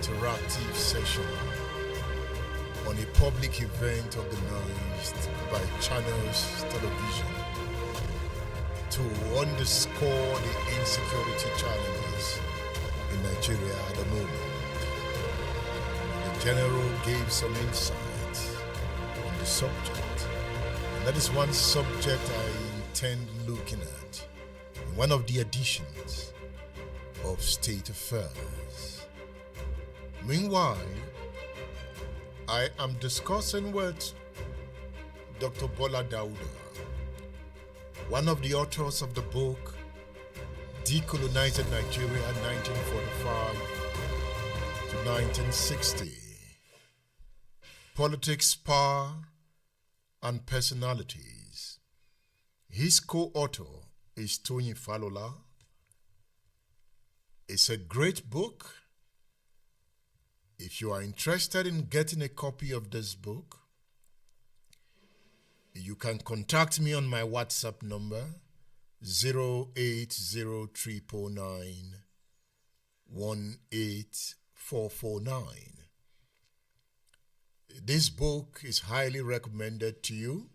interactive session on a public event organized by Channels Television to underscore the insecurity challenges in Nigeria at the moment. The General gave some insight on the subject, and that is one subject I intend looking at in one of the editions of State Affairs. Meanwhile, I am discussing with Dr. Bola Dauda, one of the authors of the book Decolonizing Nigeria 1945 to 1960, Politics, Power, and Personalities. His co-author is Tony Falola. It's a great book. If you are interested in getting a copy of this book, you can contact me on my WhatsApp number 08039918449. This book is highly recommended to you.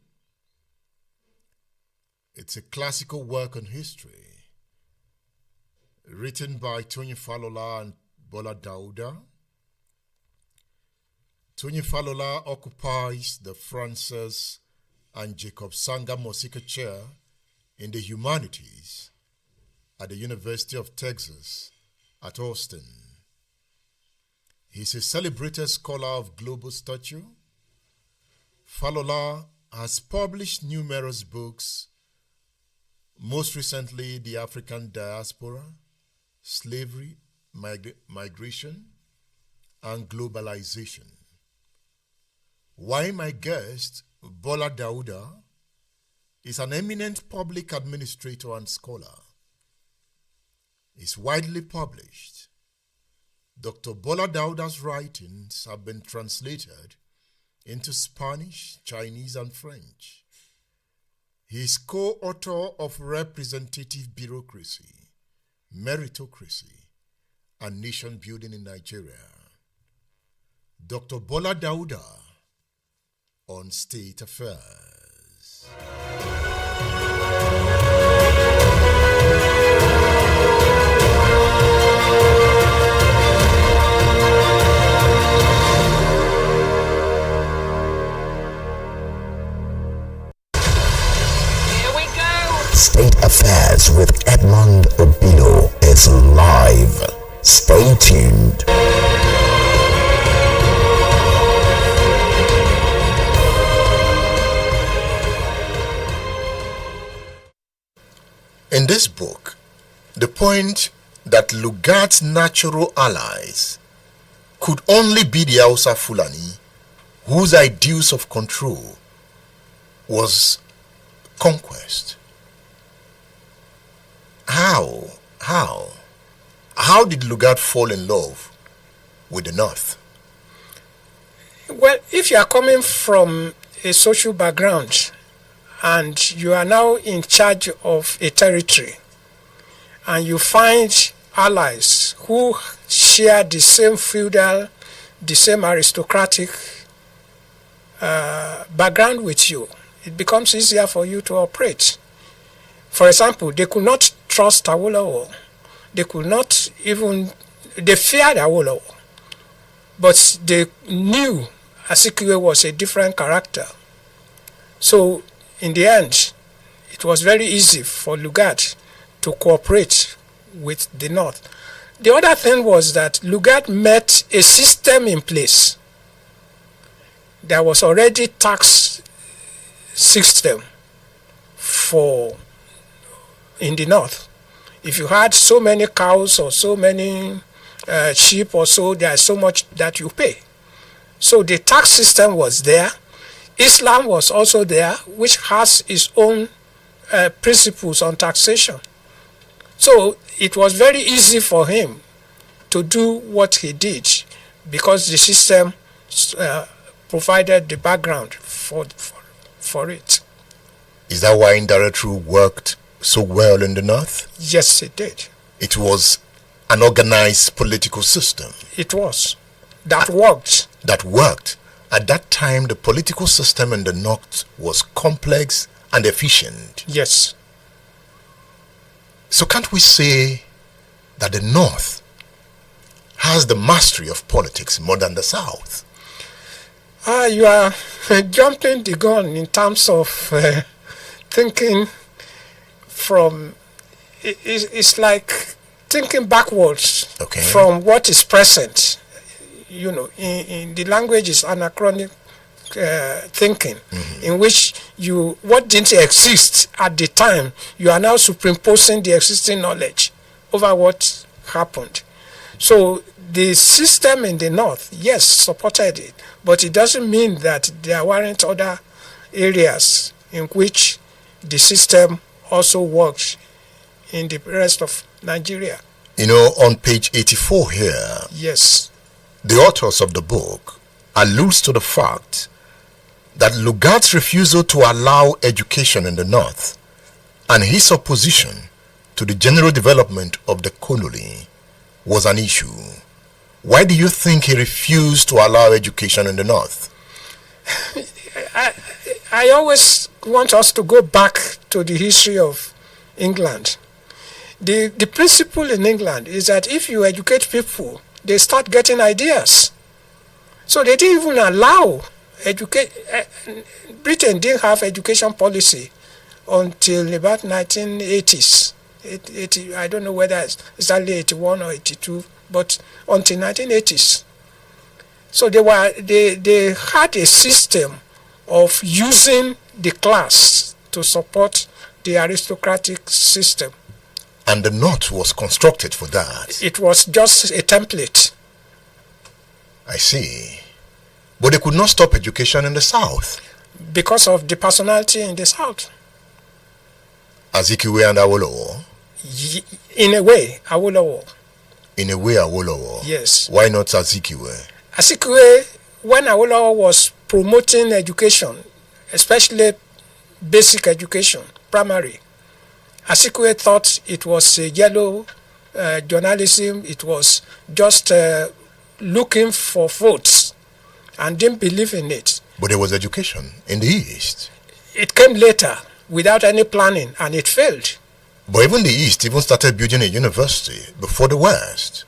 It's a classical work on history written by Tony Falola and Bola Dauda. Tony Falola occupies the Francis and Jacob Sanga Mosika Chair in the Humanities at the University of Texas at Austin. He's a celebrated scholar of global stature. Falola has published numerous books, most recently The African Diaspora, Slavery, Migration, and Globalization. While my guest, Bola Dauda, is an eminent public administrator and scholar. Is widely published. Dr. Bola Dauda's writings have been translated into Spanish, Chinese, and French. He is co-author of Representative Bureaucracy, Meritocracy, and Nation Building in Nigeria. Dr. Bola Dauda on State Affairs. State Affairs with Edmond Obilo is live. Stay tuned. In this book, the point that Lugard's natural allies could only be the Hausa Fulani, whose ideals of control was conquest. How did Lugard fall in love with the North? Well, if you are coming from a social background and you are now in charge of a territory and you find allies who share the same feudal, the same aristocratic background with you, it becomes easier for you to operate. For example, they could not trust Awolowo. They could not even, they feared Awolowo, but they knew Azikiwe was a different character. So in the end, it was very easy for Lugard to cooperate with the North. The other thing was that Lugard met a system in place. There was already tax system in the North. If you had so many cows or so many sheep or so, there's so much that you pay. So the tax system was there. Islam was also there, which has its own principles on taxation. So it was very easy for him to do what he did because the system provided the background for it. Is that why indirect rule worked so well in the North? Yes, it did. It was an organized political system. It was. That worked. That worked. At that time, the political system in the North was complex and efficient. Yes. So can't we say that the North has the mastery of politics more than the South? You are jumping the gun in terms of thinking from... It's like thinking backwards from what is present. You know, in the language is anachronic thinking, in which what didn't exist at the time, you are now superimposing the existing knowledge over what happened. So the system in the North, yes, supported it, but it doesn't mean that there weren't other areas in which the system also worked in the rest of Nigeria. You know, on page 84 here, yes, the authors of the book alludes to the fact that Lugard's refusal to allow education in the North and his opposition to the general development of the colony was an issue. Why do you think he refused to allow education in the North? I always want us to go back to the history of England. The principle in England is that if you educate people, they start getting ideas. So they didn't even allow Britain didn't have education policy until about 1980s. I don't know whether it's exactly 81 or 82, but until 1980s. So they had a system of using the class to support the aristocratic system. And the North was constructed for that. It was just a template. I see. But they could not stop education in the South. Because of the personality in the South. Azikiwe and Awolowo? In a way, Awolowo. In a way, Awolowo? Yes. Why not Azikiwe? Azikiwe, when Awolowo was promoting education, especially basic education, primary, Azikiwe thought it was yellow journalism. It was just looking for votes and didn't believe in it. But there was education in the East. It came later without any planning and it failed. But even the East even started building a university before the West.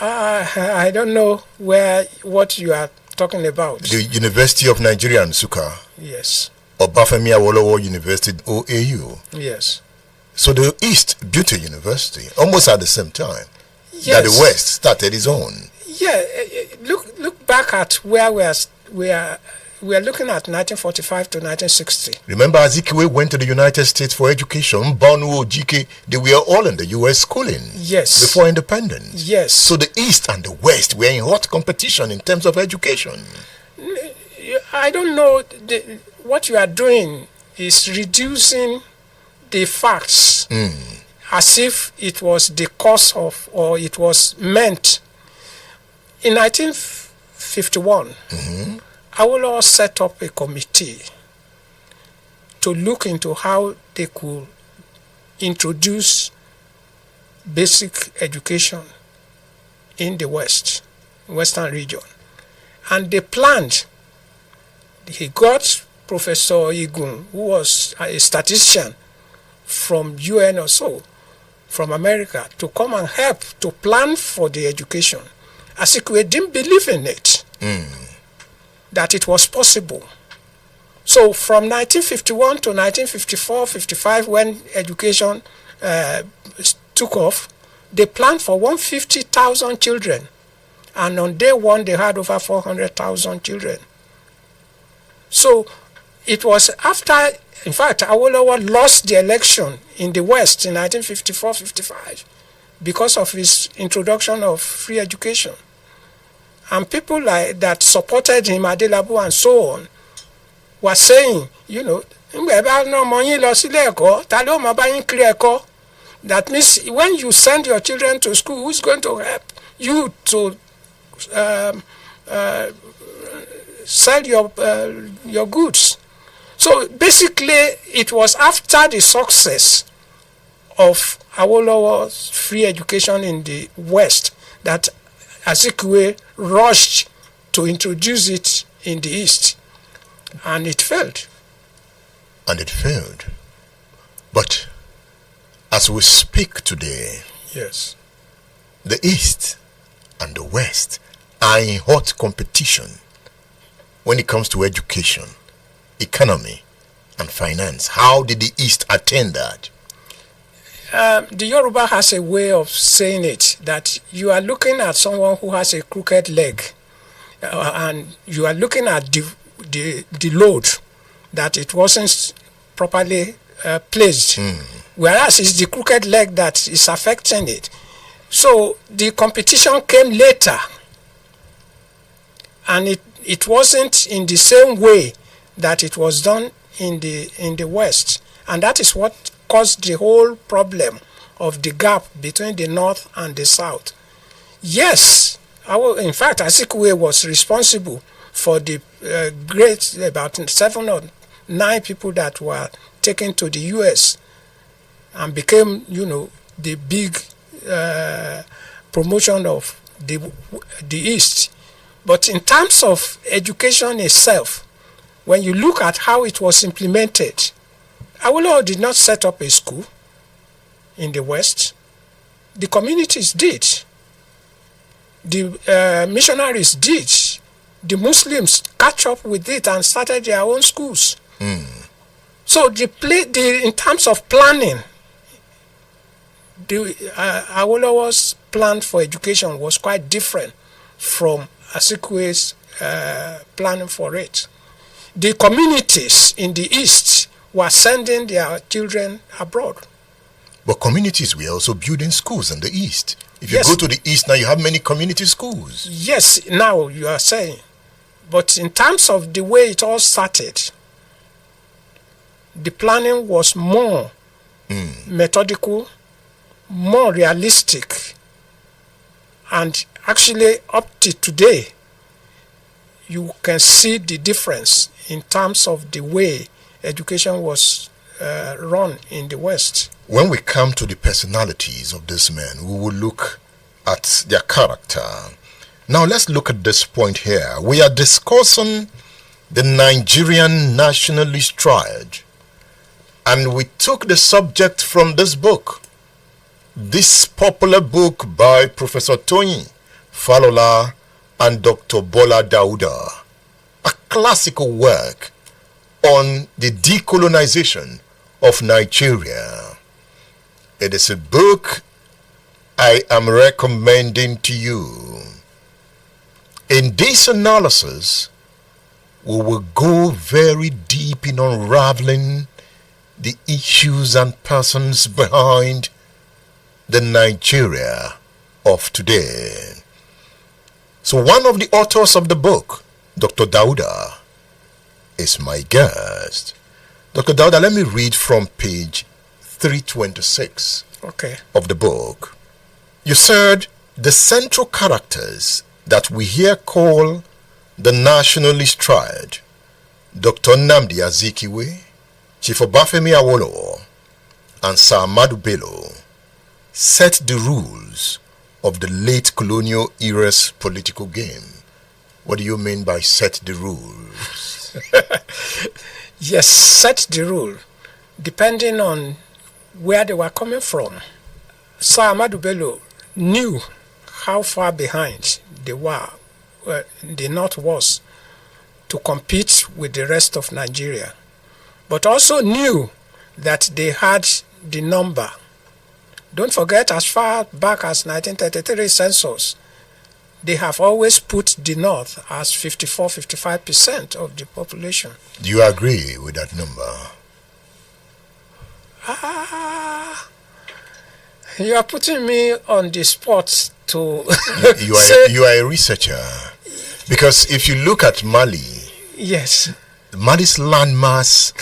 I don't know what you are talking about. The University of Nigeria in Nsukka. Yes. Obafemi Awolowo University, OAU. Yes. So the East built a university almost at the same time that the West started its own. Yeah, look back at where we are looking at 1945 to 1960. Remember, Azikiwe went to the United States for education. Bonu, Ojike, they were all in the U.S. schooling. Yes. Before independence. Yes. So the East and the West were in hot competition in terms of education. I don't know. What you are doing is reducing the facts as if it was the cause of, or it was meant. In 1951, Awolowo set up a committee to look into how they could introduce basic education in the Western region. And they planned. He got Professor Igun, who was a statistician from UN or so, from America, to come and help to plan for the education. Azikiwe didn't believe in it, that it was possible. So from 1951 to 1954, 55, when education took off, they planned for 150,000 children. And on day one, they had over 400,000 children. So it was after, in fact, Awolowo lost the election in the West in 1954-55 because of his introduction of free education. And people that supported him, Adelabu and so on, were saying, that means when you send your children to school, who's going to help you to sell your goods? So basically, it was after the success of Awolowo's free education in the West that Azikiwe rushed to introduce it in the East, and it failed. And it failed. But as we speak today, yes, the East and the West are in hot competition when it comes to education, economy, and finance. How did the East attend that? The Yoruba has a way of saying it, that you are looking at someone who has a crooked leg, and you are looking at the load, that it wasn't properly placed, whereas it's the crooked leg that is affecting it. So the competition came later, and it wasn't in the same way that it was done in the West, and that is what caused the whole problem of the gap between the North and the South. Yes, in fact, Azikiwe was responsible for the about 7 or 9 people that were taken to the U.S. and became, the big promotion of the East. But in terms of education itself, when you look at how it was implemented, Awolowo did not set up a school in the West. The communities did. The missionaries did. The Muslims catch up with it and started their own schools. So in terms of planning, Awolowo's plan for education was quite different from Azikiwe's planning for it. The communities in the East were sending their children abroad. But communities were also building schools in the East. If you go to the East now, you have many community schools. Yes, now you are saying. But in terms of the way it all started, the planning was more methodical, more realistic, and actually up to today, you can see the difference in terms of the way education was run in the West. When we come to the personalities of these men, we will look at their character. Now let's look at this point here. We are discussing the Nigerian nationalist triad, and we took the subject from this book, this popular book by Professor Tony Falola and Dr. Bola Dauda, a classical work on the decolonization of Nigeria. It is a book I am recommending to you. In this analysis, we will go very deep in unraveling the issues and persons behind the Nigeria of today. So one of the authors of the book, Dr. Dauda, is my guest. Dr. Dauda, let me read from page 326 of the book. You said the central characters that we here call the nationalist triad, Dr. Nnamdi Azikiwe, Chief Obafemi Awolowo, and Sir Ahmadu Bello, set the rules of the late colonial era's political game. What do you mean by set the rules? Yes, set the rule, depending on where they were coming from. Sir Ahmadu Bello knew how far behind they were, the North was, to compete with the rest of Nigeria, but also knew that they had the number. Don't forget, as far back as 1933 census, they have always put the North as 54-55% of the population. Do you agree with that number? You are putting me on the spot to you are a researcher. Because if you look at Mali, yes, Mali's landmass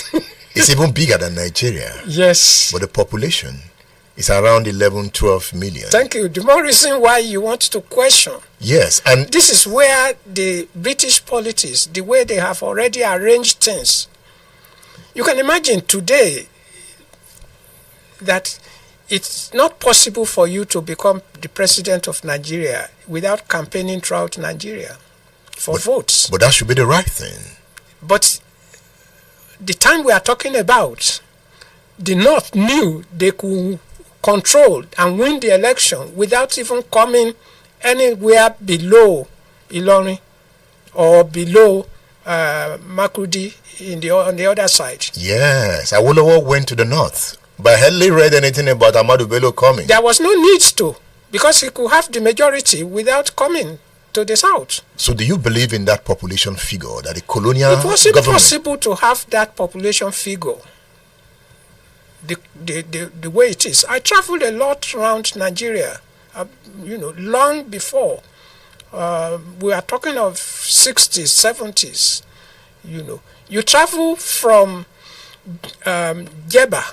is even bigger than Nigeria. Yes. But the population is around 11-12 million. Thank you. The more reason why you want to question. Yes, and this is where the British politics, the way they have already arranged things. You can imagine today that it's not possible for you to become the president of Nigeria without campaigning throughout Nigeria for votes. But that should be the right thing. But the time we are talking about, the North knew they could control and win the election without even coming anywhere below Ilorin or below Makurdi on the other side. Yes, Awolowo went to the North, but I hardly read anything about Ahmadu Bello coming. There was no need to, because he could have the majority without coming to the South. So do you believe in that population figure, that the colonial It wasn't government... possible to have that population figure the way it is. I traveled a lot around Nigeria, long before. We are talking of 60s, 70s, You travel from Jeba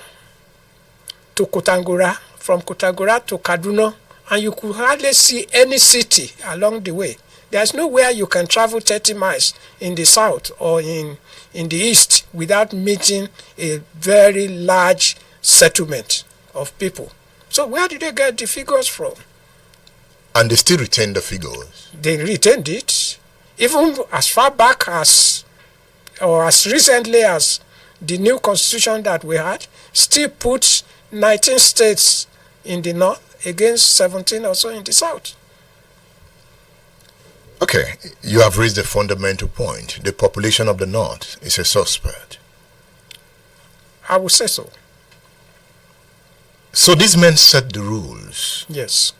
to Kotangora, from Kotangora to Kaduna, and you could hardly see any city along the way. There's nowhere you can travel 30 miles in the south or in the east without meeting a very large settlement of people. So where did they get the figures from? And they still retain the figures. They retained it. Even as far back as, or as recently as the new constitution that we had, still put 19 states in the north against 17 or so in the south. Okay, you have raised a fundamental point. The population of the north is a suspect. I would say so. So these men set the rules. Yes.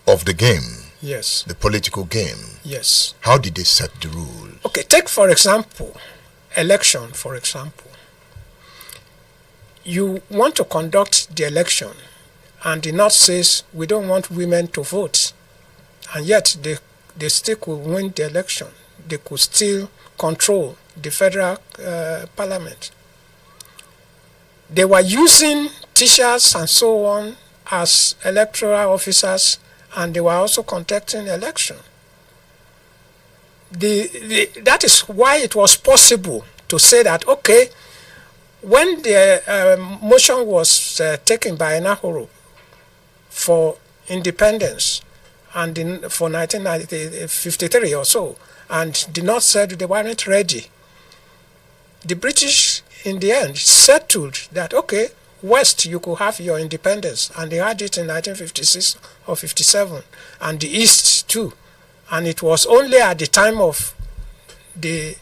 Of the game. Yes. The political game. Yes. How did they set the rules? Okay, take for example, election, for example. You want to conduct the election, and the North says, we don't want women to vote. And yet they still could win the election. They could still control the federal parliament. They were using teachers and so on as electoral officers, and they were also conducting election. That is why it was possible to say that, okay, when the motion was taken by Nahuru for independence, and for 1953 or so, and the North said they weren't ready, the British in the end settled that, okay, West, you could have your independence, and they had it in 1956 or 57, and the East too. And it was only at the time of the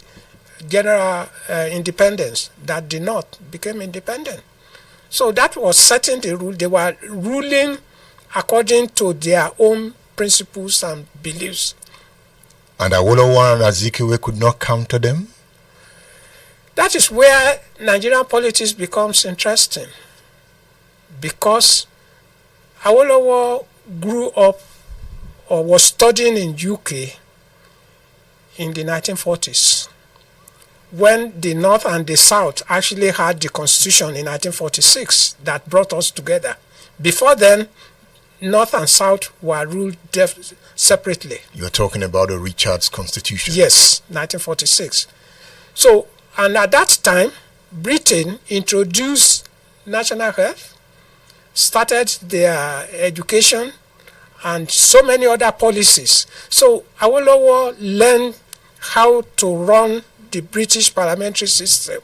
general independence that the North became independent. So that was setting the rule. They were ruling according to their own principles and beliefs. And Awolowo and Azikiwe could not counter them? That is where Nigerian politics becomes interesting, because Awolowo grew up or was studying in UK in the 1940s, when the North and the South actually had the Constitution in 1946 that brought us together. Before then, North and South were ruled separately. You're talking about the Richards Constitution? Yes, 1946. So, and at that time, Britain introduced national health, started their education, and so many other policies. So Awolowo learned how to run the British parliamentary system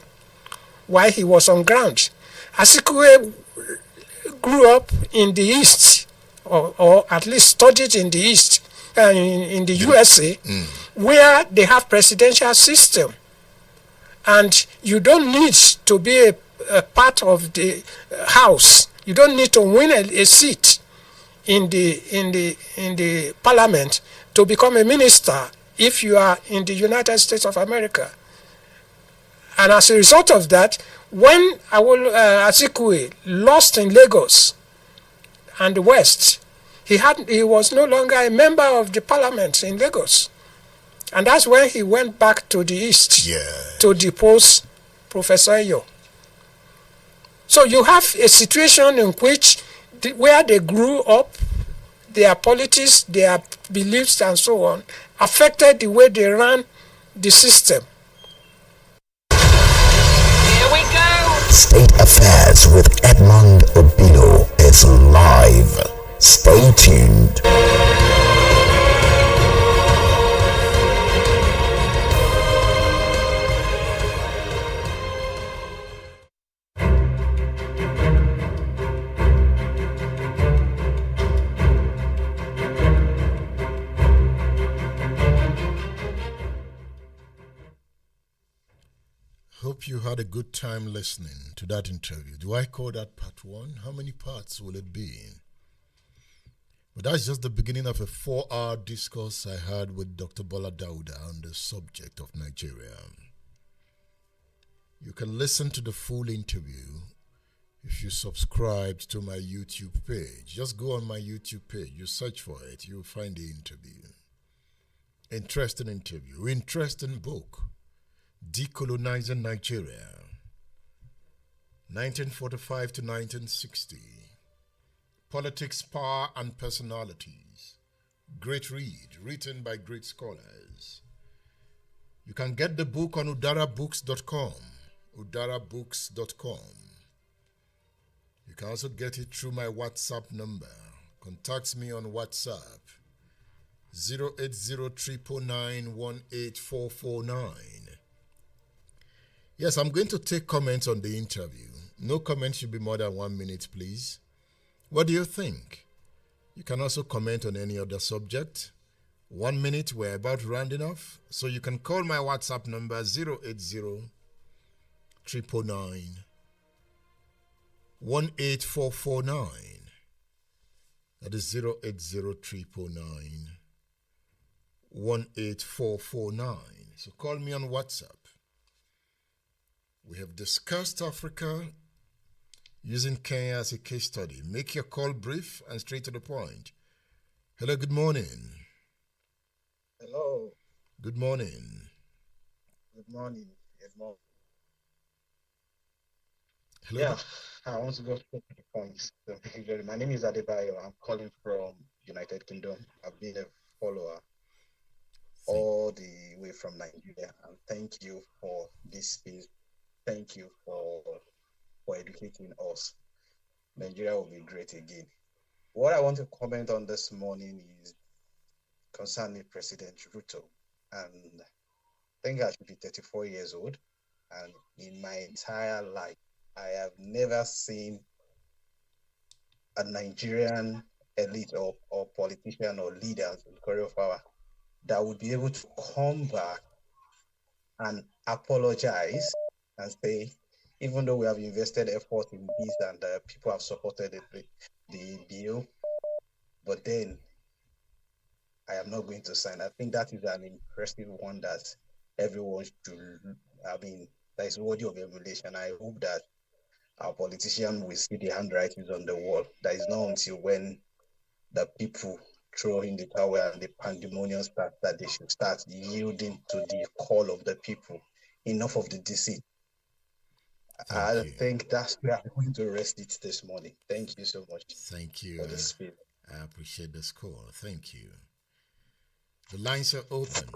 while he was on ground. Azikiwe grew up in the East, or at least studied in the East, in the USA, where they have presidential system. And you don't need to be a part of the House. You don't need to win a seat in the parliament to become a minister if you are in the United States of America. And as a result of that, when Azikiwe lost in Lagos and the West, he was no longer a member of the parliament in Lagos. And that's when he went back to the East to depose Professor Eyo. So you have a situation in which where they grew up, their politics, their beliefs and so on, affected the way they ran the system. Here we go! State Affairs with Edmond Obilo It's live. Stay tuned. Hope you had a good time listening to that interview. Do I call that part one? How many parts will it be? But that's just the beginning of a 4-hour discourse I had with Dr. Bola Dauda on the subject of Nigeria. You can listen to the full interview if you subscribe to my YouTube page. Just go on my YouTube page, you search for it, you'll find the interview. Interesting interview, interesting book. Decolonizing Nigeria, 1945 to 1960. Politics, Power, and Personalities. Great read, written by great scholars. You can get the book on udarabooks.com. udarabooks.com. You can also get it through my WhatsApp number. Contact me on WhatsApp 08039918449. Yes, I'm going to take comments on the interview. No comments should be more than 1 minute, please. What do you think? You can also comment on any other subject. 1 minute, we're about rounding off. So you can call my WhatsApp number 08039918449. That is 08039918449. So call me on WhatsApp. We have discussed Africa using Kenya as a case study. Make your call brief and straight to the point. Hello, good morning. Hello. Good morning. Good morning. Good morning. Hello. Yeah, I want to go straight to the point. So, my name is Adebayo. I'm calling from United Kingdom. I've been a follower all the way from Nigeria. And thank you for this space. Thank you for educating us. Nigeria will be great again. What I want to comment on this morning is concerning President Ruto. And I think I should be 34 years old. And in my entire life, I have never seen a Nigerian elite or politician or leader in Korea power that would be able to come back and apologize and say, even though we have invested effort in this and people have supported the bill, but then I am not going to sign. I think that is an impressive one that everyone should, that is worthy of emulation. I hope that our politicians will see the handwritings on the wall. That is not until when the people throw in the towel and the pandemonium starts that they should start yielding to the call of the people. Enough of the deceit. I think that's where I'm going to rest it this morning. Thank you so much. Thank you. For the spirit. I appreciate the score. Thank you. The lines are open.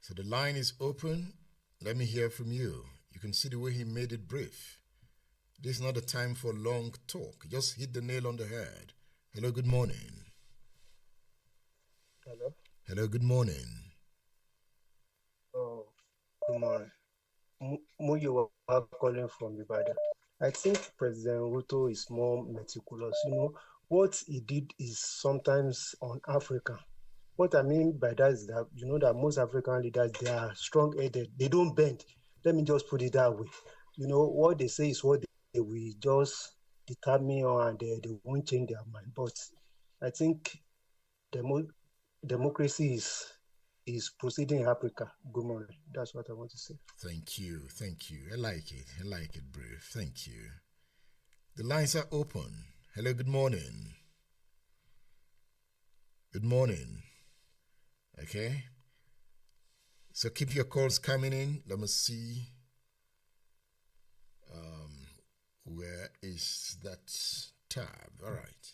So the line is open. Let me hear from you. You can see the way he made it brief. This is not a time for long talk. Just hit the nail on the head. Hello, good morning. Hello. Hello, good morning. Oh, good morning. Muyo calling from Ibadan. I think President Ruto is more meticulous. What he did is sometimes on Africa. What I mean by that is that, that most African leaders, they are strong-headed. They don't bend. Let me just put it that way. What they say is what they will just determine on, and they won't change their mind. But I think democracy is proceeding in Africa. Good morning. That's what I want to say. Thank you. Thank you. I like it, brief. Thank you. The lines are open. Hello, good morning. Good morning. Okay. So keep your calls coming in. Let me see. Where is that tab? All right.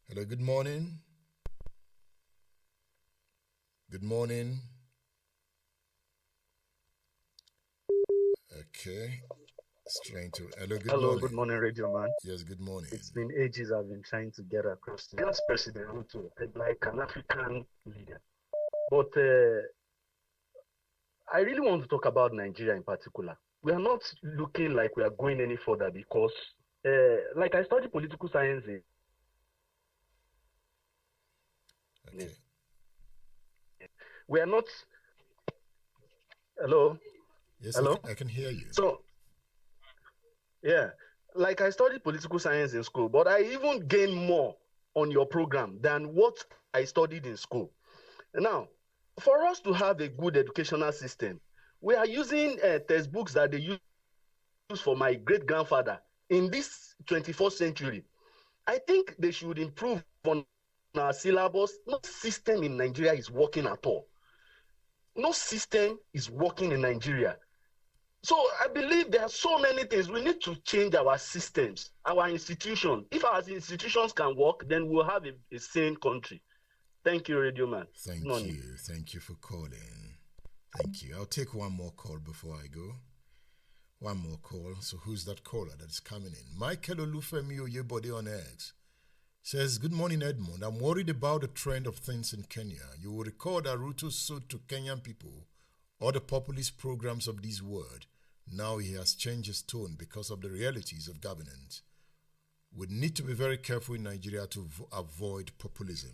Hello, good morning. Good morning. Okay. It's trying to. Hello, good Hello, morning. good morning, Radio Man. Yes, good morning. It's been ages I've been trying to get across. Yes, President Ruto, like an African leader. But I really want to talk about Nigeria in particular. We are not looking like we are going any further because, like I studied political science. Okay. We are not. Hello. Yes, Hello. I can hear you. So, yeah, like I studied political science in school, but I even gained more on your program than what I studied in school. Now, for us to have a good educational system, we are using textbooks that they use for my great-grandfather in this 21st century. I think they should improve on our syllabus. No system in Nigeria is working at all. No system is working in Nigeria. So I believe there are so many things. We need to change our systems, our institutions. If our institutions can work, then we'll have a sane country. Thank you, Radio Man. Thank you. Thank you for calling. Thank you. I'll take one more call before I go. One more call. So who's that caller that's coming in? Michael Olufemi Oyebode on X says, good morning, Edmund. I'm worried about the trend of things in Kenya. You will recall that Ruto sold to Kenyan people all the populist programs of this world. Now he has changed his tone because of the realities of governance. We need to be very careful in Nigeria to avoid populism.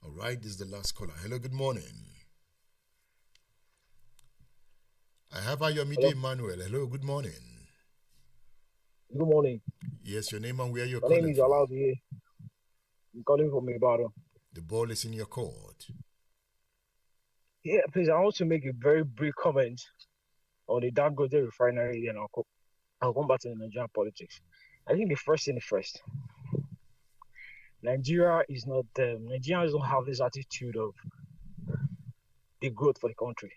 All right, this is the last caller. Hello, good morning. I have Ayomide Emmanuel. Hello, good morning. Good morning. Yes, your name and where you're My calling name is from. Alaudi. I'm calling from Ibadan. The ball is in your court. Yeah, please, I want to make a very brief comment on the Dangote refinery, and I'll come back to the Nigerian politics. I think the first thing first. Nigerians don't have this attitude of the growth for the country.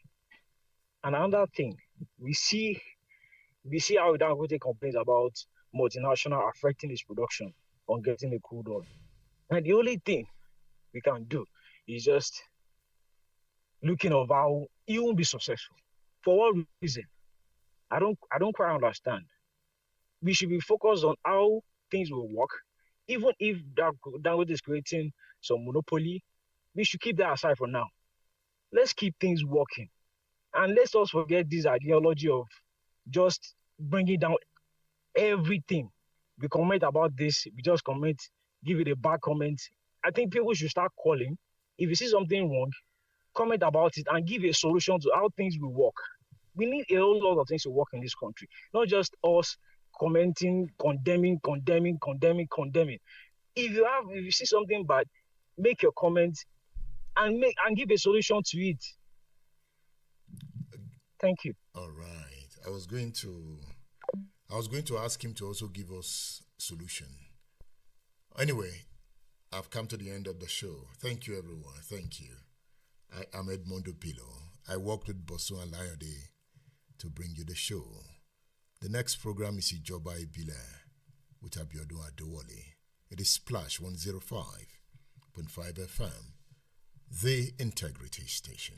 And another thing, we see how Dangote complains about multinational affecting his production on getting the crude oil. And the only thing we can do is just looking of how he won't be successful. For what reason? I don't quite understand. We should be focused on how things will work. Even if Dangote is creating some monopoly, we should keep that aside for now. Let's keep things working. And let's also forget this ideology of just bringing down everything. We comment about this, we just comment, give it a bad comment. I think people should start calling. If you see something wrong, comment about it and give a solution to how things will work. We need a whole lot of things to work in this country, not just us commenting, condemning. If you see something bad, make your comment and give a solution to it. Thank you. All right. I was going to ask him to also give us solution. Anyway, I've come to the end of the show. Thank you, everyone. Thank you. I am Edmond Opilo. I worked with Bosu and Liode to bring you the show. The next program is Ijoba Ibile with Abiodun Adewale. It is Splash 105.5 FM, the Integrity Station.